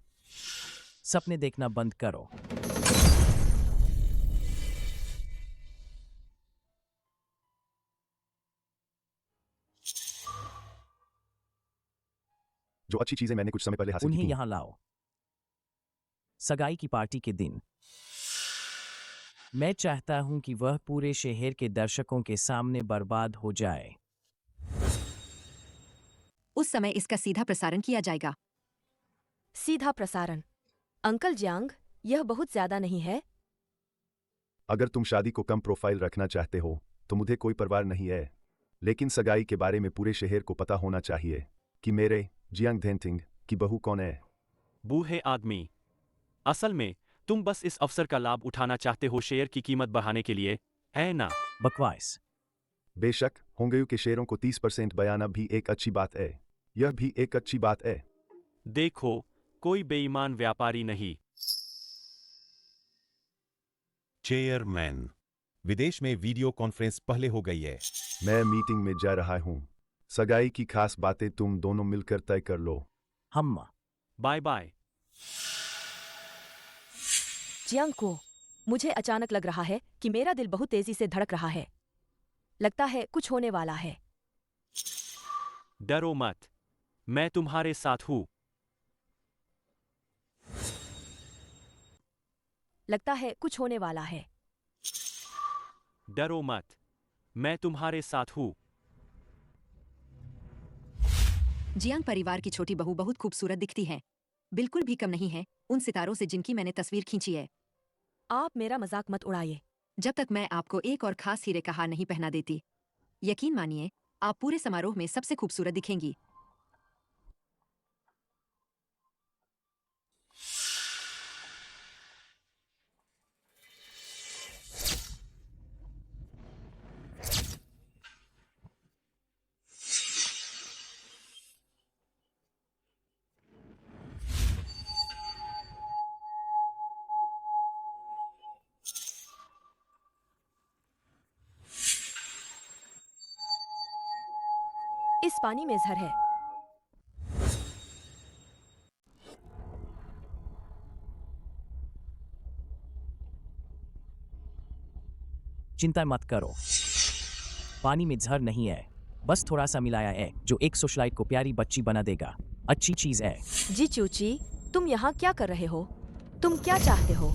[SPEAKER 3] सपने देखना बंद करो।
[SPEAKER 15] जो अच्छी चीजें मैंने कुछ समय पहले हासिल
[SPEAKER 3] उन्हें
[SPEAKER 15] की थीं।
[SPEAKER 3] यहां लाओ। सगाई की पार्टी के दिन मैं चाहता हूं कि वह पूरे शहर के दर्शकों के सामने बर्बाद हो जाए।
[SPEAKER 8] उस समय इसका सीधा प्रसारण किया जाएगा।
[SPEAKER 1] सीधा प्रसारण? अंकल जियांग, यह बहुत ज्यादा नहीं है?
[SPEAKER 15] अगर तुम शादी को कम प्रोफाइल रखना चाहते हो तो मुझे कोई परवाह नहीं है, लेकिन सगाई के बारे में पूरे शहर को पता होना चाहिए कि मेरे जियांग धेनथिंग की बहू कौन है।
[SPEAKER 6] बूढ़े आदमी, असल में तुम बस इस अवसर का लाभ उठाना चाहते हो शेयर की कीमत बढ़ाने के लिए, है ना?
[SPEAKER 3] बकवास।
[SPEAKER 15] बेशक होंगयू के शेयरों को 30% बयाना भी एक अच्छी बात है। यह भी एक अच्छी बात है।
[SPEAKER 6] देखो, कोई बेईमान व्यापारी नहीं।
[SPEAKER 9] चेयरमैन, विदेश में वीडियो कॉन्फ्रेंस पहले हो गई है।
[SPEAKER 15] मैं मीटिंग में जा रहा हूं। सगाई की खास बातें तुम दोनों मिलकर तय कर लो।
[SPEAKER 3] हम
[SPEAKER 6] बाय बाय।
[SPEAKER 1] जियांग को, मुझे अचानक लग रहा है कि मेरा दिल बहुत तेजी से धड़क रहा है। लगता है कुछ होने वाला है।
[SPEAKER 6] डरो मत, मैं तुम्हारे साथ हूं।
[SPEAKER 1] लगता है कुछ होने वाला है।
[SPEAKER 6] डरो मत, मैं तुम्हारे साथ हूं।
[SPEAKER 8] जियांग परिवार की छोटी बहू बहुत खूबसूरत दिखती है। बिल्कुल भी कम नहीं है उन सितारों से जिनकी मैंने तस्वीर खींची है।
[SPEAKER 1] आप मेरा मजाक मत उड़ाइए।
[SPEAKER 8] जब तक मैं आपको एक और खास हीरे का हार नहीं पहना देती, यकीन मानिए आप पूरे समारोह में सबसे खूबसूरत दिखेंगी।
[SPEAKER 1] इस पानी में जहर है।
[SPEAKER 3] चिंता मत करो, पानी में जहर नहीं है, बस थोड़ा सा मिलाया है जो एक सोशलाइट को प्यारी बच्ची बना देगा। अच्छी चीज है।
[SPEAKER 1] जी चूची, तुम यहाँ क्या कर रहे हो? तुम क्या चाहते हो?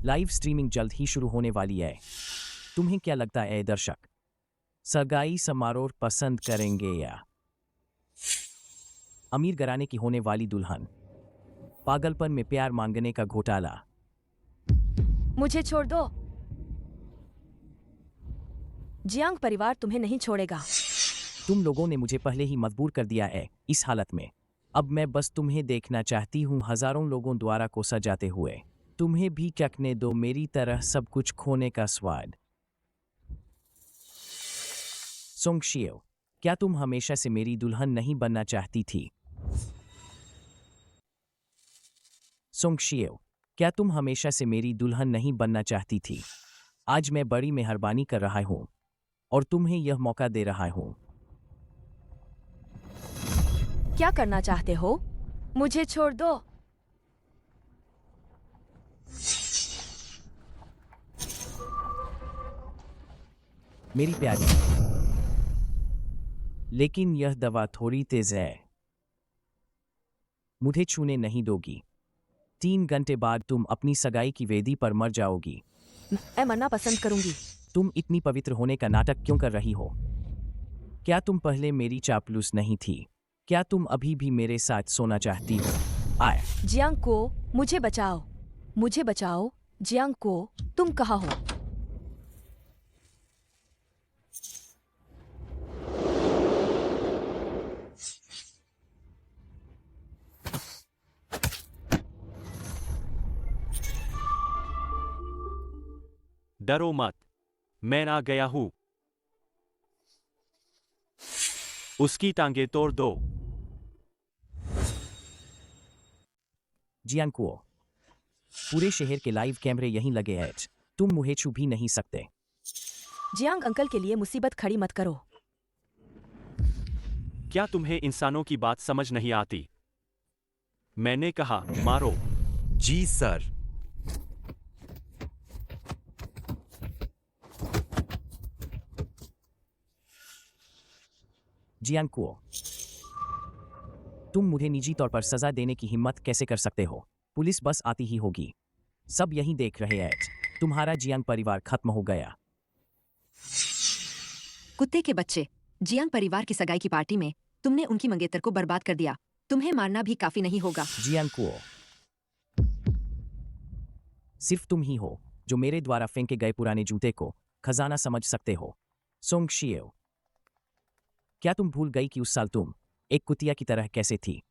[SPEAKER 3] लाइव स्ट्रीमिंग जल्द ही शुरू होने वाली है। तुम्हें क्या लगता है दर्शक, सगाई समारोह पसंद करेंगे या अमीर घराने की होने वाली दुल्हन? पागलपन में प्यार मांगने का घोटाला।
[SPEAKER 1] मुझे छोड़ दो। जियांग परिवार तुम्हें नहीं छोड़ेगा।
[SPEAKER 3] तुम लोगों ने मुझे पहले ही मजबूर कर दिया है इस हालत में। अब मैं बस तुम्हें देखना चाहती हूँ हजारों लोगों द्वारा को सजाते हुए। तुम्हें भी चखने दो मेरी तरह सब कुछ खोने का स्वाद। सोंग शियो, क्या तुम हमेशा से मेरी दुल्हन नहीं बनना चाहती थी? सोंग शियो, क्या तुम हमेशा से मेरी दुल्हन नहीं बनना चाहती थी? आज मैं बड़ी मेहरबानी कर रहा हूं और तुम्हें यह मौका दे रहा हूं।
[SPEAKER 1] क्या करना चाहते हो? मुझे छोड़ दो।
[SPEAKER 3] मेरी प्यारी, लेकिन यह दवा थोड़ी तेज है। मुझे छूने नहीं दोगी। 3 घंटे बाद तुम अपनी सगाई की वेदी पर मर जाओगी।
[SPEAKER 1] मैं मरना पसंद करूंगी।
[SPEAKER 3] तुम इतनी पवित्र होने का नाटक क्यों कर रही हो? क्या तुम पहले मेरी चापलूस नहीं थी? क्या तुम अभी भी मेरे साथ सोना चाहती हो? आए।
[SPEAKER 1] जियांग को, मुझे बचाओ, मुझे बचाओ। जियांग को, तुम कहाँ हो?
[SPEAKER 6] डरो मत, मैं आ गया हूं। उसकी टांगे तोड़ दो।
[SPEAKER 3] जियांग, पूरे शहर के लाइव कैमरे यहीं लगे हैं। तुम मुझे छू भी नहीं सकते।
[SPEAKER 1] जियांग अंकल के लिए मुसीबत खड़ी मत करो।
[SPEAKER 6] क्या तुम्हें इंसानों की बात समझ नहीं आती? मैंने कहा मारो।
[SPEAKER 11] जी सर।
[SPEAKER 3] जियांग, तुम मुझे निजी तौर पर सजा देने की हिम्मत कैसे कर सकते हो? पुलिस बस आती ही होगी। सब यहीं देख रहे हैं। तुम्हारा जियांग परिवार खत्म हो गया।
[SPEAKER 8] कुत्ते के बच्चे, जियांग परिवार की सगाई की पार्टी में तुमने उनकी मंगेतर को बर्बाद कर दिया। तुम्हें मारना भी काफी नहीं होगा।
[SPEAKER 3] जियांग, सिर्फ तुम ही हो जो मेरे द्वारा फेंके गए पुराने जूते को खजाना समझ सकते हो। सोंग शियो, क्या तुम भूल गई कि उस साल तुम एक कुतिया की तरह कैसे थी?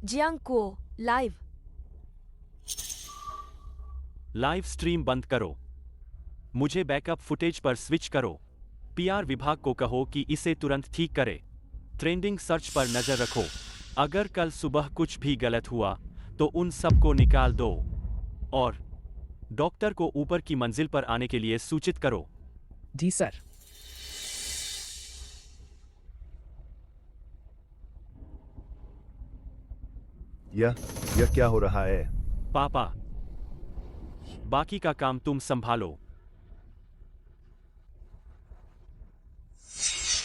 [SPEAKER 1] जियांग को, लाइव
[SPEAKER 6] स्ट्रीम बंद करो। मुझे बैकअप फुटेज पर स्विच करो। पीआर विभाग को कहो कि इसे तुरंत ठीक करे। ट्रेंडिंग सर्च पर नजर रखो। अगर कल सुबह कुछ भी गलत हुआ तो उन सबको निकाल दो और डॉक्टर को ऊपर की मंजिल पर आने के लिए सूचित करो।
[SPEAKER 13] जी सर।
[SPEAKER 15] यह क्या हो रहा है?
[SPEAKER 6] पापा, बाकी का काम तुम संभालो।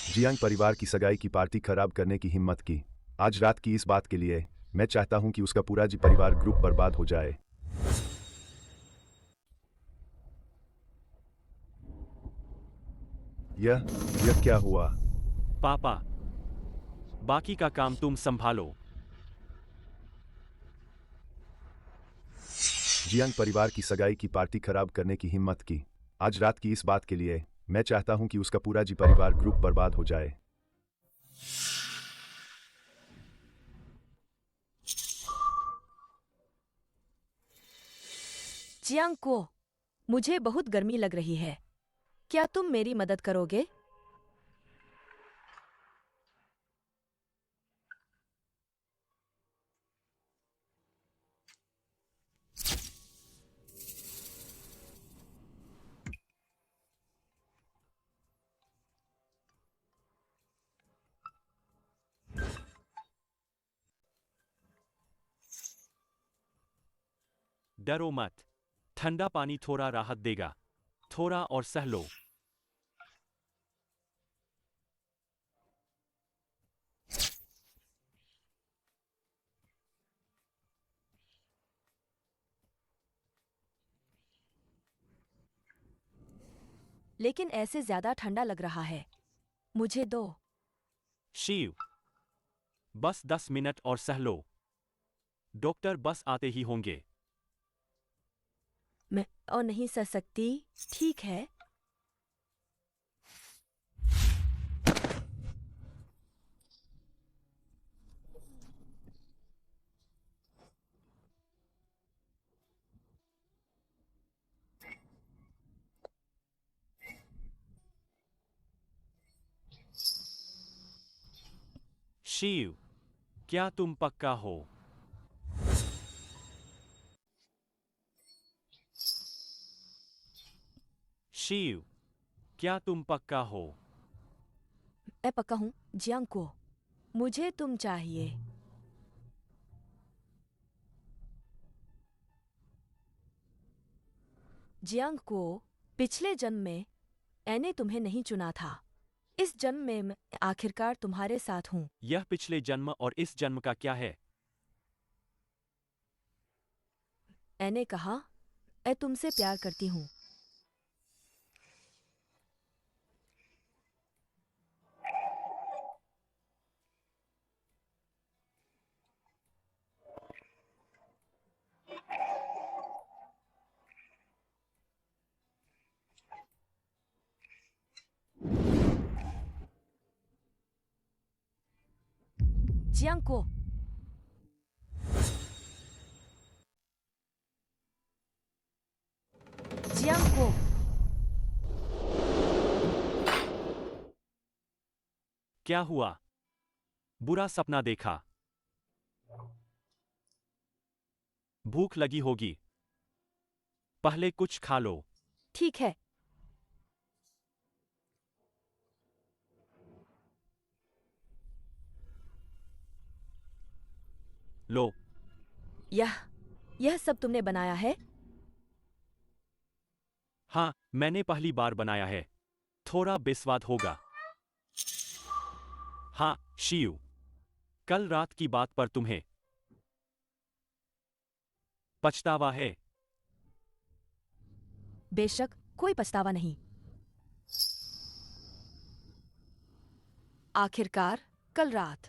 [SPEAKER 15] जियांग परिवार की सगाई की पार्टी खराब करने की हिम्मत की। आज रात की इस बात के लिए मैं चाहता हूं कि उसका पूरा जी परिवार ग्रुप बर्बाद हो जाए। यह क्या हुआ?
[SPEAKER 6] पापा, बाकी का काम तुम संभालो।
[SPEAKER 15] जियांग परिवार की सगाई की पार्टी खराब करने की हिम्मत की। आज रात की इस बात के लिए मैं चाहता हूं कि उसका पूरा जी परिवार ग्रुप बर्बाद हो जाए।
[SPEAKER 1] जियांग को, मुझे बहुत गर्मी लग रही है। क्या तुम मेरी मदद करोगे?
[SPEAKER 6] डरो मत, ठंडा पानी थोड़ा राहत देगा। थोड़ा और सह लो।
[SPEAKER 1] लेकिन ऐसे ज्यादा ठंडा लग रहा है। मुझे दो।
[SPEAKER 6] शिव, बस 10 मिनट और सह लो। डॉक्टर बस आते ही होंगे।
[SPEAKER 1] मैं और नहीं सह सकती। ठीक है।
[SPEAKER 6] शिव, क्या तुम पक्का हो? शिव, क्या तुम पक्का हो?
[SPEAKER 1] मैं पक्का हूँ जियांग को। मुझे तुम चाहिए। जियांग को, पिछले जन्म में मैंने तुम्हें नहीं चुना था। इस जन्म में मैं आखिरकार तुम्हारे साथ हूँ।
[SPEAKER 6] यह पिछले जन्म और इस जन्म का क्या है?
[SPEAKER 1] मैंने कहा मैं तुमसे प्यार करती हूँ। जियांग को, जियांग को,
[SPEAKER 6] क्या हुआ? बुरा सपना देखा? भूख लगी होगी। पहले कुछ खा लो।
[SPEAKER 1] ठीक है।
[SPEAKER 6] लो।
[SPEAKER 1] यह सब तुमने बनाया है?
[SPEAKER 6] हाँ, मैंने पहली बार बनाया है। थोड़ा बेस्वाद होगा। हाँ, शिव, कल रात की बात पर तुम्हें पछतावा है?
[SPEAKER 1] बेशक, कोई पछतावा नहीं। आखिरकार कल रात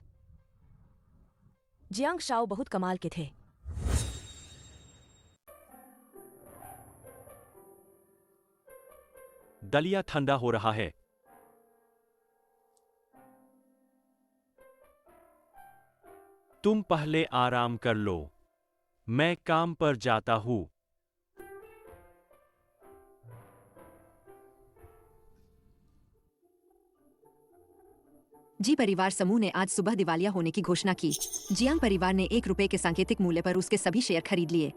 [SPEAKER 1] जियांग शाओ बहुत कमाल के थे।
[SPEAKER 6] दलिया ठंडा हो रहा है। तुम पहले आराम कर लो, मैं काम पर जाता हूं।
[SPEAKER 8] जी परिवार समूह ने आज सुबह दिवालिया होने की घोषणा की। जियांग परिवार ने ₹1 के सांकेतिक मूल्य पर उसके सभी शेयर खरीद लिए।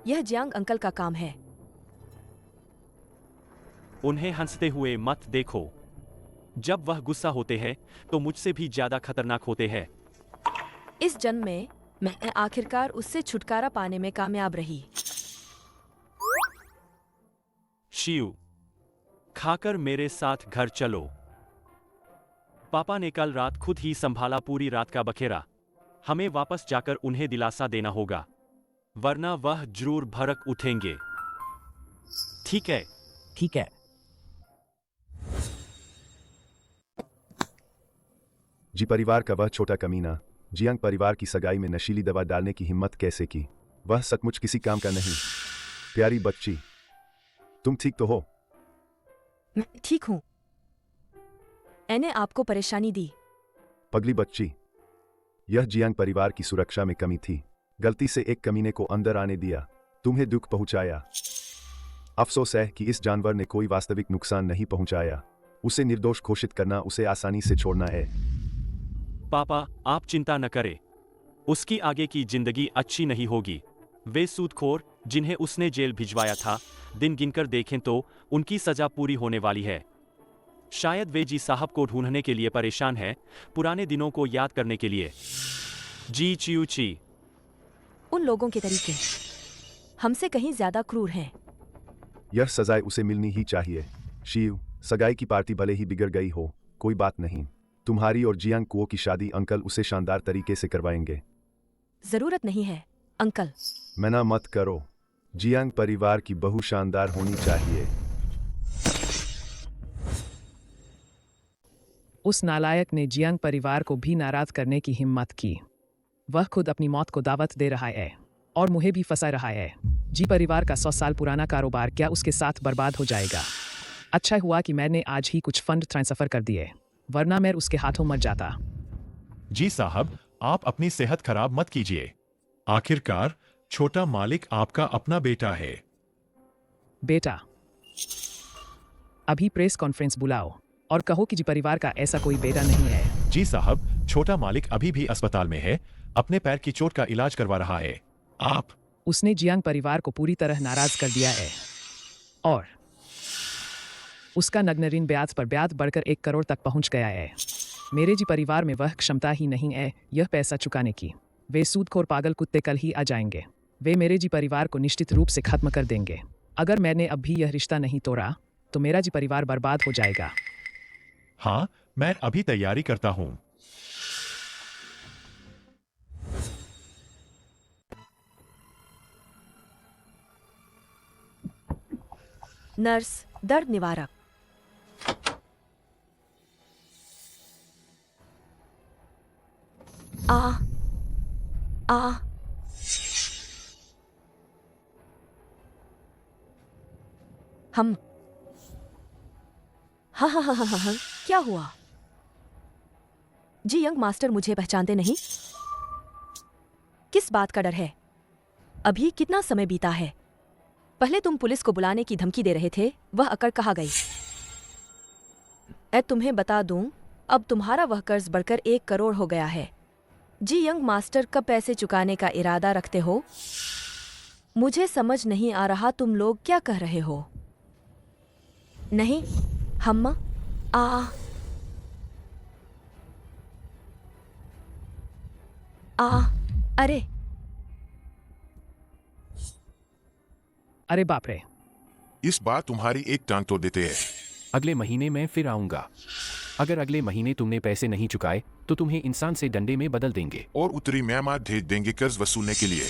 [SPEAKER 1] यह जियांग अंकल का काम है।
[SPEAKER 6] उन्हें हंसते हुए मत देखो। जब वह गुस्सा होते हैं तो मुझसे भी ज्यादा खतरनाक होते हैं।
[SPEAKER 1] इस जन्म में मैं आखिरकार उससे छुटकारा पाने में कामयाब रही।
[SPEAKER 6] शिव, खाकर मेरे साथ घर चलो। पापा ने कल रात खुद ही संभाला पूरी रात का बखेरा। हमें वापस जाकर उन्हें दिलासा देना होगा, वरना वह जरूर भड़क उठेंगे। ठीक है?
[SPEAKER 3] ठीक है।
[SPEAKER 15] जी परिवार का वह छोटा कमीना जियांग परिवार की सगाई में नशीली दवा डालने की हिम्मत कैसे की? वह सचमुच किसी काम का नहीं। प्यारी बच्ची, तुम ठीक तो हो?
[SPEAKER 1] मैं ठीक हूं। मैंने आपको परेशानी दी।
[SPEAKER 15] पगली बच्ची, यह जियांग परिवार की सुरक्षा में कमी थी। गलती से एक कमीने को अंदर आने दिया, तुम्हें दुख पहुंचाया। अफसोस है कि इस जानवर ने कोई वास्तविक नुकसान नहीं पहुंचाया। उसे निर्दोष घोषित करना, उसे आसानी से छोड़ना है।
[SPEAKER 6] पापा, आप चिंता न करें। उसकी आगे की जिंदगी अच्छी नहीं होगी। वे सूदखोर जिन्हें उसने जेल भिजवाया था, दिन गिनकर देखें तो उनकी सजा पूरी होने वाली है। शायद वे जी साहब को ढूंढने के लिए परेशान है, पुराने दिनों को याद करने के लिए। जी चियूची।
[SPEAKER 1] उन लोगों के तरीके हमसे कहीं ज्यादा क्रूर हैं।
[SPEAKER 15] यह सजाए उसे मिलनी ही चाहिए। शिव, सगाई की पार्टी भले ही बिगड़ गई हो, कोई बात नहीं। तुम्हारी और जियांग कुओ की शादी अंकल उसे शानदार तरीके से करवाएंगे।
[SPEAKER 1] जरूरत नहीं है अंकल।
[SPEAKER 15] मना मत करो। जियांग परिवार की बहू शानदार होनी चाहिए।
[SPEAKER 13] उस नालायक ने जियांग परिवार को भी नाराज करने की हिम्मत की। वह खुद अपनी मौत को दावत दे रहा है और मुझे भी फंसा रहा है। जी परिवार का 100 साल पुराना कारोबार क्या उसके साथ बर्बाद हो जाएगा? अच्छा हुआ कि मैंने आज ही कुछ फंड ट्रांसफर कर दिए, वरना मैं उसके हाथों मर जाता।
[SPEAKER 16] जी साहब, आप अपनी सेहत खराब मत कीजिए। आखिरकार छोटा मालिक आपका अपना बेटा है।
[SPEAKER 13] बेटा, अभी प्रेस कॉन्फ्रेंस बुलाओ और कहो कि जी परिवार का ऐसा कोई बेटा नहीं है।
[SPEAKER 16] जी साहब, छोटा मालिक अभी भी अस्पताल में है। अपने पैर की चोट का इलाज करवा रहा है। आप
[SPEAKER 13] उसने जियांग परिवार को पूरी तरह नाराज कर दिया है और उसका नग्न ऋण ब्याज पर ब्याज बढ़कर 1 करोड़ तक पहुंच गया है। मेरे जी परिवार में वह क्षमता ही नहीं है यह पैसा चुकाने की। वे सूदखोर पागल कुत्ते कल ही आ जाएंगे। वे मेरे जी परिवार को निश्चित रूप से खत्म कर देंगे। अगर मैंने अब भी यह रिश्ता नहीं तोड़ा तो मेरा जी परिवार बर्बाद हो जाएगा।
[SPEAKER 16] हाँ, मैं अभी तैयारी करता हूँ।
[SPEAKER 1] नर्स, दर्द निवारक। आ आ हम हाँ हाँ हाँ हाँ हाँ हाँ, क्या हुआ? जी यंग मास्टर मुझे पहचानते नहीं? किस बात का डर है? अभी कितना समय बीता है? पहले तुम पुलिस को बुलाने की धमकी दे रहे थे, वह अकड़ कहाँ गई? तुम्हें बता दूं, अब तुम्हारा वह कर्ज बढ़कर 1 करोड़ हो गया है। जी यंग मास्टर कब पैसे चुकाने का इरादा रखते हो? मुझे समझ नहीं आ रहा तुम लोग क्या कह रहे हो। नहीं, हम अरे
[SPEAKER 13] अरे बाप रे।
[SPEAKER 4] इस बार तुम्हारी एक टांग तोड़ देते हैं।
[SPEAKER 2] अगले महीने मैं फिर आऊंगा। अगर अगले महीने तुमने पैसे नहीं चुकाए तो तुम्हें इंसान से डंडे में बदल देंगे
[SPEAKER 4] और उत्तरी म्यांमार भेज देंगे कर्ज वसूलने के लिए।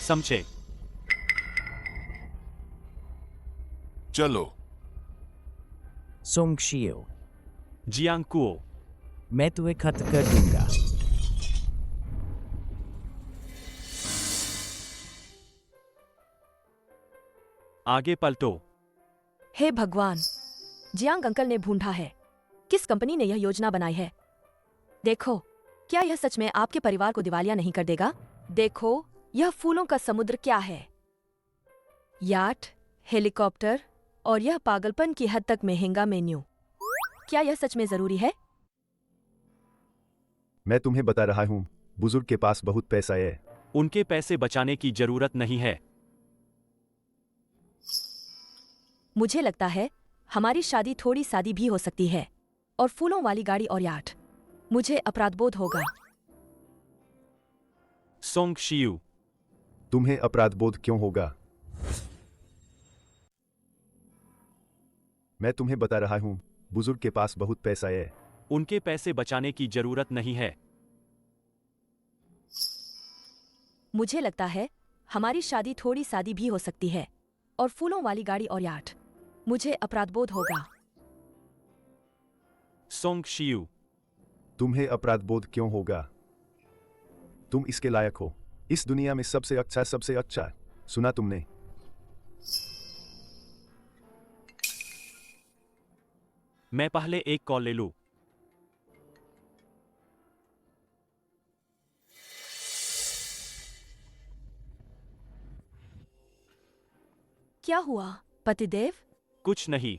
[SPEAKER 6] समझे?
[SPEAKER 4] चलो।
[SPEAKER 3] सोंग शियो,
[SPEAKER 6] जियांग कुओ,
[SPEAKER 3] मैं तुम्हें खत्म कर दूंगा।
[SPEAKER 6] आगे पलटो।
[SPEAKER 1] हे भगवान, जियांग अंकल ने ढूंढा है। किस कंपनी ने यह योजना बनाई है? देखो, क्या यह सच में आपके परिवार को दिवालिया नहीं कर देगा? देखो, यह फूलों का समुद्र क्या है? याट, हेलीकॉप्टर और यह पागलपन की हद तक महंगा मेन्यू। क्या यह सच में जरूरी है?
[SPEAKER 15] मैं तुम्हें बता रहा हूँ, बुजुर्ग के पास बहुत पैसा है।
[SPEAKER 6] उनके पैसे बचाने की जरूरत नहीं है।
[SPEAKER 1] मुझे लगता है हमारी शादी थोड़ी सादी भी हो सकती है और फूलों वाली गाड़ी और याट। मुझे अपराधबोध होगा।
[SPEAKER 6] सोंग शियू,
[SPEAKER 15] तुम्हें अपराधबोध क्यों होगा? मैं तुम्हें बता रहा हूँ, बुजुर्ग के पास बहुत पैसा है।
[SPEAKER 6] उनके पैसे बचाने की जरूरत नहीं है।
[SPEAKER 1] मुझे लगता है हमारी शादी थोड़ी सादी भी हो सकती है और फूलों वाली गाड़ी और याट। मुझे अपराधबोध होगा।
[SPEAKER 6] सोंग शियू,
[SPEAKER 15] तुम्हें अपराधबोध क्यों होगा? तुम इसके लायक हो। इस दुनिया में सबसे अच्छा। सुना तुमने?
[SPEAKER 6] मैं पहले एक कॉल ले लूं।
[SPEAKER 1] क्या हुआ पतिदेव?
[SPEAKER 6] कुछ नहीं।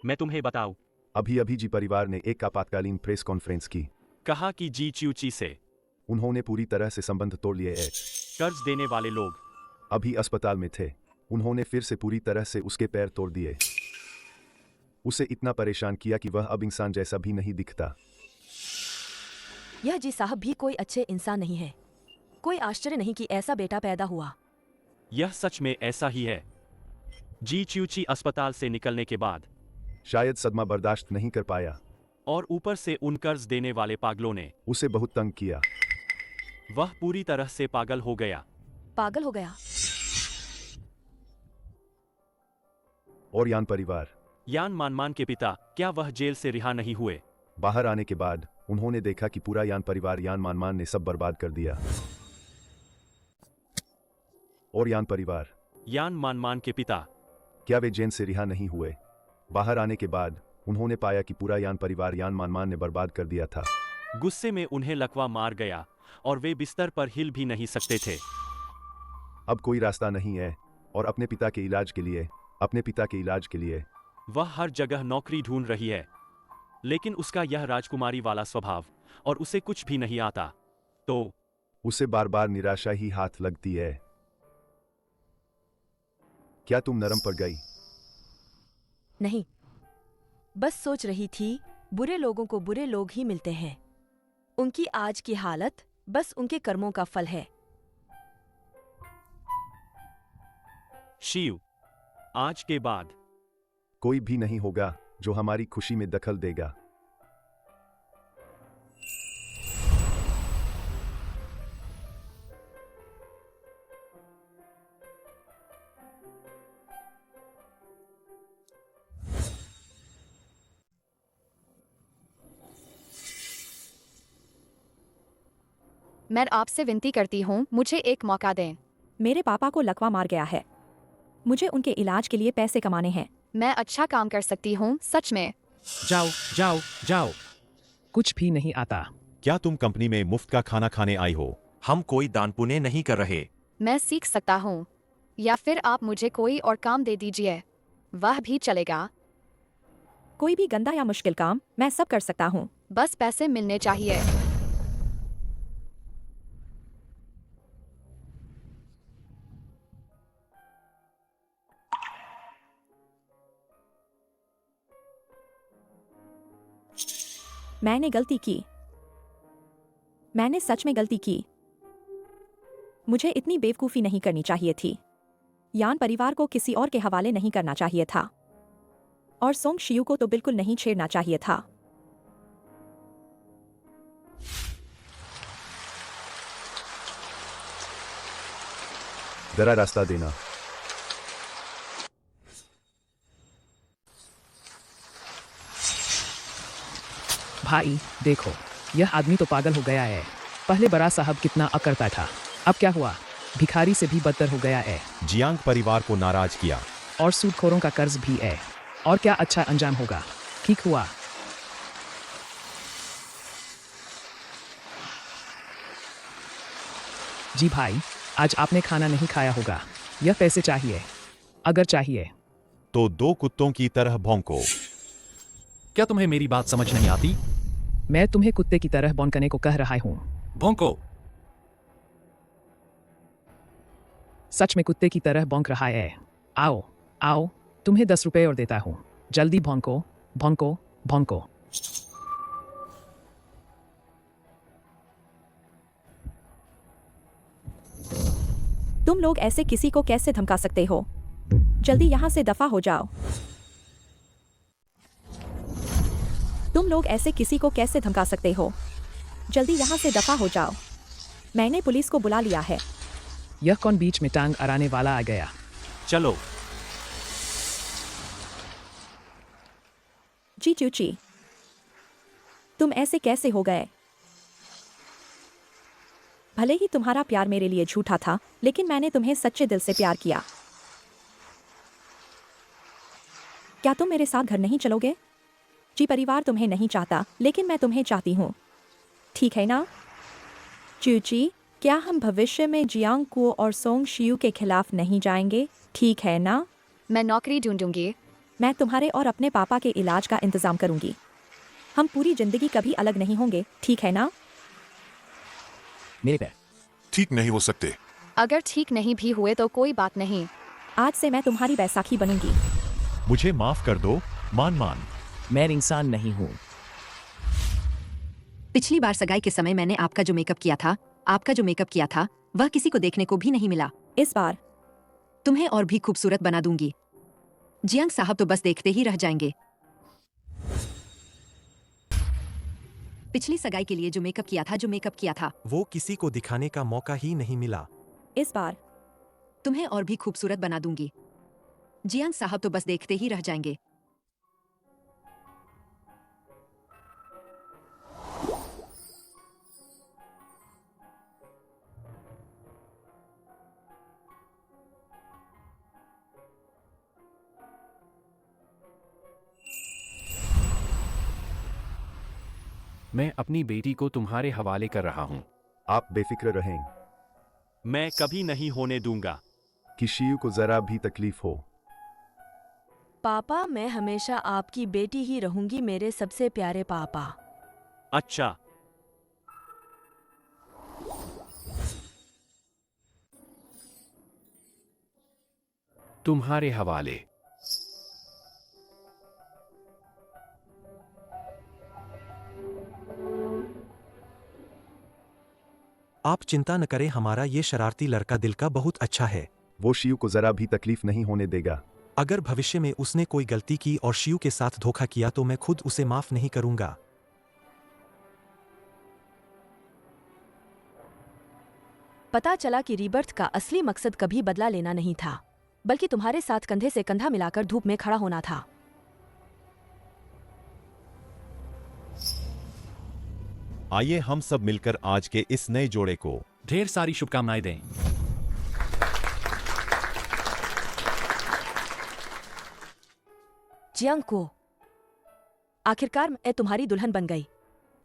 [SPEAKER 6] मैं तुम्हें बताऊं।
[SPEAKER 15] अभी जी परिवार ने एक आपातकालीन प्रेस कॉन्फ्रेंस की।
[SPEAKER 6] कहा कि जी च्यूची से
[SPEAKER 15] उन्होंने पूरी तरह से संबंध तोड़ लिए हैं।
[SPEAKER 6] कर्ज देने वाले लोग
[SPEAKER 15] अभी अस्पताल में थे। उन्होंने फिर से पूरी तरह से उसके पैर तोड़ दिए। उसे इतना परेशान किया कि वह अब इंसान जैसा भी नहीं दिखता।
[SPEAKER 1] यह जी साहब भी कोई अच्छे इंसान नहीं है। कोई आश्चर्य नहीं कि ऐसा बेटा पैदा हुआ।
[SPEAKER 6] यह सच में ऐसा ही है। जी च्यूची अस्पताल से निकलने के बाद
[SPEAKER 15] शायद सदमा बर्दाश्त नहीं कर पाया
[SPEAKER 6] और ऊपर से उन कर्ज देने वाले पागलों ने
[SPEAKER 15] उसे बहुत तंग किया।
[SPEAKER 6] वह पूरी तरह से पागल हो गया।
[SPEAKER 1] पागल हो गया?
[SPEAKER 15] और यान परिवार,
[SPEAKER 6] यान मानमान के पिता, क्या वह जेल से रिहा नहीं हुए?
[SPEAKER 15] बाहर आने के बाद उन्होंने देखा कि पूरा यान परिवार यान मानमान ने सब बर्बाद कर दिया। और यान परिवार,
[SPEAKER 6] यान मानमान के पिता,
[SPEAKER 15] क्या वे जेल से रिहा नहीं हुए? बाहर आने के बाद उन्होंने पाया कि पूरा यान परिवार यान मानमान ने बर्बाद कर दिया था।
[SPEAKER 6] गुस्से में उन्हें लकवा मार गया और वे बिस्तर पर हिल भी नहीं सकते थे।
[SPEAKER 15] अब कोई रास्ता नहीं है और अपने पिता के इलाज के लिए
[SPEAKER 6] वह हर जगह नौकरी ढूंढ रही है, लेकिन उसका यह राजकुमारी वाला स्वभाव और उसे कुछ भी नहीं आता। तो
[SPEAKER 15] उसे बार बार निराशा ही हाथ लगती है। क्या तुम नरम पड़ गई?
[SPEAKER 1] नहीं, बस सोच रही थी, बुरे लोगों को बुरे लोग ही मिलते हैं। उनकी आज की हालत बस उनके कर्मों का फल है।
[SPEAKER 6] शिव, आज के बाद
[SPEAKER 15] कोई भी नहीं होगा जो हमारी खुशी में दखल देगा।
[SPEAKER 5] मैं आपसे विनती करती हूँ, मुझे एक मौका दें।
[SPEAKER 7] मेरे पापा को लकवा मार गया है। मुझे उनके इलाज के लिए पैसे कमाने हैं।
[SPEAKER 5] मैं अच्छा काम कर सकती हूँ, सच में।
[SPEAKER 3] जाओ जाओ जाओ।
[SPEAKER 13] कुछ भी नहीं आता।
[SPEAKER 9] क्या तुम कंपनी में मुफ्त का खाना खाने आई हो?
[SPEAKER 11] हम कोई दान पुण्य नहीं कर रहे।
[SPEAKER 5] मैं सीख सकता हूँ, या फिर आप मुझे कोई और काम दे दीजिए, वह भी चलेगा।
[SPEAKER 7] कोई भी गंदा या मुश्किल काम मैं सब कर सकता हूँ।
[SPEAKER 5] बस पैसे मिलने चाहिए।
[SPEAKER 7] मैंने गलती की। मैंने सच में गलती की। मुझे इतनी बेवकूफ़ी नहीं करनी चाहिए थी। यान परिवार को किसी और के हवाले नहीं करना चाहिए था, और सोंग शियू को तो बिल्कुल नहीं छेड़ना चाहिए था।
[SPEAKER 15] जरा रास्ता देना।
[SPEAKER 13] भाई देखो, यह आदमी तो पागल हो गया है। पहले बड़ा साहब कितना अकड़ता था, अब क्या हुआ? भिखारी से भी बदतर हो गया है।
[SPEAKER 9] जियांग परिवार को नाराज किया।
[SPEAKER 13] और सूदखोरों का कर्ज भी है। और क्या अच्छा अंजाम होगा? ठीक हुआ। जी भाई, आज आपने खाना नहीं खाया होगा। यह पैसे चाहिए। अगर चाहिए
[SPEAKER 9] तो दो कुत्तों की तरह भौंको।
[SPEAKER 12] क्या तुम्हें मेरी बात समझ नहीं आती?
[SPEAKER 13] मैं तुम्हें कुत्ते की तरह भौंकने को कह रहा हूँ।
[SPEAKER 12] भौंको।
[SPEAKER 13] सच में कुत्ते की तरह भौंक रहा है। आओ आओ, तुम्हें 10 रुपए और देता हूँ। जल्दी भौंको भौंको भौंको।
[SPEAKER 7] तुम लोग ऐसे किसी को कैसे धमका सकते हो? जल्दी यहाँ से दफा हो जाओ। तुम लोग ऐसे किसी को कैसे धमका सकते हो? जल्दी यहाँ से दफा हो जाओ। मैंने पुलिस को बुला लिया है।
[SPEAKER 13] यह कौन बीच में टांग अड़ाने वाला आ गया?
[SPEAKER 6] चलो।
[SPEAKER 7] जी चूची, तुम ऐसे कैसे हो गए? भले ही तुम्हारा प्यार मेरे लिए झूठा था, लेकिन मैंने तुम्हें सच्चे दिल से प्यार किया। क्या तुम मेरे साथ घर नहीं चलोगे? जी परिवार तुम्हें नहीं चाहता, लेकिन मैं तुम्हें चाहती हूँ। ठीक है ना? चूची, क्या हम भविष्य में जियांग को और सोंग शियू के खिलाफ नहीं जाएंगे? ठीक है ना?
[SPEAKER 5] मैं नौकरी ढूंढूंगी।
[SPEAKER 7] मैं तुम्हारे और अपने पापा के इलाज का इंतजाम करूंगी। हम पूरी जिंदगी कभी अलग नहीं होंगे, ठीक है ना?
[SPEAKER 3] मेरे पैर
[SPEAKER 4] ठीक नहीं हो सकते।
[SPEAKER 5] अगर ठीक नहीं भी हुए तो कोई बात नहीं।
[SPEAKER 7] आज से मैं तुम्हारी बैसाखी बनूंगी।
[SPEAKER 16] मुझे माफ कर दो, मान मान।
[SPEAKER 3] मैं इंसान नहीं हूँ।
[SPEAKER 8] पिछली बार सगाई के समय मैंने आपका जो मेकअप किया था, वह किसी को देखने को भी नहीं मिला।
[SPEAKER 7] इस बार
[SPEAKER 8] तुम्हें और भी खूबसूरत बना दूंगी। जियांग साहब तो बस देखते ही रह जाएंगे। पिछली सगाई के लिए जो मेकअप किया था,
[SPEAKER 10] वो किसी को दिखाने का मौका ही नहीं मिला।
[SPEAKER 7] इस बार
[SPEAKER 8] तुम्हें और भी खूबसूरत बना दूंगी। जियांग साहब तो बस देखते ही रह जाएंगे।
[SPEAKER 2] मैं अपनी बेटी को तुम्हारे हवाले कर रहा हूँ।
[SPEAKER 15] आप बेफिक्र रहें
[SPEAKER 6] मैं कभी नहीं होने दूंगा
[SPEAKER 15] कि शियू को जरा भी तकलीफ हो।
[SPEAKER 1] पापा, मैं हमेशा आपकी बेटी ही रहूंगी, मेरे सबसे प्यारे पापा।
[SPEAKER 6] अच्छा।
[SPEAKER 2] तुम्हारे हवाले।
[SPEAKER 10] आप चिंता न करें, हमारा ये शरारती लड़का दिल का बहुत अच्छा है।
[SPEAKER 15] वो शियू को जरा भी तकलीफ नहीं होने देगा।
[SPEAKER 10] अगर भविष्य में उसने कोई गलती की और शियू के साथ धोखा किया तो मैं खुद उसे माफ नहीं करूंगा।
[SPEAKER 1] पता चला कि रीबर्थ का असली मकसद कभी बदला लेना नहीं था, बल्कि तुम्हारे साथ कंधे से कंधा मिलाकर धूप में खड़ा होना था।
[SPEAKER 9] आइए हम सब मिलकर आज के इस नए जोड़े को
[SPEAKER 6] ढेर सारी शुभकामनाएं दें।
[SPEAKER 1] जियांग को, आखिरकार मैं तुम्हारी दुल्हन बन गई।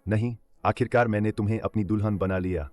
[SPEAKER 15] नहीं, आखिरकार मैंने तुम्हें अपनी दुल्हन बना लिया।